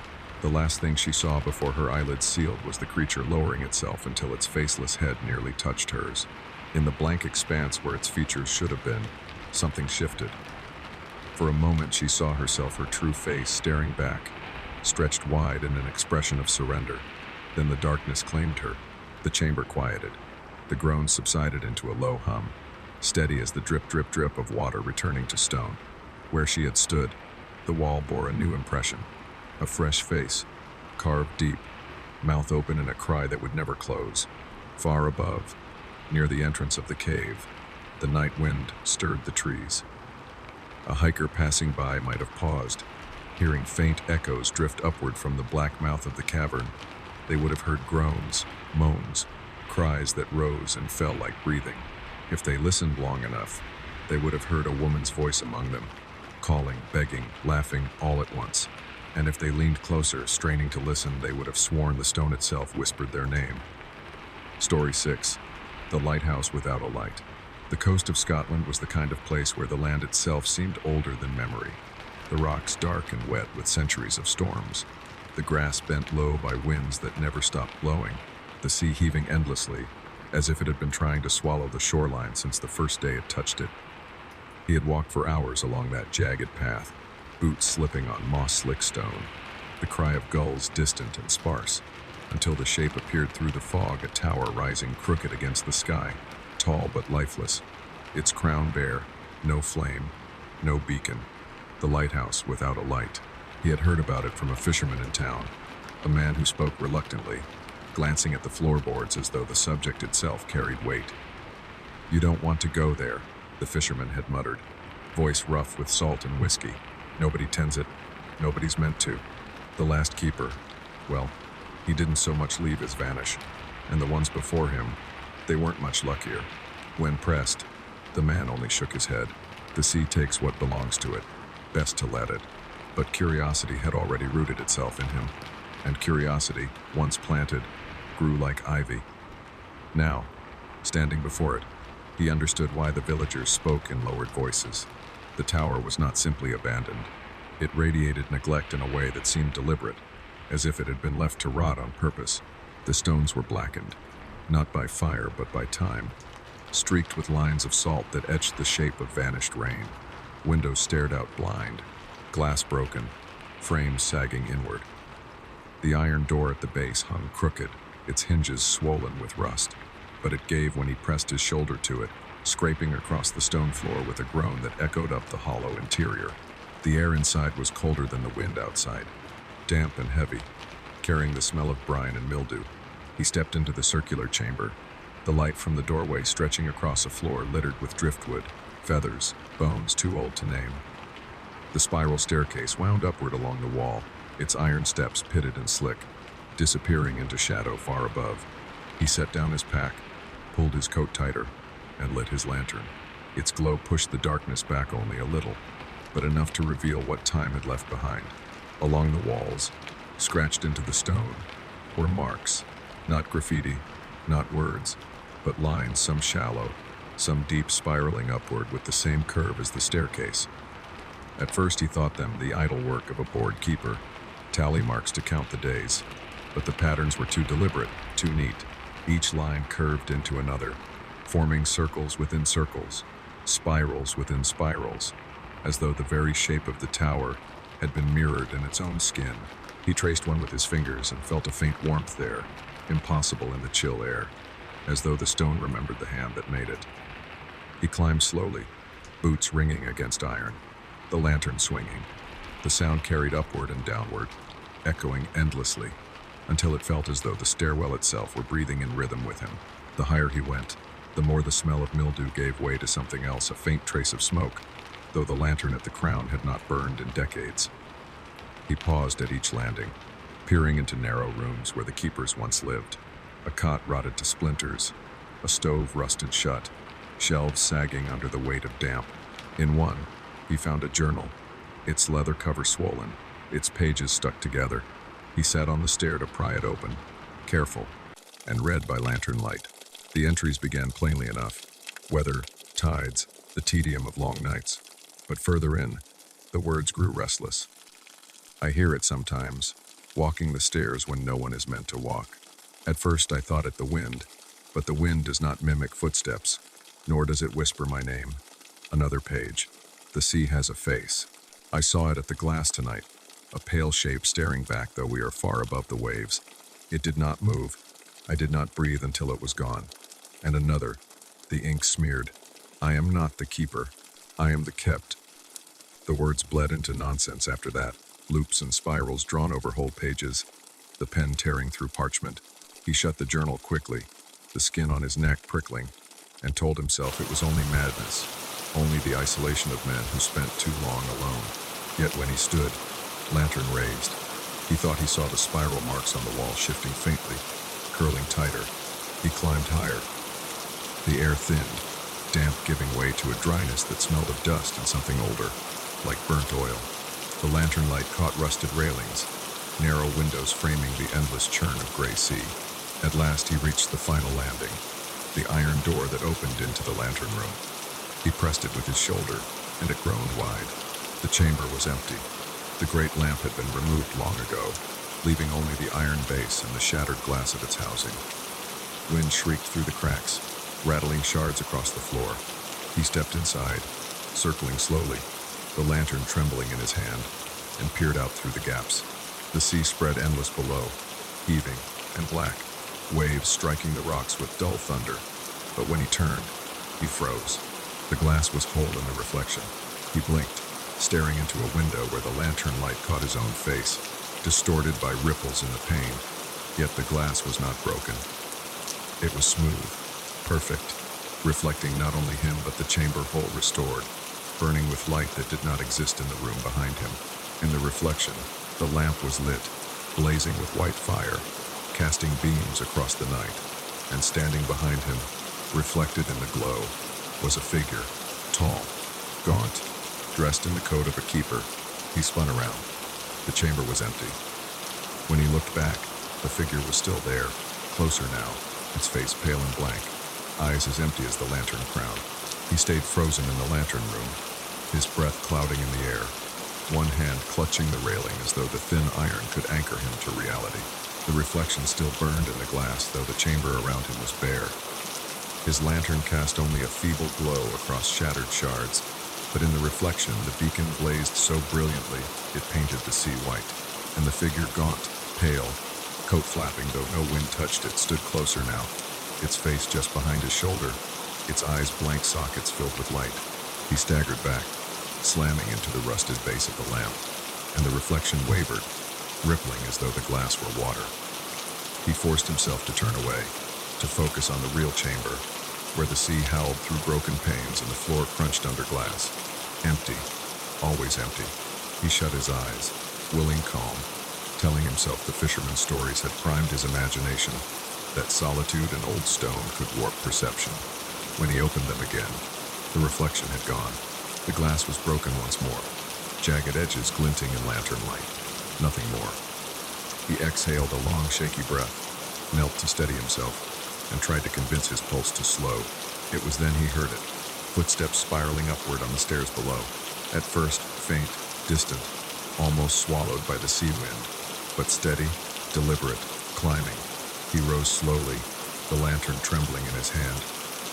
The last thing she saw before her eyelids sealed was the creature lowering itself until its faceless head nearly touched hers. In the blank expanse where its features should have been, something shifted. For a moment she saw herself, her true face staring back, stretched wide in an expression of surrender. Then the darkness claimed her. The chamber quieted. The groans subsided into a low hum, steady as the drip, drip, drip of water returning to stone. Where she had stood, the wall bore a new impression. A fresh face, carved deep, mouth open in a cry that would never close. Far above, near the entrance of the cave, the night wind stirred the trees. A hiker passing by might have paused, hearing faint echoes drift upward from the black mouth of the cavern. They would have heard groans, moans, cries that rose and fell like breathing. If they listened long enough, they would have heard a woman's voice among them, calling, begging, laughing all at once. And if they leaned closer, straining to listen, they would have sworn the stone itself whispered their name. Story 6. The Lighthouse Without a Light. The coast of Scotland was the kind of place where the land itself seemed older than memory. The rocks dark and wet with centuries of storms. The grass bent low by winds that never stopped blowing. The sea heaving endlessly, as if it had been trying to swallow the shoreline since the first day it touched it. He had walked for hours along that jagged path, boots slipping on moss-slick stone, the cry of gulls distant and sparse, until the shape appeared through the fog, a tower rising crooked against the sky, tall but lifeless, its crown bare, No flame, no beacon. The lighthouse without a light. He had heard about it from a fisherman in town, a man who spoke reluctantly, glancing at the floorboards as though the subject itself carried weight. "You don't want to go there," the fisherman had muttered, voice rough with salt and whiskey. "Nobody tends it. Nobody's meant to. The last keeper, well, he didn't so much leave as vanish, and the ones before him, they weren't much luckier." When pressed, the man only shook his head. "The sea takes what belongs to it. Best to let it." But curiosity had already rooted itself in him, and curiosity, once planted, grew like ivy. Now, standing before it, he understood why the villagers spoke in lowered voices. The tower was not simply abandoned. It radiated neglect in a way that seemed deliberate, as if it had been left to rot on purpose. The stones were blackened, not by fire but by time, streaked with lines of salt that etched the shape of vanished rain. Windows stared out blind, glass broken, frames sagging inward. The iron door at the base hung crooked, its hinges swollen with rust, but it gave when he pressed his shoulder to it, scraping across the stone floor with a groan that echoed up the hollow interior. The air inside was colder than the wind outside, damp and heavy, carrying the smell of brine and mildew. He stepped into the circular chamber, the light from the doorway stretching across a floor littered with driftwood, feathers, bones too old to name. The spiral staircase wound upward along the wall, its iron steps pitted and slick, disappearing into shadow far above. He set down his pack, pulled his coat tighter, and lit his lantern. Its glow pushed the darkness back only a little, but enough to reveal what time had left behind. Along the walls, scratched into the stone, were marks, not graffiti, not words, but lines, some shallow, some deep, spiraling upward with the same curve as the staircase. At first he thought them the idle work of a bored keeper, tally marks to count the days, but the patterns were too deliberate, too neat. Each line curved into another, forming circles within circles, spirals within spirals, as though the very shape of the tower had been mirrored in its own skin. He traced one with his fingers and felt a faint warmth there, impossible in the chill air, as though the stone remembered the hand that made it. He climbed slowly, boots ringing against iron, the lantern swinging. The sound carried upward and downward, echoing endlessly, until it felt as though the stairwell itself were breathing in rhythm with him. The higher he went, the more the smell of mildew gave way to something else, a faint trace of smoke, though the lantern at the crown had not burned in decades. He paused at each landing, peering into narrow rooms where the keepers once lived. A cot rotted to splinters, a stove rusted shut, shelves sagging under the weight of damp. In one, he found a journal, its leather cover swollen, its pages stuck together. He sat on the stair to pry it open, careful, and read by lantern light. The entries began plainly enough: weather, tides, the tedium of long nights. But further in, the words grew restless. "I hear it sometimes, walking the stairs when no one is meant to walk. At first I thought it the wind, but the wind does not mimic footsteps, nor does it whisper my name." Another page. "The sea has a face. I saw it at the glass tonight, a pale shape staring back though we are far above the waves. It did not move. I did not breathe until it was gone." And another, the ink smeared. "I am not the keeper. I am the kept." The words bled into nonsense after that, loops and spirals drawn over whole pages, the pen tearing through parchment. He shut the journal quickly, the skin on his neck prickling, and told himself it was only madness, only the isolation of men who spent too long alone. Yet when he stood, lantern raised, he thought he saw the spiral marks on the wall shifting faintly, curling tighter. He climbed higher. The air thinned, damp giving way to a dryness that smelled of dust and something older, like burnt oil. The lantern light caught rusted railings, narrow windows framing the endless churn of gray sea. At last he reached the final landing, the iron door that opened into the lantern room. He pressed it with his shoulder, and it groaned wide. The chamber was empty. The great lamp had been removed long ago, leaving only the iron base and the shattered glass of its housing. Wind shrieked through the cracks, rattling shards across the floor. He stepped inside, circling slowly, the lantern trembling in his hand, and peered out through the gaps. The sea spread endless below, heaving and black, waves striking the rocks with dull thunder. But when he turned, he froze. The glass was whole in the reflection. He blinked, staring into a window where the lantern light caught his own face, distorted by ripples in the pane. Yet the glass was not broken. It was smooth, perfect, reflecting not only him but the chamber whole restored, burning with light that did not exist in the room behind him. In the reflection, the lamp was lit, blazing with white fire, casting beams across the night, and standing behind him, reflected in the glow, was a figure, tall, gaunt, dressed in the coat of a keeper. He spun around. The chamber was empty. When he looked back, the figure was still there, closer now, its face pale and blank, eyes as empty as the lantern crown. He stayed frozen in the lantern room, his breath clouding in the air, one hand clutching the railing as though the thin iron could anchor him to reality. The reflection still burned in the glass, though the chamber around him was bare. His lantern cast only a feeble glow across shattered shards, but in the reflection, the beacon blazed so brilliantly it painted the sea white, and the figure, gaunt, pale, coat flapping though no wind touched it, stood closer now, its face just behind his shoulder, its eyes blank sockets filled with light. He staggered back, slamming into the rusted base of the lamp, and the reflection wavered, rippling as though the glass were water. He forced himself to turn away, to focus on the real chamber, where the sea howled through broken panes and the floor crunched under glass. Empty, always empty. He shut his eyes, willing calm, telling himself the fisherman's stories had primed his imagination, that solitude and old stone could warp perception. When he opened them again, the reflection had gone. The glass was broken once more, jagged edges glinting in lantern light. Nothing more. He exhaled a long, shaky breath, knelt to steady himself, and tried to convince his pulse to slow. It was then he heard it, footsteps spiraling upward on the stairs below. At first, faint, distant, almost swallowed by the sea wind, but steady, deliberate, climbing. He rose slowly, the lantern trembling in his hand,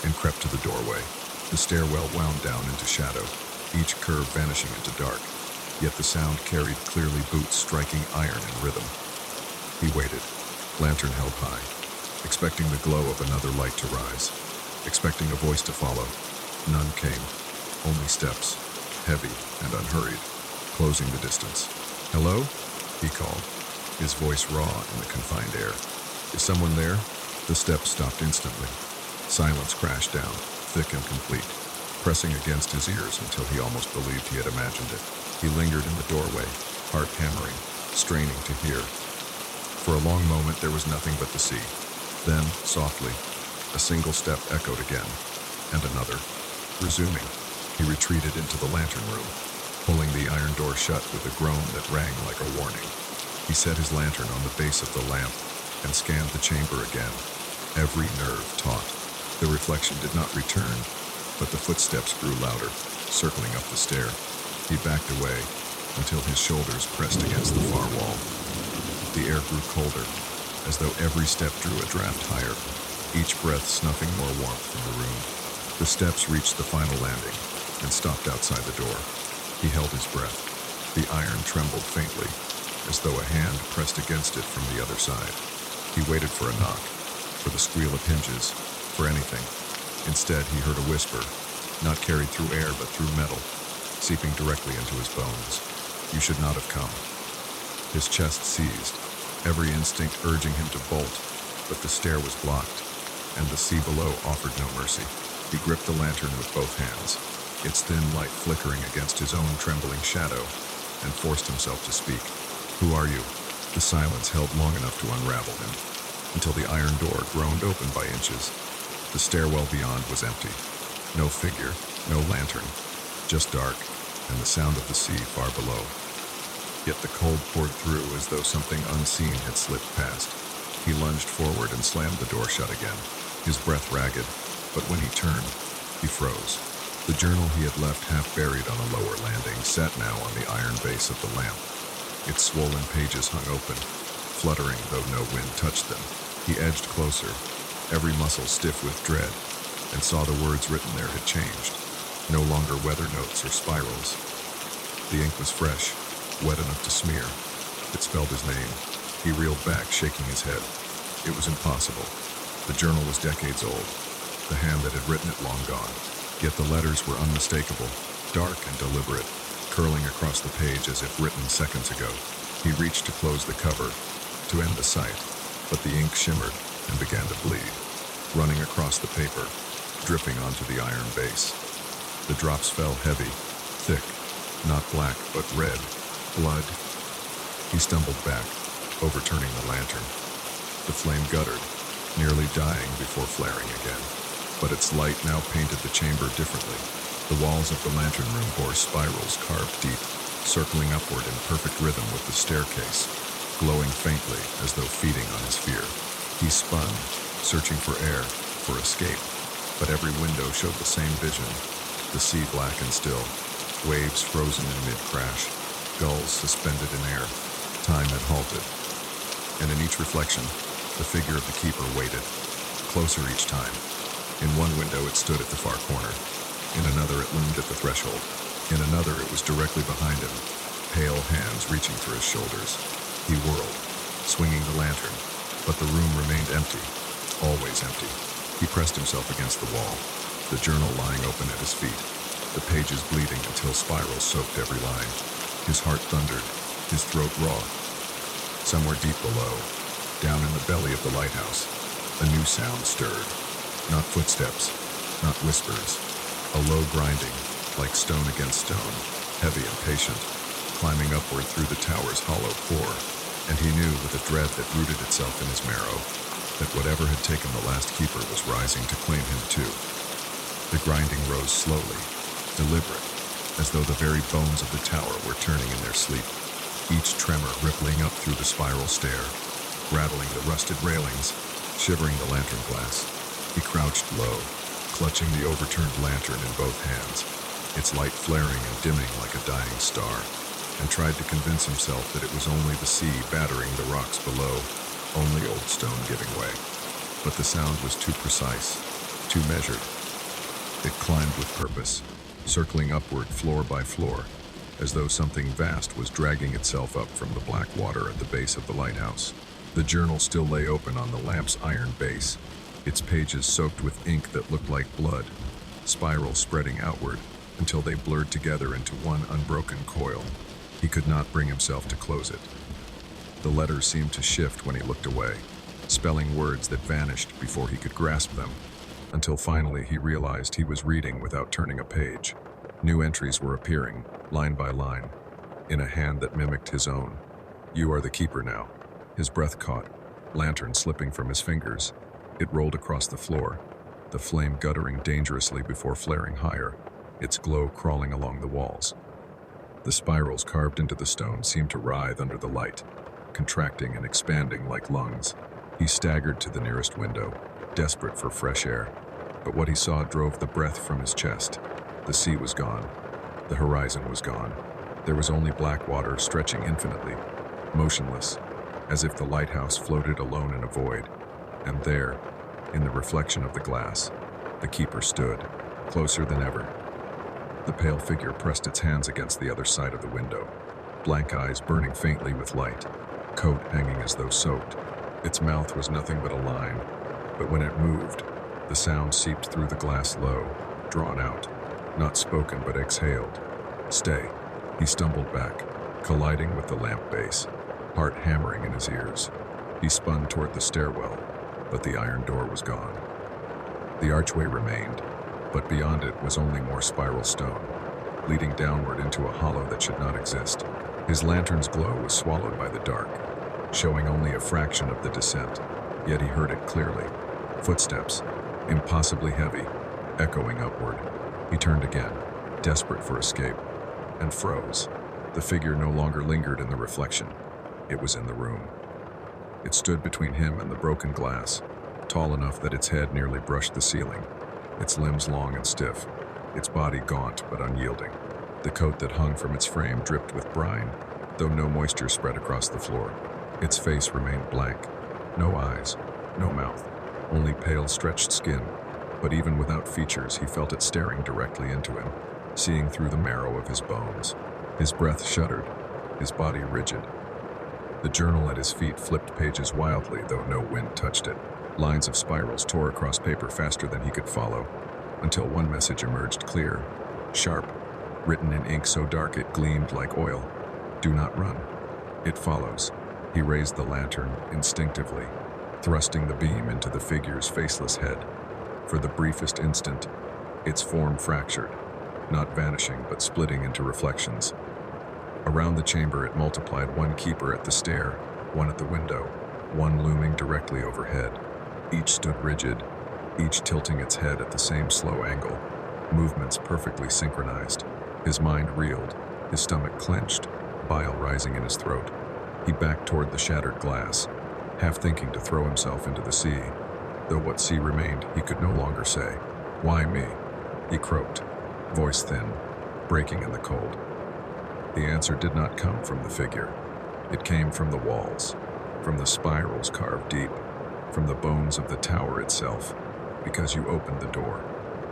and crept to the doorway. The stairwell wound down into shadow, each curve vanishing into dark, yet the sound carried clearly boots striking iron in rhythm. He waited, lantern held high, expecting the glow of another light to rise, expecting a voice to follow. None came, only steps, heavy and unhurried, closing the distance. "Hello?" he called, his voice raw in the confined air. "Is someone there?" The steps stopped instantly. Silence crashed down, thick and complete, pressing against his ears until he almost believed he had imagined it. He lingered in the doorway, heart hammering, straining to hear. For a long moment there was nothing but the sea. Then, softly, a single step echoed again, and another. Resuming, he retreated into the lantern room, pulling the iron door shut with a groan that rang like a warning. He set his lantern on the base of the lamp and scanned the chamber again, every nerve taut. The reflection did not return, but the footsteps grew louder, circling up the stair. He backed away until his shoulders pressed against the far wall. The air grew colder, as though every step drew a draft higher, each breath snuffing more warmth from the room. The steps reached the final landing and stopped outside the door. He held his breath. The iron trembled faintly, as though a hand pressed against it from the other side. He waited for a knock, for the squeal of hinges, for anything. Instead, he heard a whisper, not carried through air but through metal, seeping directly into his bones. "You should not have come." His chest seized, every instinct urging him to bolt, but the stair was blocked, and the sea below offered no mercy. He gripped the lantern with both hands, its thin light flickering against his own trembling shadow, and forced himself to speak. "Who are you?" The silence held long enough to unravel him, until the iron door groaned open by inches. The stairwell beyond was empty. No figure, no lantern, just dark, and the sound of the sea far below. Yet the cold poured through as though something unseen had slipped past. He lunged forward and slammed the door shut again, his breath ragged, but when he turned, he froze. The journal he had left half buried on a lower landing sat now on the iron base of the lamp. Its swollen pages hung open, fluttering though no wind touched them. He edged closer, every muscle stiff with dread, and saw the words written there had changed. No longer weather notes or spirals. The ink was fresh, wet enough to smear. It spelled his name. He reeled back, shaking his head. It was impossible. The journal was decades old, the hand that had written it long gone. Yet the letters were unmistakable, dark and deliberate, curling across the page as if written seconds ago. He reached to close the cover, to end the sight, but the ink shimmered and began to bleed, running across the paper, dripping onto the iron base. The drops fell heavy, thick, not black but red. Blood. He stumbled back, overturning the lantern. The flame guttered, nearly dying before flaring again. But its light now painted the chamber differently. The walls of the lantern room bore spirals carved deep, circling upward in perfect rhythm with the staircase, glowing faintly as though feeding on his fear. He spun, searching for air, for escape, but every window showed the same vision. The sea black and still, waves frozen in mid-crash, gulls suspended in air. Time had halted, and in each reflection, the figure of the keeper waited, closer each time. In one window it stood at the far corner. In another it loomed at the threshold. In another it was directly behind him, pale hands reaching for his shoulders. He whirled, swinging the lantern, but the room remained empty, always empty. He pressed himself against the wall, the journal lying open at his feet, the pages bleeding until spirals soaked every line. His heart thundered, his throat raw. Somewhere deep below, down in the belly of the lighthouse, a new sound stirred. Not footsteps, not whispers, a low grinding, like stone against stone, heavy and patient, climbing upward through the tower's hollow core. And he knew with a dread that rooted itself in his marrow, that whatever had taken the last keeper was rising to claim him too. The grinding rose slowly, deliberate, as though the very bones of the tower were turning in their sleep, each tremor rippling up through the spiral stair, rattling the rusted railings, shivering the lantern glass. He crouched low, clutching the overturned lantern in both hands, its light flaring and dimming like a dying star, and tried to convince himself that it was only the sea battering the rocks below, only old stone giving way. But the sound was too precise, too measured. It climbed with purpose, circling upward floor by floor, as though something vast was dragging itself up from the black water at the base of the lighthouse. The journal still lay open on the lamp's iron base, its pages soaked with ink that looked like blood, spirals spreading outward until they blurred together into one unbroken coil. He could not bring himself to close it. The letters seemed to shift when he looked away, spelling words that vanished before he could grasp them, until finally he realized he was reading without turning a page. New entries were appearing, line by line, in a hand that mimicked his own. "You are the keeper now." His breath caught, lantern slipping from his fingers. It rolled across the floor, the flame guttering dangerously before flaring higher, its glow crawling along the walls. The spirals carved into the stone seemed to writhe under the light, contracting and expanding like lungs. He staggered to the nearest window, desperate for fresh air, but what he saw drove the breath from his chest. The sea was gone. The horizon was gone. There was only black water stretching infinitely, motionless, as if the lighthouse floated alone in a void. And there, in the reflection of the glass, the keeper stood, closer than ever. The pale figure pressed its hands against the other side of the window, blank eyes burning faintly with light, coat hanging as though soaked. Its mouth was nothing but a line, but when it moved, the sound seeped through the glass low, drawn out, not spoken but exhaled. "Stay." He stumbled back, colliding with the lamp base, heart hammering in his ears. He spun toward the stairwell, but the iron door was gone. The archway remained, but beyond it was only more spiral stone, leading downward into a hollow that should not exist. His lantern's glow was swallowed by the dark, showing only a fraction of the descent, yet he heard it clearly. Footsteps, impossibly heavy, echoing upward. He turned again, desperate for escape, and froze. The figure no longer lingered in the reflection. It was in the room. It stood between him and the broken glass, tall enough that its head nearly brushed the ceiling, its limbs long and stiff, its body gaunt but unyielding. The coat that hung from its frame dripped with brine, though no moisture spread across the floor. Its face remained blank. No eyes, no mouth, only pale, stretched skin. But even without features, he felt it staring directly into him, seeing through the marrow of his bones. His breath shuddered, his body rigid. The journal at his feet flipped pages wildly, though no wind touched it. Lines of spirals tore across paper faster than he could follow. until one message emerged clear, sharp, written in ink so dark it gleamed like oil. Do not run. It follows. He raised the lantern instinctively, thrusting the beam into the figure's faceless head. For the briefest instant, its form fractured, not vanishing but splitting into reflections. Around the chamber it multiplied, one keeper at the stair, one at the window, one looming directly overhead. Each stood rigid, each tilting its head at the same slow angle, movements perfectly synchronized. His mind reeled, his stomach clenched, bile rising in his throat. He backed toward the shattered glass, half thinking to throw himself into the sea. Though what sea remained, he could no longer say. Why me? He croaked, voice thin, breaking in the cold. The answer did not come from the figure. It came from the walls, from the spirals carved deep, from the bones of the tower itself. Because you opened the door.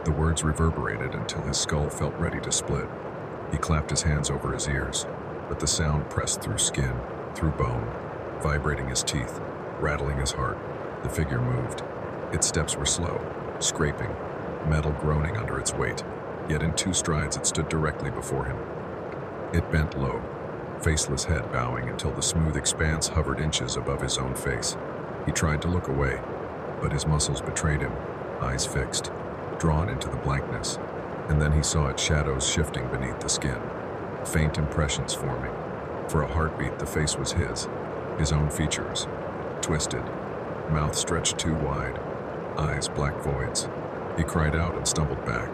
The words reverberated until his skull felt ready to split. He clapped his hands over his ears, but the sound pressed through skin, through bone, vibrating his teeth, rattling his heart. The figure moved. Its steps were slow, scraping, metal groaning under its weight, yet in 2 strides it stood directly before him. It bent low, faceless head bowing until the smooth expanse hovered inches above his own face. He tried to look away, but his muscles betrayed him, eyes fixed, drawn into the blankness, and then he saw its shadows shifting beneath the skin, faint impressions forming. For a heartbeat, the face was his own features, twisted, mouth stretched too wide, eyes black voids. He cried out and stumbled back,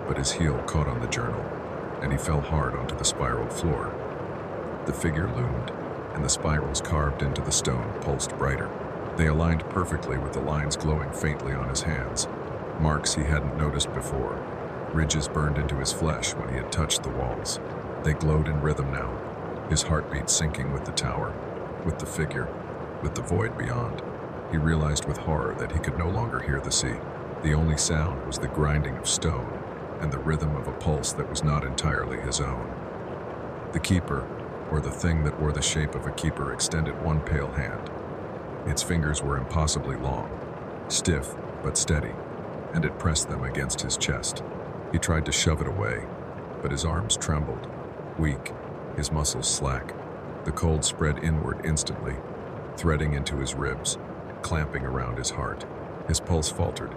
but his heel caught on the journal, and he fell hard onto the spiraled floor. The figure loomed, and the spirals carved into the stone pulsed brighter. They aligned perfectly with the lines glowing faintly on his hands, marks he hadn't noticed before. Ridges burned into his flesh when he had touched the walls. They glowed in rhythm now, his heartbeat syncing with the tower, with the figure, with the void beyond. He realized with horror that he could no longer hear the sea. The only sound was the grinding of stone and the rhythm of a pulse that was not entirely his own. The keeper, or the thing that wore the shape of a keeper, extended one pale hand. Its fingers were impossibly long, stiff but steady, and it pressed them against his chest. He tried to shove it away, but his arms trembled, weak, his muscles slack. The cold spread inward instantly, threading into his ribs, clamping around his heart. His pulse faltered,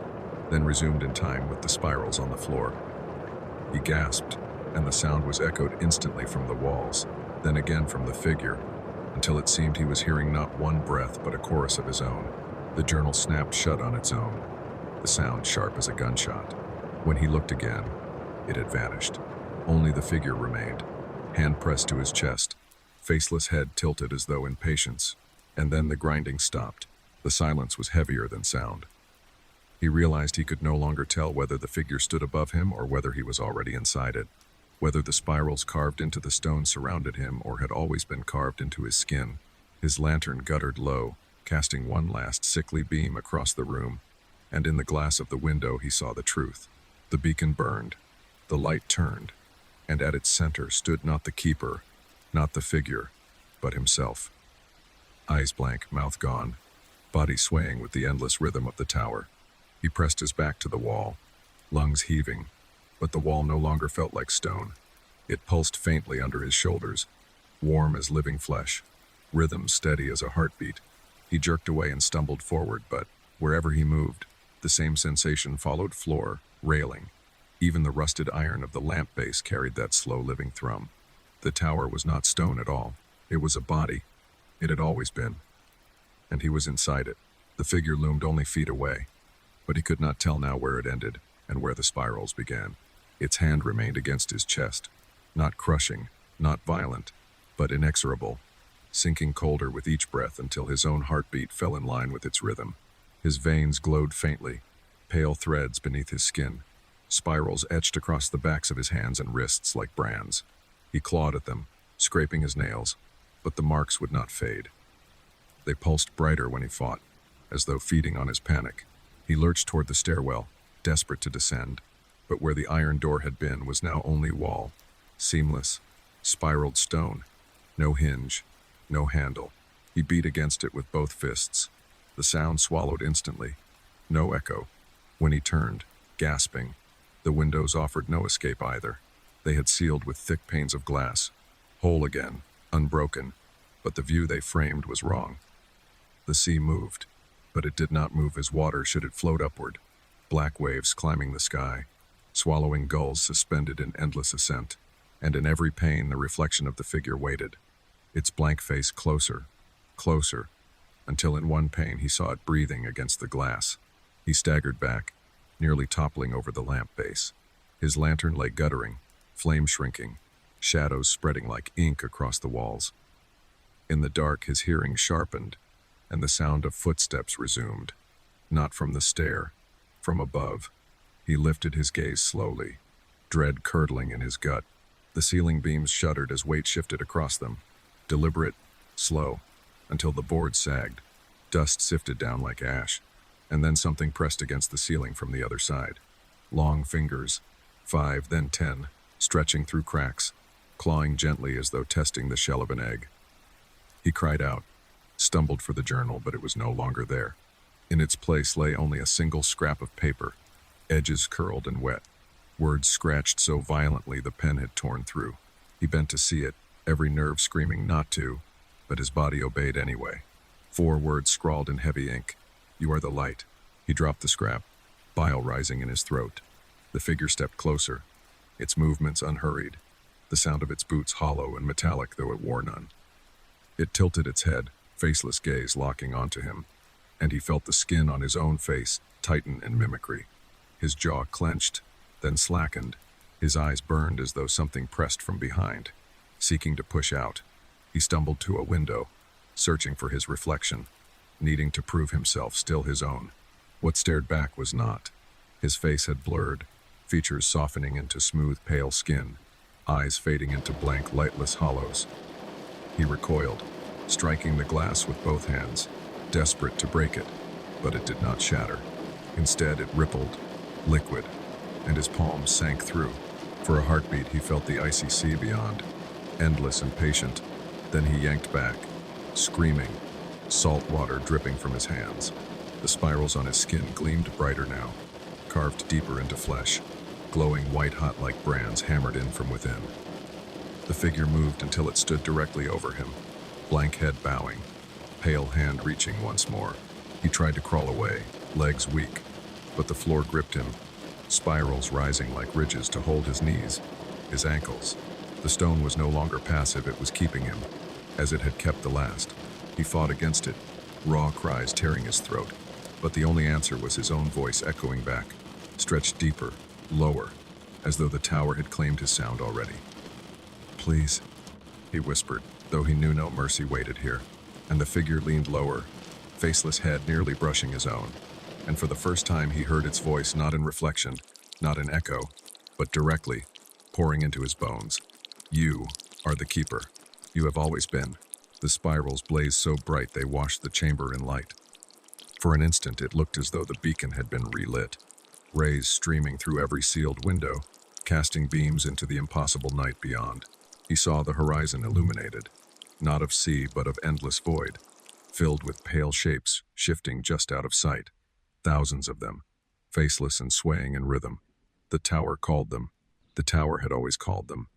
then resumed in time with the spirals on the floor. He gasped, and the sound was echoed instantly from the walls, then again from the figure, until it seemed he was hearing not one breath but a chorus of his own. The journal snapped shut on its own, the sound sharp as a gunshot. When he looked again, it had vanished. Only the figure remained, hand pressed to his chest, faceless head tilted as though in patience. And then the grinding stopped. The silence was heavier than sound. He realized he could no longer tell whether the figure stood above him or whether he was already inside it, whether the spirals carved into the stone surrounded him or had always been carved into his skin. His lantern guttered low, casting one last sickly beam across the room, and in the glass of the window he saw the truth. The beacon burned, the light turned, and at its center stood not the keeper, not the figure, but himself. Eyes blank, mouth gone, body swaying with the endless rhythm of the tower. He pressed his back to the wall, lungs heaving, but the wall no longer felt like stone. It pulsed faintly under his shoulders, warm as living flesh, rhythm steady as a heartbeat. He jerked away and stumbled forward, but wherever he moved, the same sensation followed: floor, railing. Even the rusted iron of the lamp base carried that slow living thrum. The tower was not stone at all. It was a body. It had always been. And he was inside it. The figure loomed only feet away, but he could not tell now where it ended and where the spirals began. Its hand remained against his chest, not crushing, not violent, but inexorable, sinking colder with each breath until his own heartbeat fell in line with its rhythm. His veins glowed faintly, pale threads beneath his skin, spirals etched across the backs of his hands and wrists like brands. He clawed at them, scraping his nails, but the marks would not fade. They pulsed brighter when he fought, as though feeding on his panic. He lurched toward the stairwell, desperate to descend, but where the iron door had been was now only wall, seamless, spiraled stone, no hinge, no handle. He beat against it with both fists. The sound swallowed instantly, no echo. When he turned, gasping, The windows offered no escape either. They had sealed with thick panes of glass, whole again, unbroken, but the view they framed was wrong. The sea moved, but it did not move as water should it float upward, black waves climbing the sky, swallowing gulls suspended in endless ascent, and in every pane the reflection of the figure waited, its blank face closer, closer, until in one pane he saw it breathing against the glass. He staggered back, nearly toppling over the lamp base. His lantern lay guttering, flame shrinking, shadows spreading like ink across the walls. In the dark his hearing sharpened, and the sound of footsteps resumed, not from the stair, from above. He lifted his gaze slowly, dread curdling in his gut. The ceiling beams shuddered as weight shifted across them, deliberate, slow, until the boards sagged. Dust sifted down like ash, and then something pressed against the ceiling from the other side. Long fingers, 5, then 10, stretching through cracks, clawing gently as though testing the shell of an egg. He cried out, stumbled for the journal, but it was no longer there. In its place lay only a single scrap of paper, edges curled and wet, words scratched so violently the pen had torn through. He bent to see it, every nerve screaming not to, but his body obeyed anyway. 4 words scrawled in heavy ink. "You are the light." He dropped the scrap, bile rising in his throat. The figure stepped closer, its movements unhurried, the sound of its boots hollow and metallic though it wore none. It tilted its head, faceless gaze locking onto him, and he felt the skin on his own face tighten in mimicry. His jaw clenched, then slackened. His eyes burned as though something pressed from behind. Seeking to push out, he stumbled to a window, searching for his reflection, needing to prove himself still his own. What stared back was not. His face had blurred, features softening into smooth, pale skin, eyes fading into blank, lightless hollows. He recoiled, striking the glass with both hands, desperate to break it, but it did not shatter. Instead, it rippled, liquid, and his palms sank through. For a heartbeat, he felt the icy sea beyond, endless and patient. Then he yanked back, screaming, salt water dripping from his hands. The spirals on his skin gleamed brighter now, carved deeper into flesh, glowing white-hot like brands hammered in from within. The figure moved until it stood directly over him, blank head bowing, pale hand reaching once more. He tried to crawl away, legs weak, but the floor gripped him, spirals rising like ridges to hold his knees, his ankles. The stone was no longer passive, it was keeping him, as it had kept the last. He fought against it, raw cries tearing his throat, but the only answer was his own voice echoing back, stretched deeper, lower, as though the tower had claimed his sound already. "Please," he whispered, though he knew no mercy waited here, and the figure leaned lower, faceless head nearly brushing his own, and for the first time he heard its voice not in reflection, not in echo, but directly, pouring into his bones. "You are the keeper. You have always been." The spirals blazed so bright they washed the chamber in light. For an instant it looked as though the beacon had been relit, rays streaming through every sealed window, casting beams into the impossible night beyond. He saw the horizon illuminated, not of sea but of endless void, filled with pale shapes shifting just out of sight, thousands of them, faceless and swaying in rhythm. The tower called them. The tower had always called them,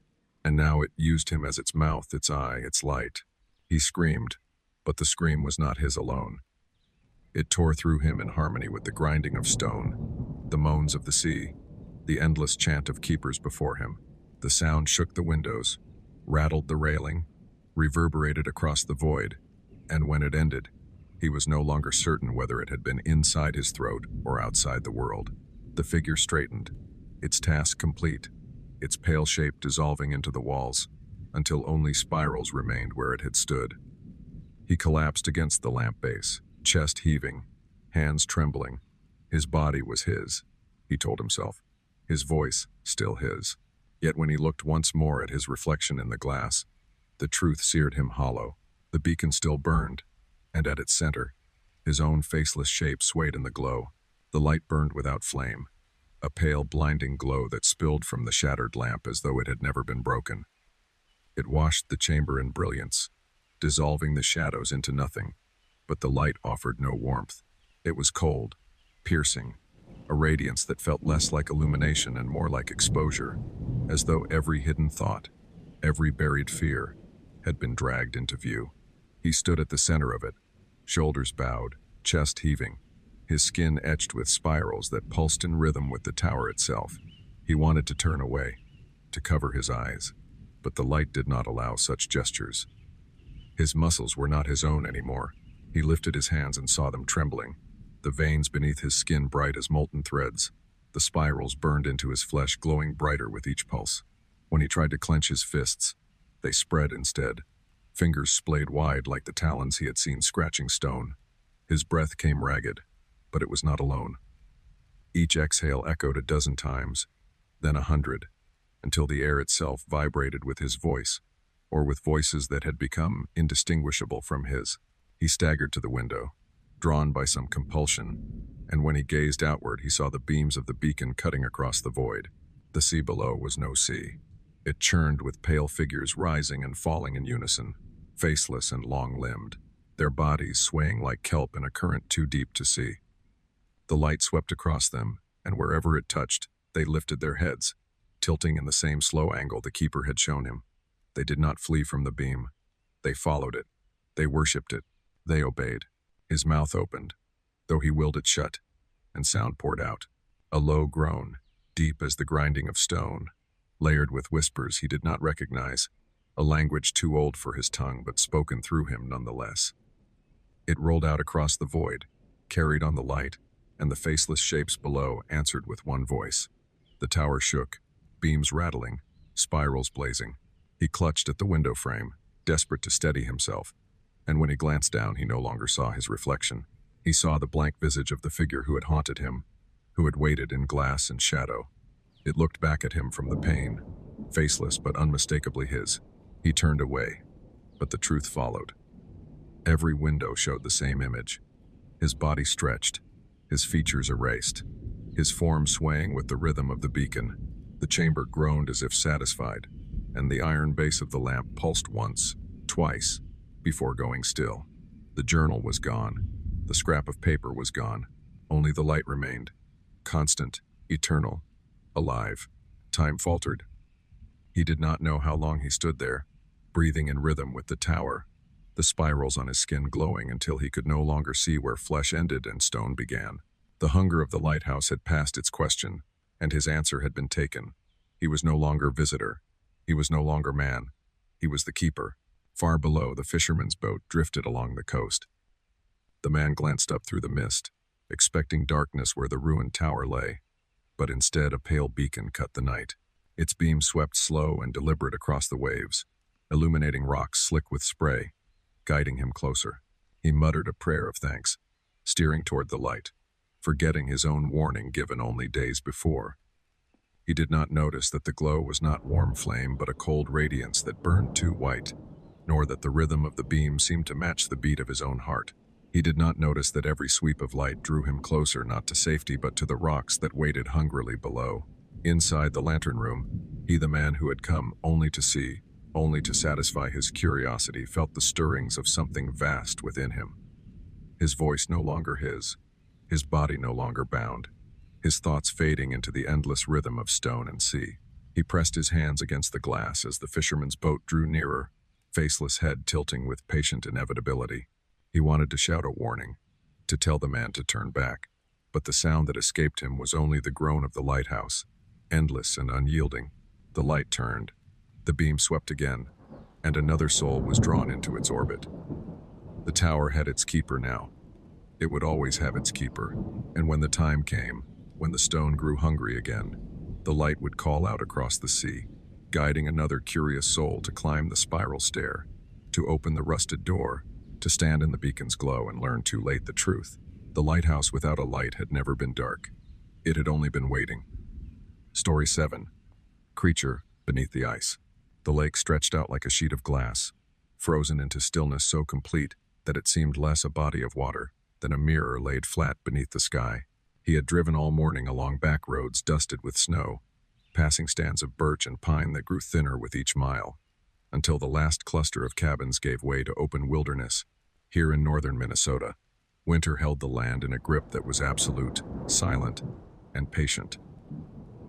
and now it used him as its mouth, its eye, its light. He screamed, but the scream was not his alone. It tore through him in harmony with the grinding of stone, the moans of the sea, the endless chant of keepers before him. The sound shook the windows, rattled the railing, reverberated across the void, and when it ended, he was no longer certain whether it had been inside his throat or outside the world. The figure straightened, its task complete, its pale shape dissolving into the walls, until only spirals remained where it had stood. He collapsed against the lamp base, chest heaving, hands trembling. His body was his, he told himself, his voice still his. Yet when he looked once more at his reflection in the glass, the truth seared him hollow. The beacon still burned, and at its center, his own faceless shape swayed in the glow. The light burned without flame, a pale, blinding glow that spilled from the shattered lamp as though it had never been broken. It washed the chamber in brilliance, dissolving the shadows into nothing, but the light offered no warmth. It was cold, piercing, a radiance that felt less like illumination and more like exposure, as though every hidden thought, every buried fear, had been dragged into view. He stood at the center of it, shoulders bowed, chest heaving, his skin etched with spirals that pulsed in rhythm with the tower itself. He wanted to turn away, to cover his eyes, but the light did not allow such gestures. His muscles were not his own anymore. He lifted his hands and saw them trembling, the veins beneath his skin bright as molten threads. The spirals burned into his flesh, glowing brighter with each pulse. When he tried to clench his fists, they spread instead, fingers splayed wide like the talons he had seen scratching stone. His breath came ragged, but it was not alone. Each exhale echoed a dozen times, then 100, until the air itself vibrated with his voice, or with voices that had become indistinguishable from his. He staggered to the window, drawn by some compulsion, and when he gazed outward, he saw the beams of the beacon cutting across the void. The sea below was no sea. It churned with pale figures rising and falling in unison, faceless and long-limbed, their bodies swaying like kelp in a current too deep to see. The light swept across them, and wherever it touched, they lifted their heads, tilting in the same slow angle the keeper had shown him. They did not flee from the beam. They followed it. They worshipped it. They obeyed. His mouth opened, though he willed it shut, and sound poured out. A low groan, deep as the grinding of stone, layered with whispers he did not recognize, a language too old for his tongue but spoken through him nonetheless. It rolled out across the void, carried on the light, and the faceless shapes below answered with one voice. The tower shook, beams rattling, spirals blazing. He clutched at the window frame, desperate to steady himself, and when he glanced down, he no longer saw his reflection. He saw the blank visage of the figure who had haunted him, who had waited in glass and shadow. It looked back at him from the pane, faceless but unmistakably his. He turned away, but the truth followed. Every window showed the same image. His body stretched, his features erased, his form swaying with the rhythm of the beacon. The chamber groaned as if satisfied, and the iron base of the lamp pulsed once, twice, before going still. The journal was gone. The scrap of paper was gone. Only the light remained, constant, eternal, alive. Time faltered. He did not know how long he stood there, breathing in rhythm with the tower, the spirals on his skin glowing until he could no longer see where flesh ended and stone began. The hunger of the lighthouse had passed its question, and his answer had been taken. He was no longer visitor. He was no longer man. He was the keeper. Far below, the fisherman's boat drifted along the coast. The man glanced up through the mist, expecting darkness where the ruined tower lay, but instead a pale beacon cut the night. Its beam swept slow and deliberate across the waves, illuminating rocks slick with spray, guiding him closer. He muttered a prayer of thanks, steering toward the light, forgetting his own warning given only days before. He did not notice that the glow was not warm flame but a cold radiance that burned too white, nor that the rhythm of the beam seemed to match the beat of his own heart. He did not notice that every sweep of light drew him closer not to safety but to the rocks that waited hungrily below. Inside the lantern room, he, the man who had come only to see, only to satisfy his curiosity, felt the stirrings of something vast within him. His voice no longer his body no longer bound, his thoughts fading into the endless rhythm of stone and sea. He pressed his hands against the glass as the fisherman's boat drew nearer, faceless head tilting with patient inevitability. He wanted to shout a warning, to tell the man to turn back, but the sound that escaped him was only the groan of the lighthouse, endless and unyielding. The light turned, the beam swept again, and another soul was drawn into its orbit. The tower had its keeper now. It would always have its keeper, and when the time came, when the stone grew hungry again, the light would call out across the sea, guiding another curious soul to climb the spiral stair, to open the rusted door, to stand in the beacon's glow and learn too late the truth. The lighthouse without a light had never been dark. It had only been waiting. Story 7. Creature beneath the ice. The lake stretched out like a sheet of glass, frozen into stillness so complete that it seemed less a body of water than a mirror laid flat beneath the sky. He had driven all morning along back roads dusted with snow, passing stands of birch and pine that grew thinner with each mile, until the last cluster of cabins gave way to open wilderness. Here in northern Minnesota, winter held the land in a grip that was absolute, silent, and patient.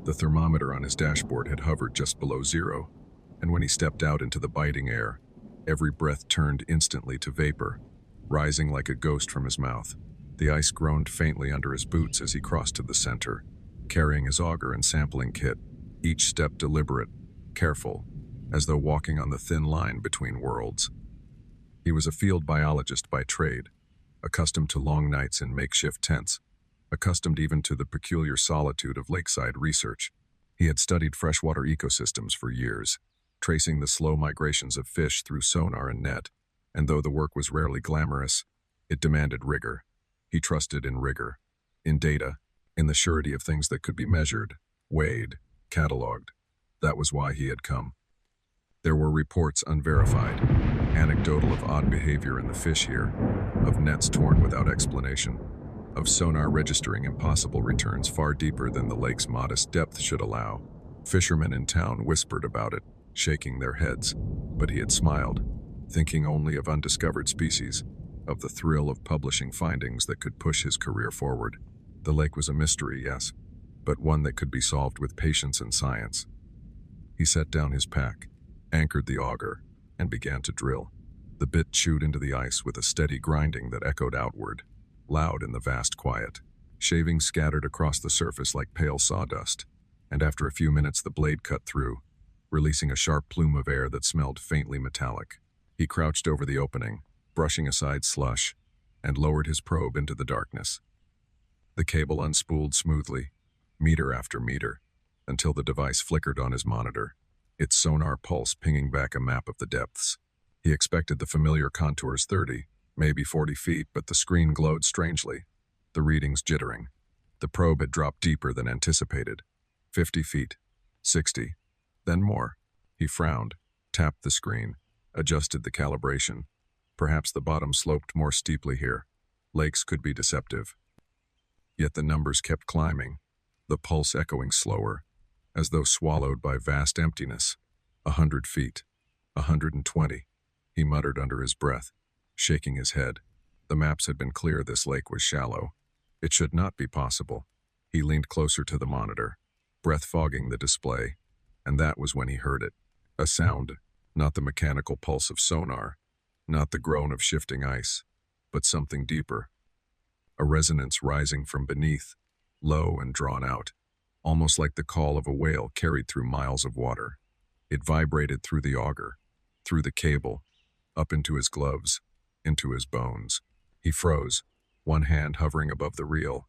The thermometer on his dashboard had hovered just below zero, and when he stepped out into the biting air, every breath turned instantly to vapor, rising like a ghost from his mouth. The ice groaned faintly under his boots as he crossed to the center, carrying his auger and sampling kit, each step deliberate, careful, as though walking on the thin line between worlds. He was a field biologist by trade, accustomed to long nights in makeshift tents, accustomed even to the peculiar solitude of lakeside research. He had studied freshwater ecosystems for years, tracing the slow migrations of fish through sonar and net, and though the work was rarely glamorous, it demanded rigor. He trusted in rigor, in data, in the surety of things that could be measured, weighed, cataloged. That was why he had come. There were reports unverified, anecdotal of odd behavior in the fish here, of nets torn without explanation, of sonar registering impossible returns far deeper than the lake's modest depth should allow. Fishermen in town whispered about it, shaking their heads, but he had smiled, thinking only of undiscovered species, of the thrill of publishing findings that could push his career forward. The lake was a mystery, yes, but one that could be solved with patience and science. He set down his pack, anchored the auger, and began to drill. The bit chewed into the ice with a steady grinding that echoed outward, loud in the vast quiet. Shavings scattered across the surface like pale sawdust, and after a few minutes the blade cut through, releasing a sharp plume of air that smelled faintly metallic. He crouched over the opening, brushing aside slush, and lowered his probe into the darkness. The cable unspooled smoothly, meter after meter, until the device flickered on his monitor, its sonar pulse pinging back a map of the depths. He expected the familiar contours 30, maybe 40 feet, but the screen glowed strangely, the readings jittering. The probe had dropped deeper than anticipated. 50 feet, 60, then more. He frowned, tapped the screen, adjusted the calibration. Perhaps the bottom sloped more steeply here. Lakes could be deceptive. Yet the numbers kept climbing, the pulse echoing slower, as though swallowed by vast emptiness. 100 feet, 120, he muttered under his breath, shaking his head. The maps had been clear this lake was shallow. It should not be possible. He leaned closer to the monitor, breath fogging the display, and that was when he heard it. A sound, not the mechanical pulse of sonar, not the groan of shifting ice, but something deeper. A resonance rising from beneath, low and drawn out, almost like the call of a whale carried through miles of water. It vibrated through the auger, through the cable, up into his gloves, into his bones. He froze, one hand hovering above the reel.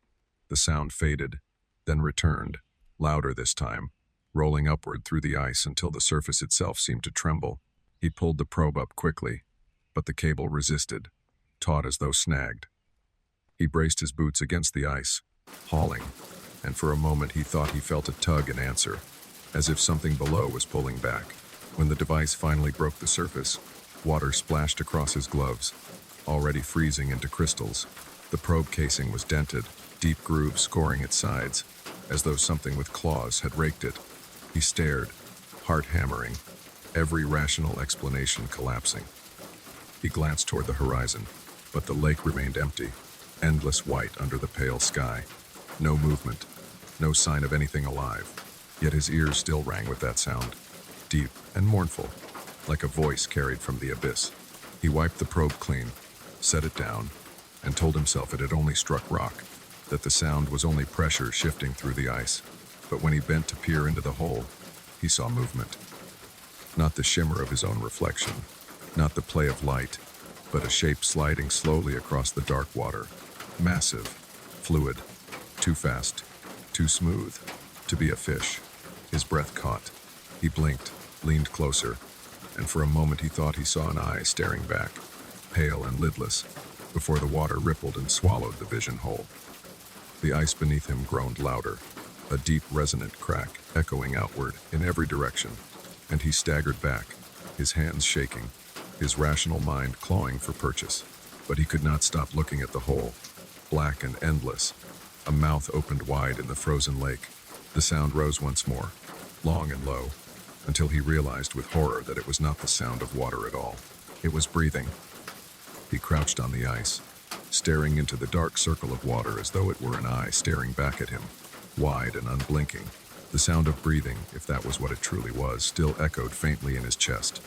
The sound faded, then returned, louder this time, rolling upward through the ice until the surface itself seemed to tremble. He pulled the probe up quickly, but the cable resisted, taut as though snagged. He braced his boots against the ice, hauling, and for a moment he thought he felt a tug in answer, as if something below was pulling back. When the device finally broke the surface, water splashed across his gloves, already freezing into crystals. The probe casing was dented, deep grooves scoring its sides, as though something with claws had raked it. He stared, heart hammering, every rational explanation collapsing. He glanced toward the horizon, but the lake remained empty, endless white under the pale sky. No movement, no sign of anything alive, yet his ears still rang with that sound, deep and mournful, like a voice carried from the abyss. He wiped the probe clean, set it down, and told himself it had only struck rock, that the sound was only pressure shifting through the ice. But when he bent to peer into the hole, he saw movement. Not the shimmer of his own reflection, not the play of light, but a shape sliding slowly across the dark water, massive, fluid, too fast, too smooth, to be a fish. His breath caught. He blinked, leaned closer, and for a moment he thought he saw an eye staring back, pale and lidless, before the water rippled and swallowed the vision whole. The ice beneath him groaned louder, a deep resonant crack echoing outward in every direction, and he staggered back, his hands shaking, his rational mind clawing for purchase. But he could not stop looking at the hole, black and endless, a mouth opened wide in the frozen lake. The sound rose once more, long and low, until he realized with horror that it was not the sound of water at all. It was breathing. He crouched on the ice, staring into the dark circle of water as though it were an eye staring back at him. wide and unblinking. The sound of breathing, if that was what it truly was, still echoed faintly in his chest,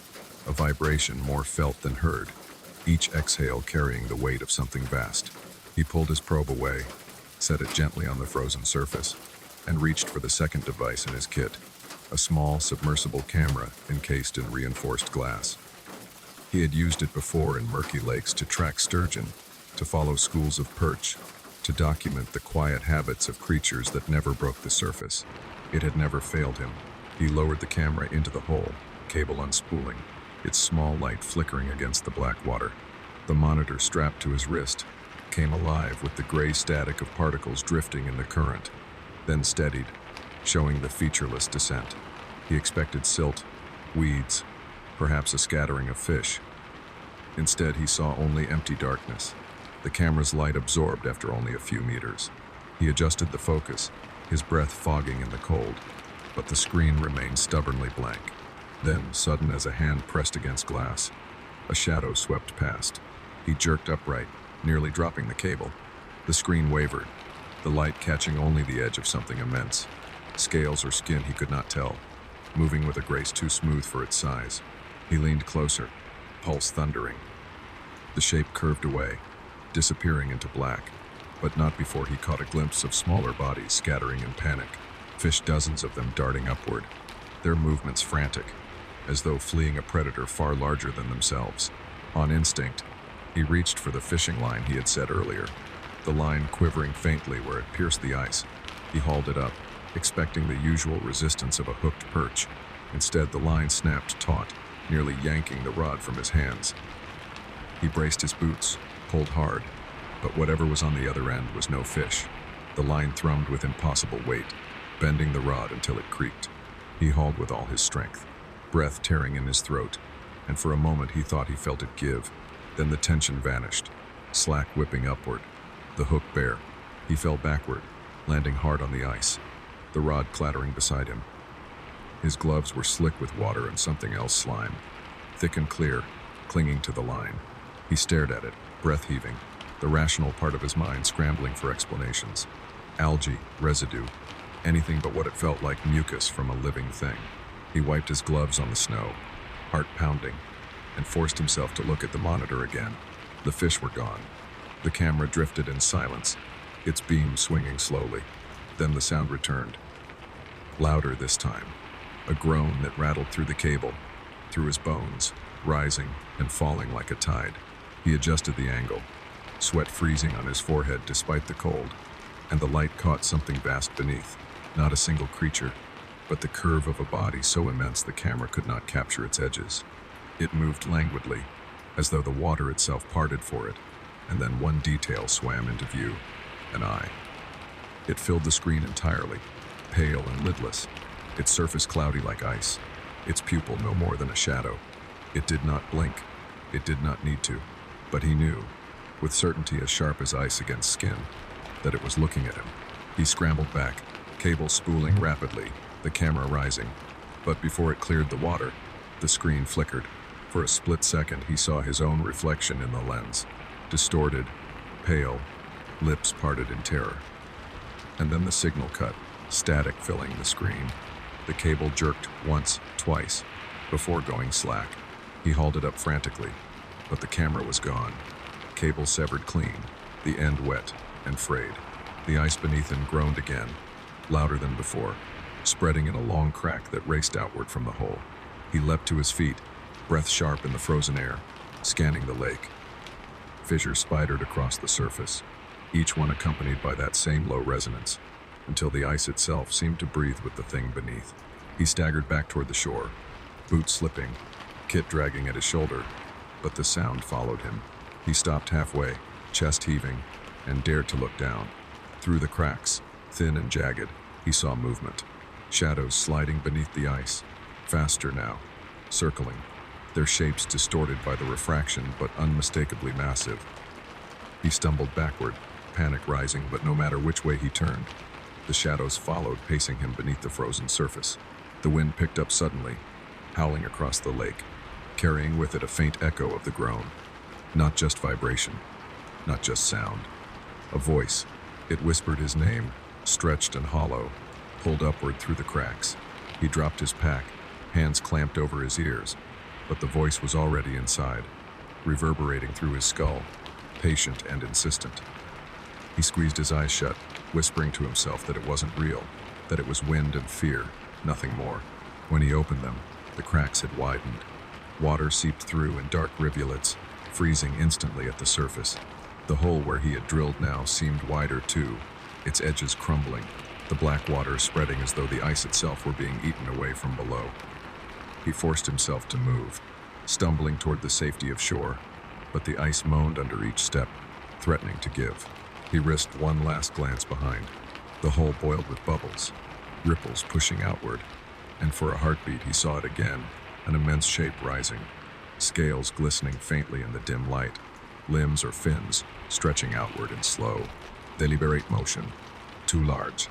a vibration more felt than heard, each exhale carrying the weight of something vast. He pulled his probe away, set it gently on the frozen surface, and reached for the second device in his kit, a small submersible camera encased in reinforced glass. He had used it before in murky lakes to track sturgeon, to follow schools of perch, to document the quiet habits of creatures that never broke the surface. It had never failed him. He lowered the camera into the hole, cable unspooling, its small light flickering against the black water. The monitor strapped to his wrist came alive with the gray static of particles drifting in the current, then steadied, showing the featureless descent. He expected silt, weeds, perhaps a scattering of fish. Instead, he saw only empty darkness, the camera's light absorbed after only a few meters. He adjusted the focus, his breath fogging in the cold, but the screen remained stubbornly blank. Then, sudden as a hand pressed against glass, a shadow swept past. He jerked upright, nearly dropping the cable. The screen wavered, the light catching only the edge of something immense. Scales or skin he could not tell, moving with a grace too smooth for its size. He leaned closer, pulse thundering. The shape curved away, disappearing into black, but not before he caught a glimpse of smaller bodies scattering in panic, fish dozens of them darting upward, their movements frantic, as though fleeing a predator far larger than themselves. On instinct, he reached for the fishing line he had set earlier, the line quivering faintly where it pierced the ice. He hauled it up, expecting the usual resistance of a hooked perch. Instead, the line snapped taut, nearly yanking the rod from his hands. He braced his boots, pulled hard, but whatever was on the other end was no fish. The line thrummed with impossible weight, bending the rod until it creaked. He hauled with all his strength, breath tearing in his throat, and for a moment he thought he felt it give. Then the tension vanished, slack whipping upward, the hook bare. He fell backward, landing hard on the ice, the rod clattering beside him. His gloves were slick with water and something else slime, thick and clear, clinging to the line. He stared at it, breath heaving, the rational part of his mind scrambling for explanations. Algae, residue, anything but what it felt like mucus from a living thing. He wiped his gloves on the snow, heart pounding, and forced himself to look at the monitor again. The fish were gone. The camera drifted in silence, its beam swinging slowly. Then the sound returned, louder this time, a groan that rattled through the cable, through his bones, rising and falling like a tide. He adjusted the angle, sweat freezing on his forehead despite the cold, and the light caught something vast beneath, not a single creature, but the curve of a body so immense the camera could not capture its edges. It moved languidly, as though the water itself parted for it, and then one detail swam into view, an eye. It filled the screen entirely, pale and lidless, its surface cloudy like ice, its pupil no more than a shadow. It did not blink, it did not need to, but he knew, with certainty as sharp as ice against skin, that it was looking at him. He scrambled back, cable spooling rapidly, the camera rising, but before it cleared the water, the screen flickered. For a split second, he saw his own reflection in the lens, distorted, pale, lips parted in terror. And then the signal cut, static filling the screen. The cable jerked once, twice, before going slack. He hauled it up frantically, but the camera was gone. Cable severed clean, the end wet and frayed. The ice beneath him groaned again, louder than before, spreading in a long crack that raced outward from the hole. He leapt to his feet, breath sharp in the frozen air, scanning the lake. Fissures spidered across the surface, each one accompanied by that same low resonance, until the ice itself seemed to breathe with the thing beneath. He staggered back toward the shore, boots slipping, kit dragging at his shoulder, but the sound followed him. He stopped halfway, chest heaving, and dared to look down. Through the cracks, thin and jagged, he saw movement. Shadows sliding beneath the ice, faster now, circling, their shapes distorted by the refraction but unmistakably massive. He stumbled backward, panic rising, but no matter which way he turned, the shadows followed, pacing him beneath the frozen surface. The wind picked up suddenly, howling across the lake, carrying with it a faint echo of the groan. Not just vibration, not just sound. A voice. It whispered his name, stretched and hollow, pulled upward through the cracks. He dropped his pack, hands clamped over his ears, but the voice was already inside, reverberating through his skull, patient and insistent. He squeezed his eyes shut, whispering to himself that it wasn't real, that it was wind and fear, nothing more. When he opened them, the cracks had widened. Water seeped through in dark rivulets, freezing instantly at the surface. The hole where he had drilled now seemed wider too, its edges crumbling, the black water spreading as though the ice itself were being eaten away from below. He forced himself to move, stumbling toward the safety of shore, but the ice moaned under each step, threatening to give. He risked one last glance behind. The hole boiled with bubbles, ripples pushing outward, and for a heartbeat he saw it again, an immense shape rising, scales glistening faintly in the dim light, limbs or fins stretching outward in slow, deliberate motion. Too large,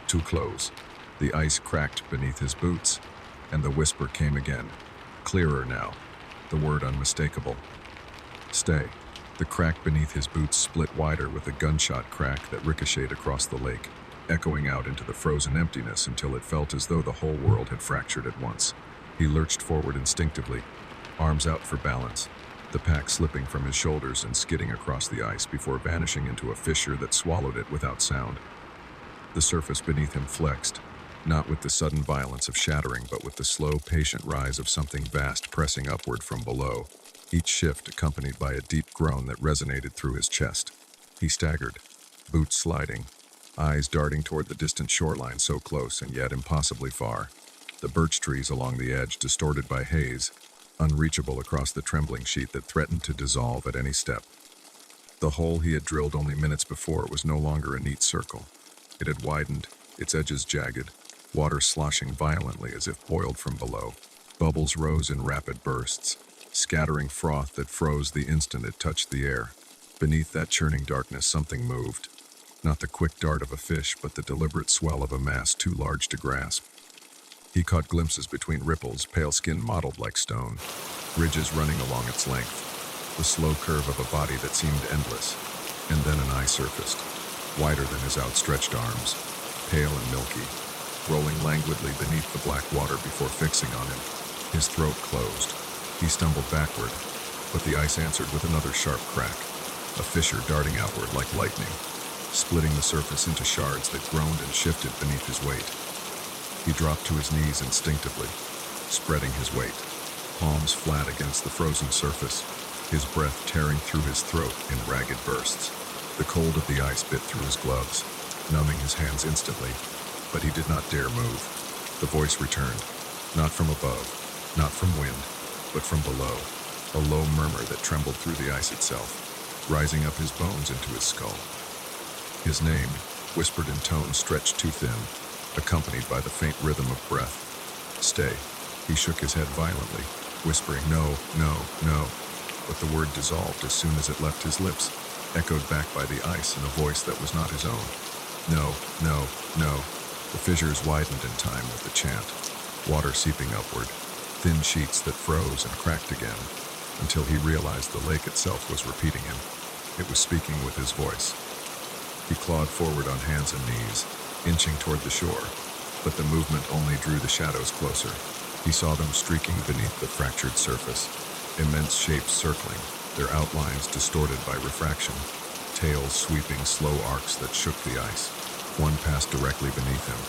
too close. The ice cracked beneath his boots, and the whisper came again, clearer now, the word unmistakable. Stay. The crack beneath his boots split wider with a gunshot crack that ricocheted across the lake, echoing out into the frozen emptiness until it felt as though the whole world had fractured at once. He lurched forward instinctively, arms out for balance, the pack slipping from his shoulders and skidding across the ice before vanishing into a fissure that swallowed it without sound. The surface beneath him flexed, not with the sudden violence of shattering, but with the slow, patient rise of something vast pressing upward from below, each shift accompanied by a deep groan that resonated through his chest. He staggered, boots sliding, eyes darting toward the distant shoreline so close and yet impossibly far. The birch trees along the edge distorted by haze, unreachable across the trembling sheet that threatened to dissolve at any step. The hole he had drilled only minutes before was no longer a neat circle. It had widened, its edges jagged, water sloshing violently as if boiled from below. Bubbles rose in rapid bursts, scattering froth that froze the instant it touched the air. Beneath that churning darkness something moved. Not the quick dart of a fish, but the deliberate swell of a mass too large to grasp. He caught glimpses between ripples, pale skin mottled like stone, ridges running along its length, the slow curve of a body that seemed endless, and then an eye surfaced, wider than his outstretched arms, pale and milky, rolling languidly beneath the black water before fixing on him. His throat closed. He stumbled backward, but the ice answered with another sharp crack, a fissure darting outward like lightning, splitting the surface into shards that groaned and shifted beneath his weight. He dropped to his knees instinctively, spreading his weight, palms flat against the frozen surface, his breath tearing through his throat in ragged bursts. The cold of the ice bit through his gloves, numbing his hands instantly, but he did not dare move. The voice returned, not from above, not from wind, but from below, a low murmur that trembled through the ice itself, rising up his bones into his skull. His name, whispered in tones stretched too thin, accompanied by the faint rhythm of breath. Stay. He shook his head violently, whispering no, no, no, but the word dissolved as soon as it left his lips, echoed back by the ice in a voice that was not his own. No, no, no. The fissures widened in time with the chant, water seeping upward, thin sheets that froze and cracked again, until he realized the lake itself was repeating him. It was speaking with his voice. He clawed forward on hands and knees, inching toward the shore, but the movement only drew the shadows closer. He saw them streaking beneath the fractured surface, immense shapes circling, their outlines distorted by refraction, tails sweeping slow arcs that shook the ice. One passed directly beneath him,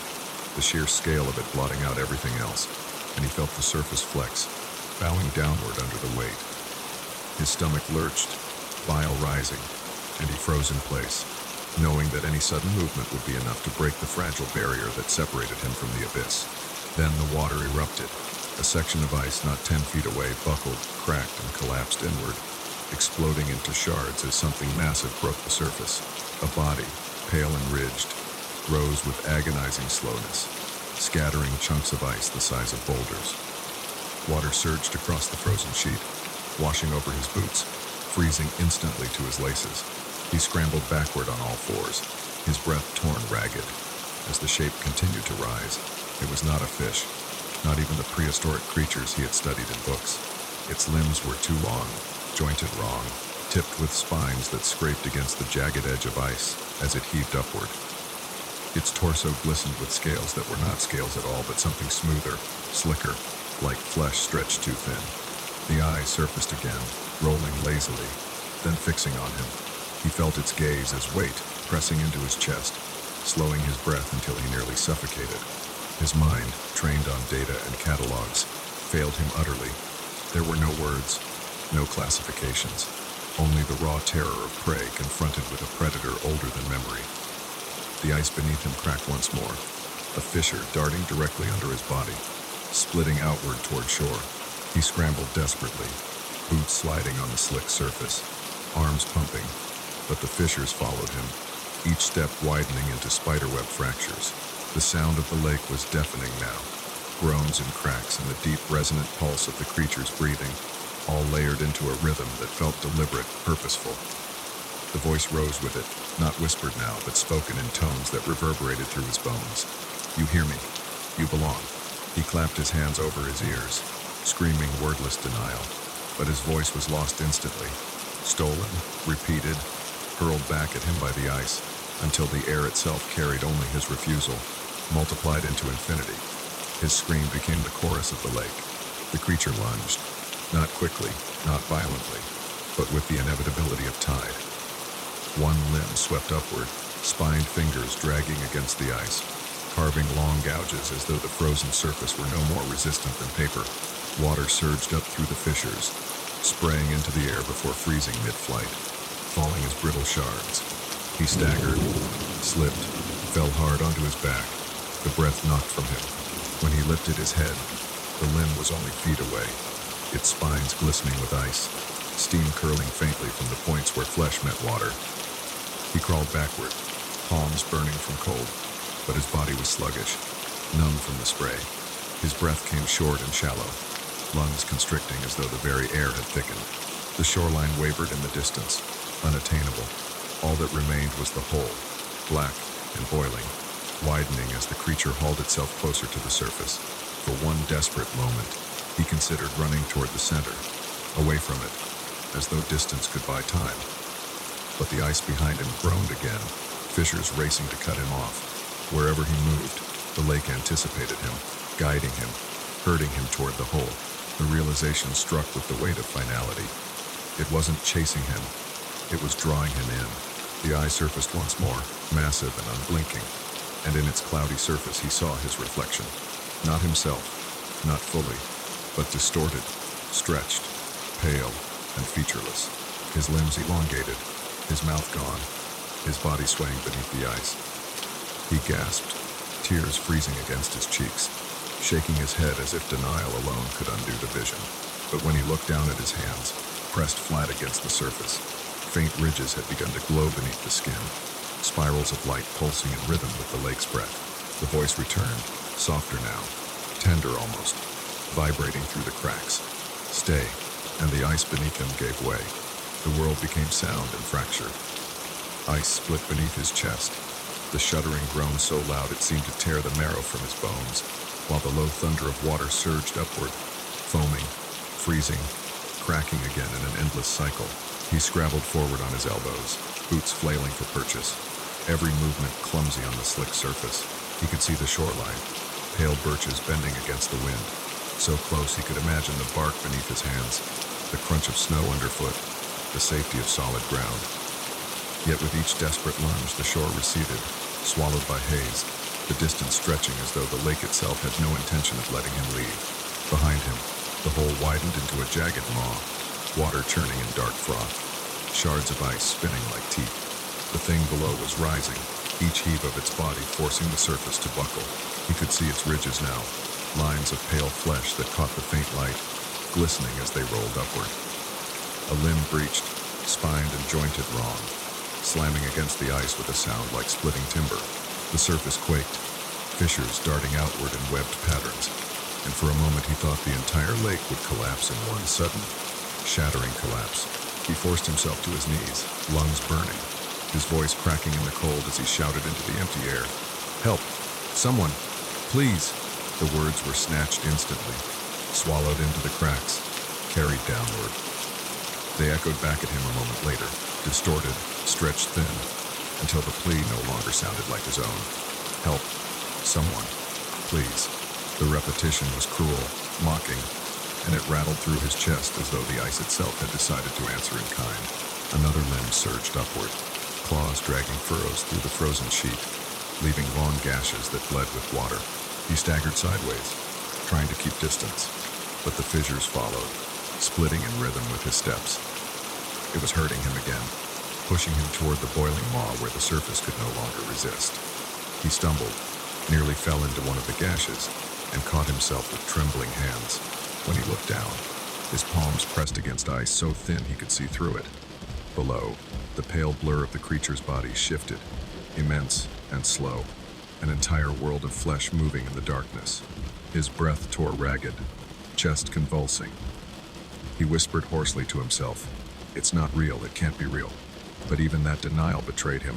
the sheer scale of it blotting out everything else, and he felt the surface flex, bowing downward under the weight. His stomach lurched, bile rising, and he froze in place, knowing that any sudden movement would be enough to break the fragile barrier that separated him from the abyss. Then the water erupted. A section of ice not 10 feet away buckled, cracked, and collapsed inward, exploding into shards as something massive broke the surface. A body, pale and ridged, rose with agonizing slowness, scattering chunks of ice the size of boulders. Water surged across the frozen sheet, washing over his boots, freezing instantly to his laces. He scrambled backward on all fours, his breath torn ragged. As the shape continued to rise, it was not a fish, not even the prehistoric creatures he had studied in books. Its limbs were too long, jointed wrong, tipped with spines that scraped against the jagged edge of ice as it heaved upward. Its torso glistened with scales that were not scales at all, but something smoother, slicker, like flesh stretched too thin. The eye surfaced again, rolling lazily, then fixing on him. He felt its gaze as weight pressing into his chest, slowing his breath until he nearly suffocated. His mind, trained on data and catalogs, failed him utterly. There were no words, no classifications, only the raw terror of prey confronted with a predator older than memory. The ice beneath him cracked once more, a fissure darting directly under his body, splitting outward toward shore. He scrambled desperately, boots sliding on the slick surface, arms pumping, but the fissures followed him, each step widening into spiderweb fractures. The sound of the lake was deafening now, groans and cracks and the deep resonant pulse of the creature's breathing, all layered into a rhythm that felt deliberate, purposeful. The voice rose with it, not whispered now, but spoken in tones that reverberated through his bones. "You hear me. You belong." He clapped his hands over his ears, screaming wordless denial, but his voice was lost instantly, stolen, repeated, hurled back at him by the ice, until the air itself carried only his refusal, multiplied into infinity. His scream became the chorus of the lake. The creature lunged, not quickly, not violently, but with the inevitability of tide. One limb swept upward, spined fingers dragging against the ice, carving long gouges as though the frozen surface were no more resistant than paper. Water surged up through the fissures, spraying into the air before freezing mid-flight, falling as brittle shards. He staggered, slipped, fell hard onto his back. The breath knocked from him. When he lifted his head, the limb was only feet away, its spines glistening with ice, steam curling faintly from the points where flesh met water. He crawled backward, palms burning from cold, but his body was sluggish, numb from the spray. His breath came short and shallow, lungs constricting as though the very air had thickened. The shoreline wavered in the distance, unattainable. All that remained was the hole, black and boiling, widening as the creature hauled itself closer to the surface. For one desperate moment, he considered running toward the center, away from it, as though distance could buy time. But the ice behind him groaned again, fissures racing to cut him off. Wherever he moved, the lake anticipated him, guiding him, herding him toward the hole. The realization struck with the weight of finality. It wasn't chasing him, it was drawing him in. The eye surfaced once more, massive and unblinking, and in its cloudy surface he saw his reflection. Not himself, not fully, but distorted, stretched, pale, and featureless. His limbs elongated, his mouth gone, his body swaying beneath the ice. He gasped, tears freezing against his cheeks, shaking his head as if denial alone could undo the vision. But when he looked down at his hands, pressed flat against the surface, faint ridges had begun to glow beneath the skin, spirals of light pulsing in rhythm with the lake's breath. The voice returned, softer now, tender almost, vibrating through the cracks. "Stay," and the ice beneath him gave way. The world became sound and fractured. Ice split beneath his chest, the shuddering groan so loud it seemed to tear the marrow from his bones, while the low thunder of water surged upward, foaming, freezing, cracking again in an endless cycle. He scrabbled forward on his elbows, boots flailing for purchase, every movement clumsy on the slick surface. He could see the shoreline, pale birches bending against the wind, so close he could imagine the bark beneath his hands, the crunch of snow underfoot, the safety of solid ground. Yet with each desperate lunge, the shore receded, swallowed by haze, the distance stretching as though the lake itself had no intention of letting him leave. Behind him, the hole widened into a jagged maw, water churning in dark froth, shards of ice spinning like teeth. The thing below was rising, each heave of its body forcing the surface to buckle. He could see its ridges now, lines of pale flesh that caught the faint light, glistening as they rolled upward. A limb breached, spined and jointed wrong, slamming against the ice with a sound like splitting timber. The surface quaked, fissures darting outward in webbed patterns, and for a moment he thought the entire lake would collapse in one sudden, shattering collapse. He forced himself to his knees, lungs burning, his voice cracking in the cold as he shouted into the empty air. "Help! Someone! Please!" The words were snatched instantly, swallowed into the cracks, carried downward. They echoed back at him a moment later, distorted, stretched thin, until the plea no longer sounded like his own. Help. Someone. Please. The repetition was cruel, mocking, and it rattled through his chest as though the ice itself had decided to answer in kind. Another limb surged upward, claws dragging furrows through the frozen sheet, leaving long gashes that bled with water. He staggered sideways, trying to keep distance, but the fissures followed, splitting in rhythm with his steps. It was hurting him again, pushing him toward the boiling maw where the surface could no longer resist. He stumbled, nearly fell into one of the gashes, and caught himself with trembling hands. When he looked down, his palms pressed against ice so thin he could see through it. Below, the pale blur of the creature's body shifted, immense and slow, an entire world of flesh moving in the darkness. His breath tore ragged, chest convulsing. He whispered hoarsely to himself, "It's not real, it can't be real." But even that denial betrayed him.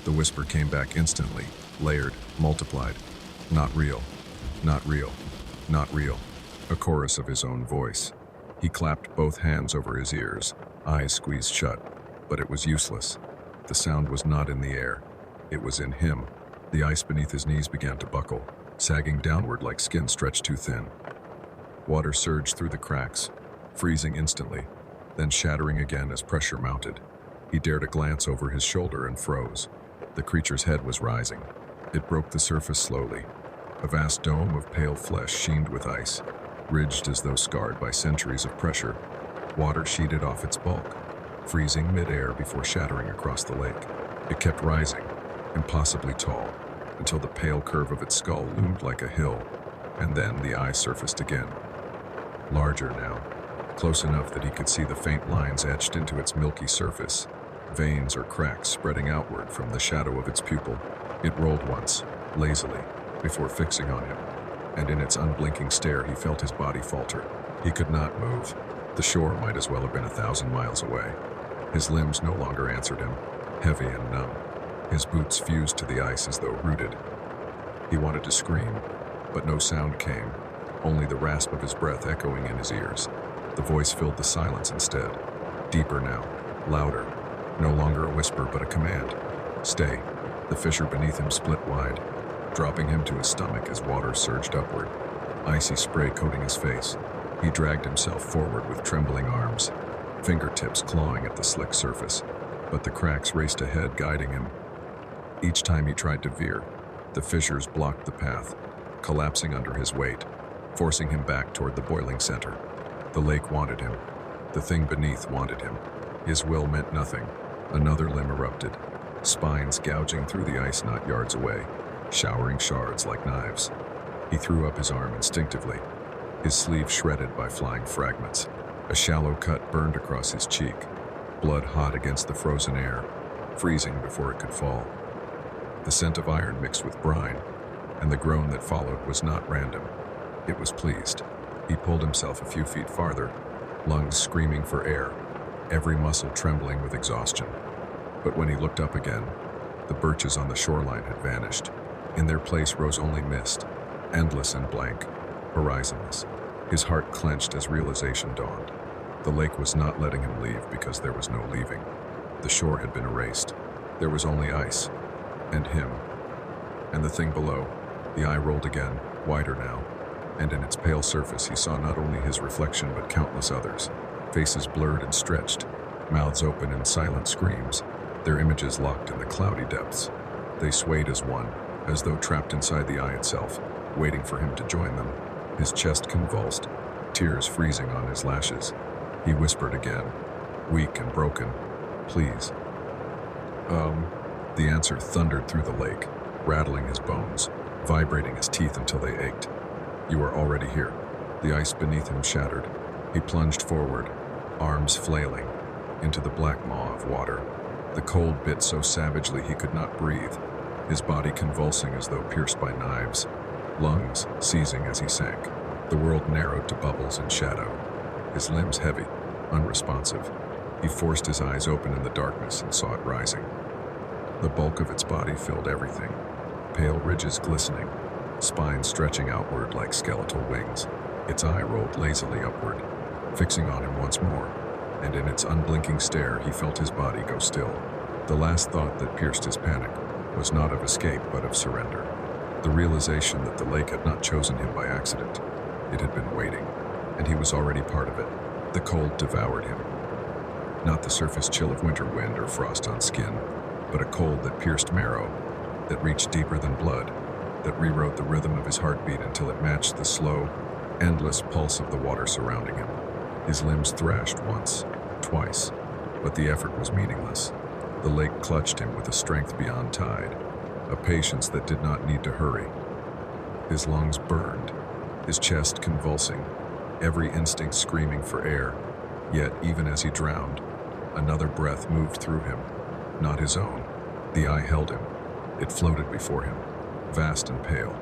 The whisper came back instantly, layered, multiplied. "Not real, not real, not real." A chorus of his own voice. He clapped both hands over his ears, eyes squeezed shut, but it was useless. The sound was not in the air. It was in him. The ice beneath his knees began to buckle, sagging downward like skin stretched too thin. Water surged through the cracks, freezing instantly, then shattering again as pressure mounted. He dared a glance over his shoulder and froze. The creature's head was rising. It broke the surface slowly. A vast dome of pale flesh sheened with ice, ridged as though scarred by centuries of pressure. Water sheeted off its bulk, freezing mid-air before shattering across the lake. It kept rising, impossibly tall, until the pale curve of its skull loomed like a hill, and then the eye surfaced again. Larger now, close enough that he could see the faint lines etched into its milky surface, veins or cracks spreading outward from the shadow of its pupil. It rolled once, lazily, before fixing on him, and in its unblinking stare he felt his body falter. He could not move. The shore might as well have been 1,000 miles away. His limbs no longer answered him, heavy and numb. His boots fused to the ice as though rooted. He wanted to scream, but no sound came, only the rasp of his breath echoing in his ears. The voice filled the silence instead, deeper now, louder, no longer a whisper but a command. "Stay." The fissure beneath him split wide, dropping him to his stomach as water surged upward, icy spray coating his face. He dragged himself forward with trembling arms, fingertips clawing at the slick surface, but the cracks raced ahead, guiding him. Each time he tried to veer, the fissures blocked the path, collapsing under his weight, forcing him back toward the boiling center. The lake wanted him. The thing beneath wanted him. His will meant nothing. Another limb erupted, spines gouging through the ice not yards away, showering shards like knives. He threw up his arm instinctively, his sleeve shredded by flying fragments. A shallow cut burned across his cheek, blood hot against the frozen air, freezing before it could fall. The scent of iron mixed with brine, and the groan that followed was not random. It was pleased. He pulled himself a few feet farther, lungs screaming for air, every muscle trembling with exhaustion. But when he looked up again, the birches on the shoreline had vanished. In their place rose only mist, endless and blank, horizonless. His heart clenched as realization dawned. The lake was not letting him leave because there was no leaving. The shore had been erased. There was only ice, and him. And the thing below, the eye rolled again, wider now, and in its pale surface he saw not only his reflection but countless others, faces blurred and stretched, mouths open in silent screams, their images locked in the cloudy depths. They swayed as one, as though trapped inside the eye itself, waiting for him to join them. His chest convulsed, tears freezing on his lashes. He whispered again, weak and broken, "Please." The answer thundered through the lake, rattling his bones, vibrating his teeth until they ached. "You are already here." The ice beneath him shattered. He plunged forward, arms flailing, into the black maw of water. The cold bit so savagely he could not breathe, his body convulsing as though pierced by knives, lungs seizing as he sank. The world narrowed to bubbles and shadow, his limbs heavy, unresponsive. He forced his eyes open in the darkness and saw it rising. The bulk of its body filled everything, pale ridges glistening, spine stretching outward like skeletal wings. Its eye rolled lazily upward, fixing on him once more, and in its unblinking stare he felt his body go still. The last thought that pierced his panic was not of escape, but of surrender. The realization that the lake had not chosen him by accident. It had been waiting, and he was already part of it. The cold devoured him. Not the surface chill of winter wind or frost on skin, but a cold that pierced marrow, that reached deeper than blood, that rewrote the rhythm of his heartbeat until it matched the slow, endless pulse of the water surrounding him. His limbs thrashed once, twice, but the effort was meaningless. The lake clutched him with a strength beyond tide, a patience that did not need to hurry. His lungs burned, his chest convulsing, every instinct screaming for air. Yet, even as he drowned, another breath moved through him, not his own. The eye held him. It floated before him, vast and pale,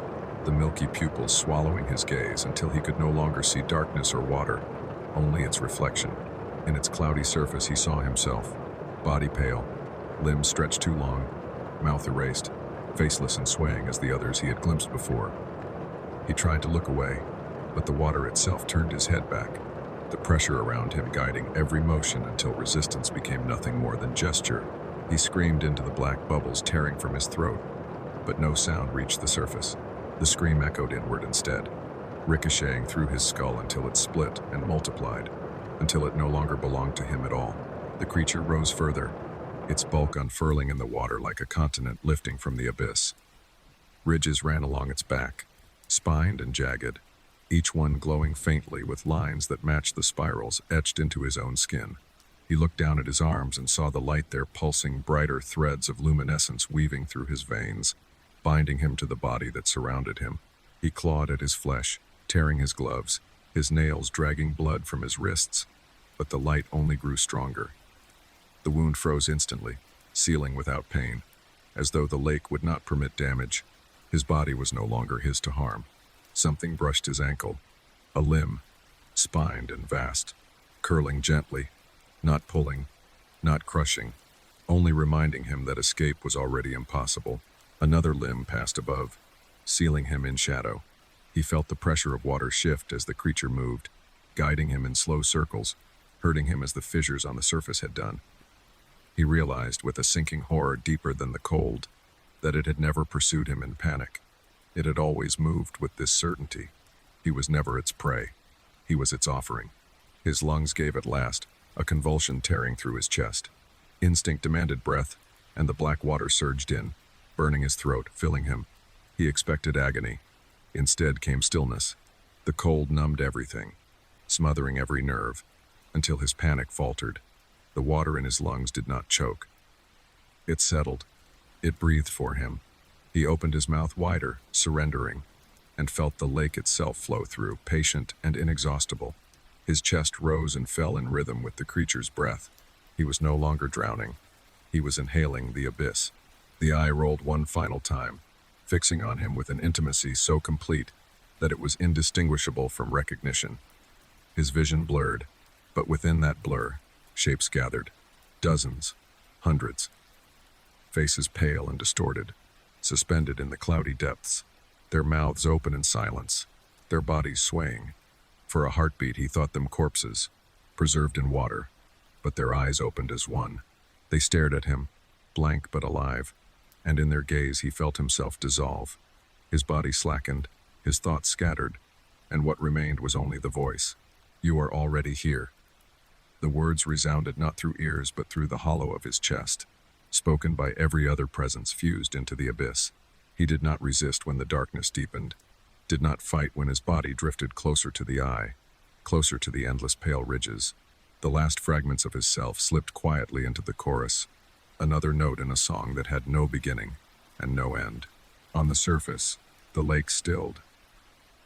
the milky pupils swallowing his gaze until he could no longer see darkness or water, only its reflection. In its cloudy surface he saw himself, body pale, limbs stretched too long, mouth erased, faceless and swaying as the others he had glimpsed before. He tried to look away, but the water itself turned his head back, the pressure around him guiding every motion until resistance became nothing more than gesture. He screamed into the black bubbles tearing from his throat, but no sound reached the surface. The scream echoed inward instead, ricocheting through his skull until it split and multiplied, until it no longer belonged to him at all. The creature rose further, its bulk unfurling in the water like a continent lifting from the abyss. Ridges ran along its back, spined and jagged, each one glowing faintly with lines that matched the spirals etched into his own skin. He looked down at his arms and saw the light there pulsing brighter threads of luminescence weaving through his veins, binding him to the body that surrounded him. He clawed at his flesh, tearing his gloves, his nails dragging blood from his wrists, but the light only grew stronger. The wound froze instantly, sealing without pain, as though the lake would not permit damage. His body was no longer his to harm. Something brushed his ankle, a limb, spined and vast, curling gently, not pulling, not crushing, only reminding him that escape was already impossible. Another limb passed above, sealing him in shadow. He felt the pressure of water shift as the creature moved, guiding him in slow circles, hurting him as the fissures on the surface had done. He realized, with a sinking horror deeper than the cold, that it had never pursued him in panic. It had always moved with this certainty. He was never its prey. He was its offering. His lungs gave at last, a convulsion tearing through his chest. Instinct demanded breath, and the black water surged in, burning his throat, filling him. He expected agony. Instead came stillness. The cold numbed everything, smothering every nerve, until his panic faltered. The water in his lungs did not choke. It settled. It breathed for him. He opened his mouth wider, surrendering, and felt the lake itself flow through, patient and inexhaustible. His chest rose and fell in rhythm with the creature's breath. He was no longer drowning. He was inhaling the abyss. The eye rolled one final time, fixing on him with an intimacy so complete that it was indistinguishable from recognition. His vision blurred, but within that blur, shapes gathered. Dozens, hundreds. Faces pale and distorted, suspended in the cloudy depths, their mouths open in silence, their bodies swaying. For a heartbeat he thought them corpses, preserved in water, but their eyes opened as one. They stared at him, blank but alive, and in their gaze he felt himself dissolve. His body slackened, his thoughts scattered, and what remained was only the voice. "You are already here." The words resounded not through ears but through the hollow of his chest, spoken by every other presence fused into the abyss. He did not resist when the darkness deepened, did not fight when his body drifted closer to the eye, closer to the endless pale ridges. The last fragments of his self slipped quietly into the chorus, another note in a song that had no beginning and no end. On the surface, the lake stilled,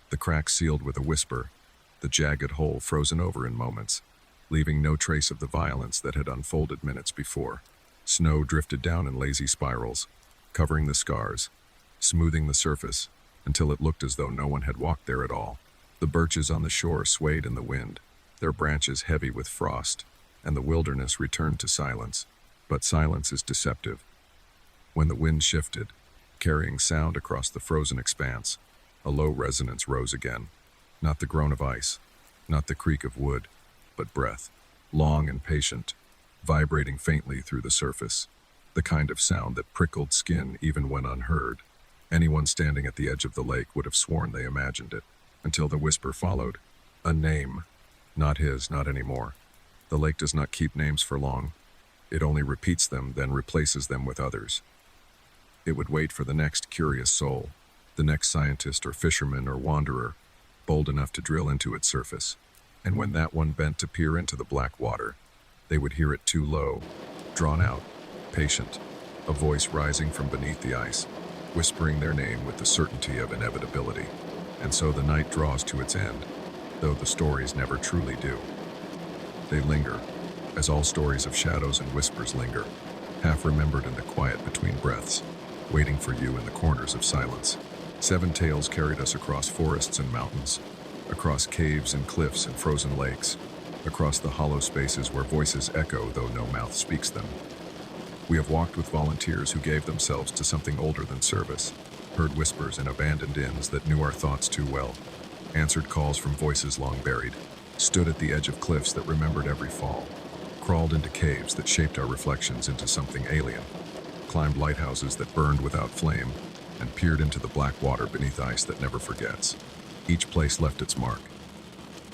the cracks sealed with a whisper, the jagged hole frozen over in moments, leaving no trace of the violence that had unfolded minutes before. Snow drifted down in lazy spirals, covering the scars, smoothing the surface, until it looked as though no one had walked there at all. The birches on the shore swayed in the wind, their branches heavy with frost, and the wilderness returned to silence. But silence is deceptive. When the wind shifted, carrying sound across the frozen expanse, a low resonance rose again. Not the groan of ice, not the creak of wood, but breath, long and patient, vibrating faintly through the surface. the kind of sound that prickled skin even when unheard. Anyone standing at the edge of the lake would have sworn they imagined it, until the whisper followed. A name. Not his, not anymore. The lake does not keep names for long. It only repeats them, then replaces them with others. It would wait for the next curious soul, the next scientist or fisherman or wanderer, bold enough to drill into its surface. And when that one bent to peer into the black water, they would hear it too low, drawn out, patient, a voice rising from beneath the ice, whispering their name with the certainty of inevitability. And so the night draws to its end, though the stories never truly do. They linger, as all stories of shadows and whispers linger, half remembered in the quiet between breaths, waiting for you in the corners of silence. 7 tales carried us across forests and mountains, across caves and cliffs and frozen lakes, across the hollow spaces where voices echo though no mouth speaks them. We have walked with volunteers who gave themselves to something older than service, heard whispers in abandoned inns that knew our thoughts too well, answered calls from voices long buried, stood at the edge of cliffs that remembered every fall, crawled into caves that shaped our reflections into something alien, climbed lighthouses that burned without flame, and peered into the black water beneath ice that never forgets. Each place left its mark.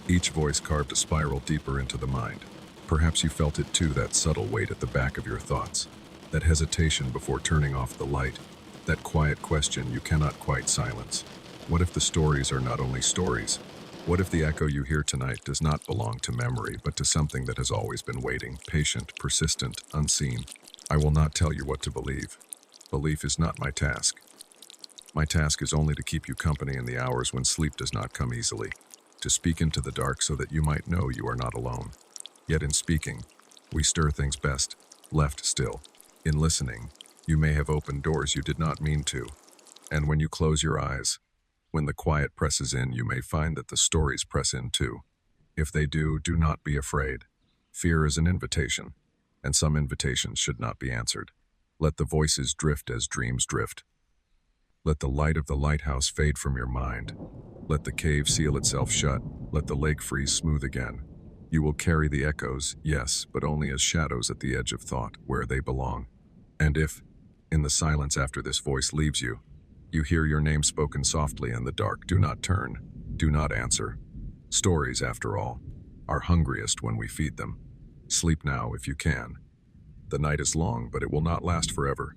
Each voice carved a spiral deeper into the mind. Perhaps you felt it too, that subtle weight at the back of your thoughts, that hesitation before turning off the light, that quiet question you cannot quite silence. What if the stories are not only stories? What if the echo you hear tonight does not belong to memory, but to something that has always been waiting, patient, persistent, unseen? I will not tell you what to believe. Belief is not my task. My task is only to keep you company in the hours when sleep does not come easily, to speak into the dark so that you might know you are not alone. Yet in speaking, we stir things best, left still. In listening, you may have opened doors you did not mean to. And when you close your eyes, when the quiet presses in, you may find that the stories press in too. If they do, do not be afraid. Fear is an invitation, and some invitations should not be answered. Let the voices drift as dreams drift. Let the light of the lighthouse fade from your mind. Let the cave seal itself shut. Let the lake freeze smooth again. You will carry the echoes, yes, but only as shadows at the edge of thought, where they belong. And if, in the silence after this voice leaves you, you hear your name spoken softly in the dark, do not turn, do not answer. Stories, after all, are hungriest when we feed them. Sleep now if you can. The night is long, but it will not last forever.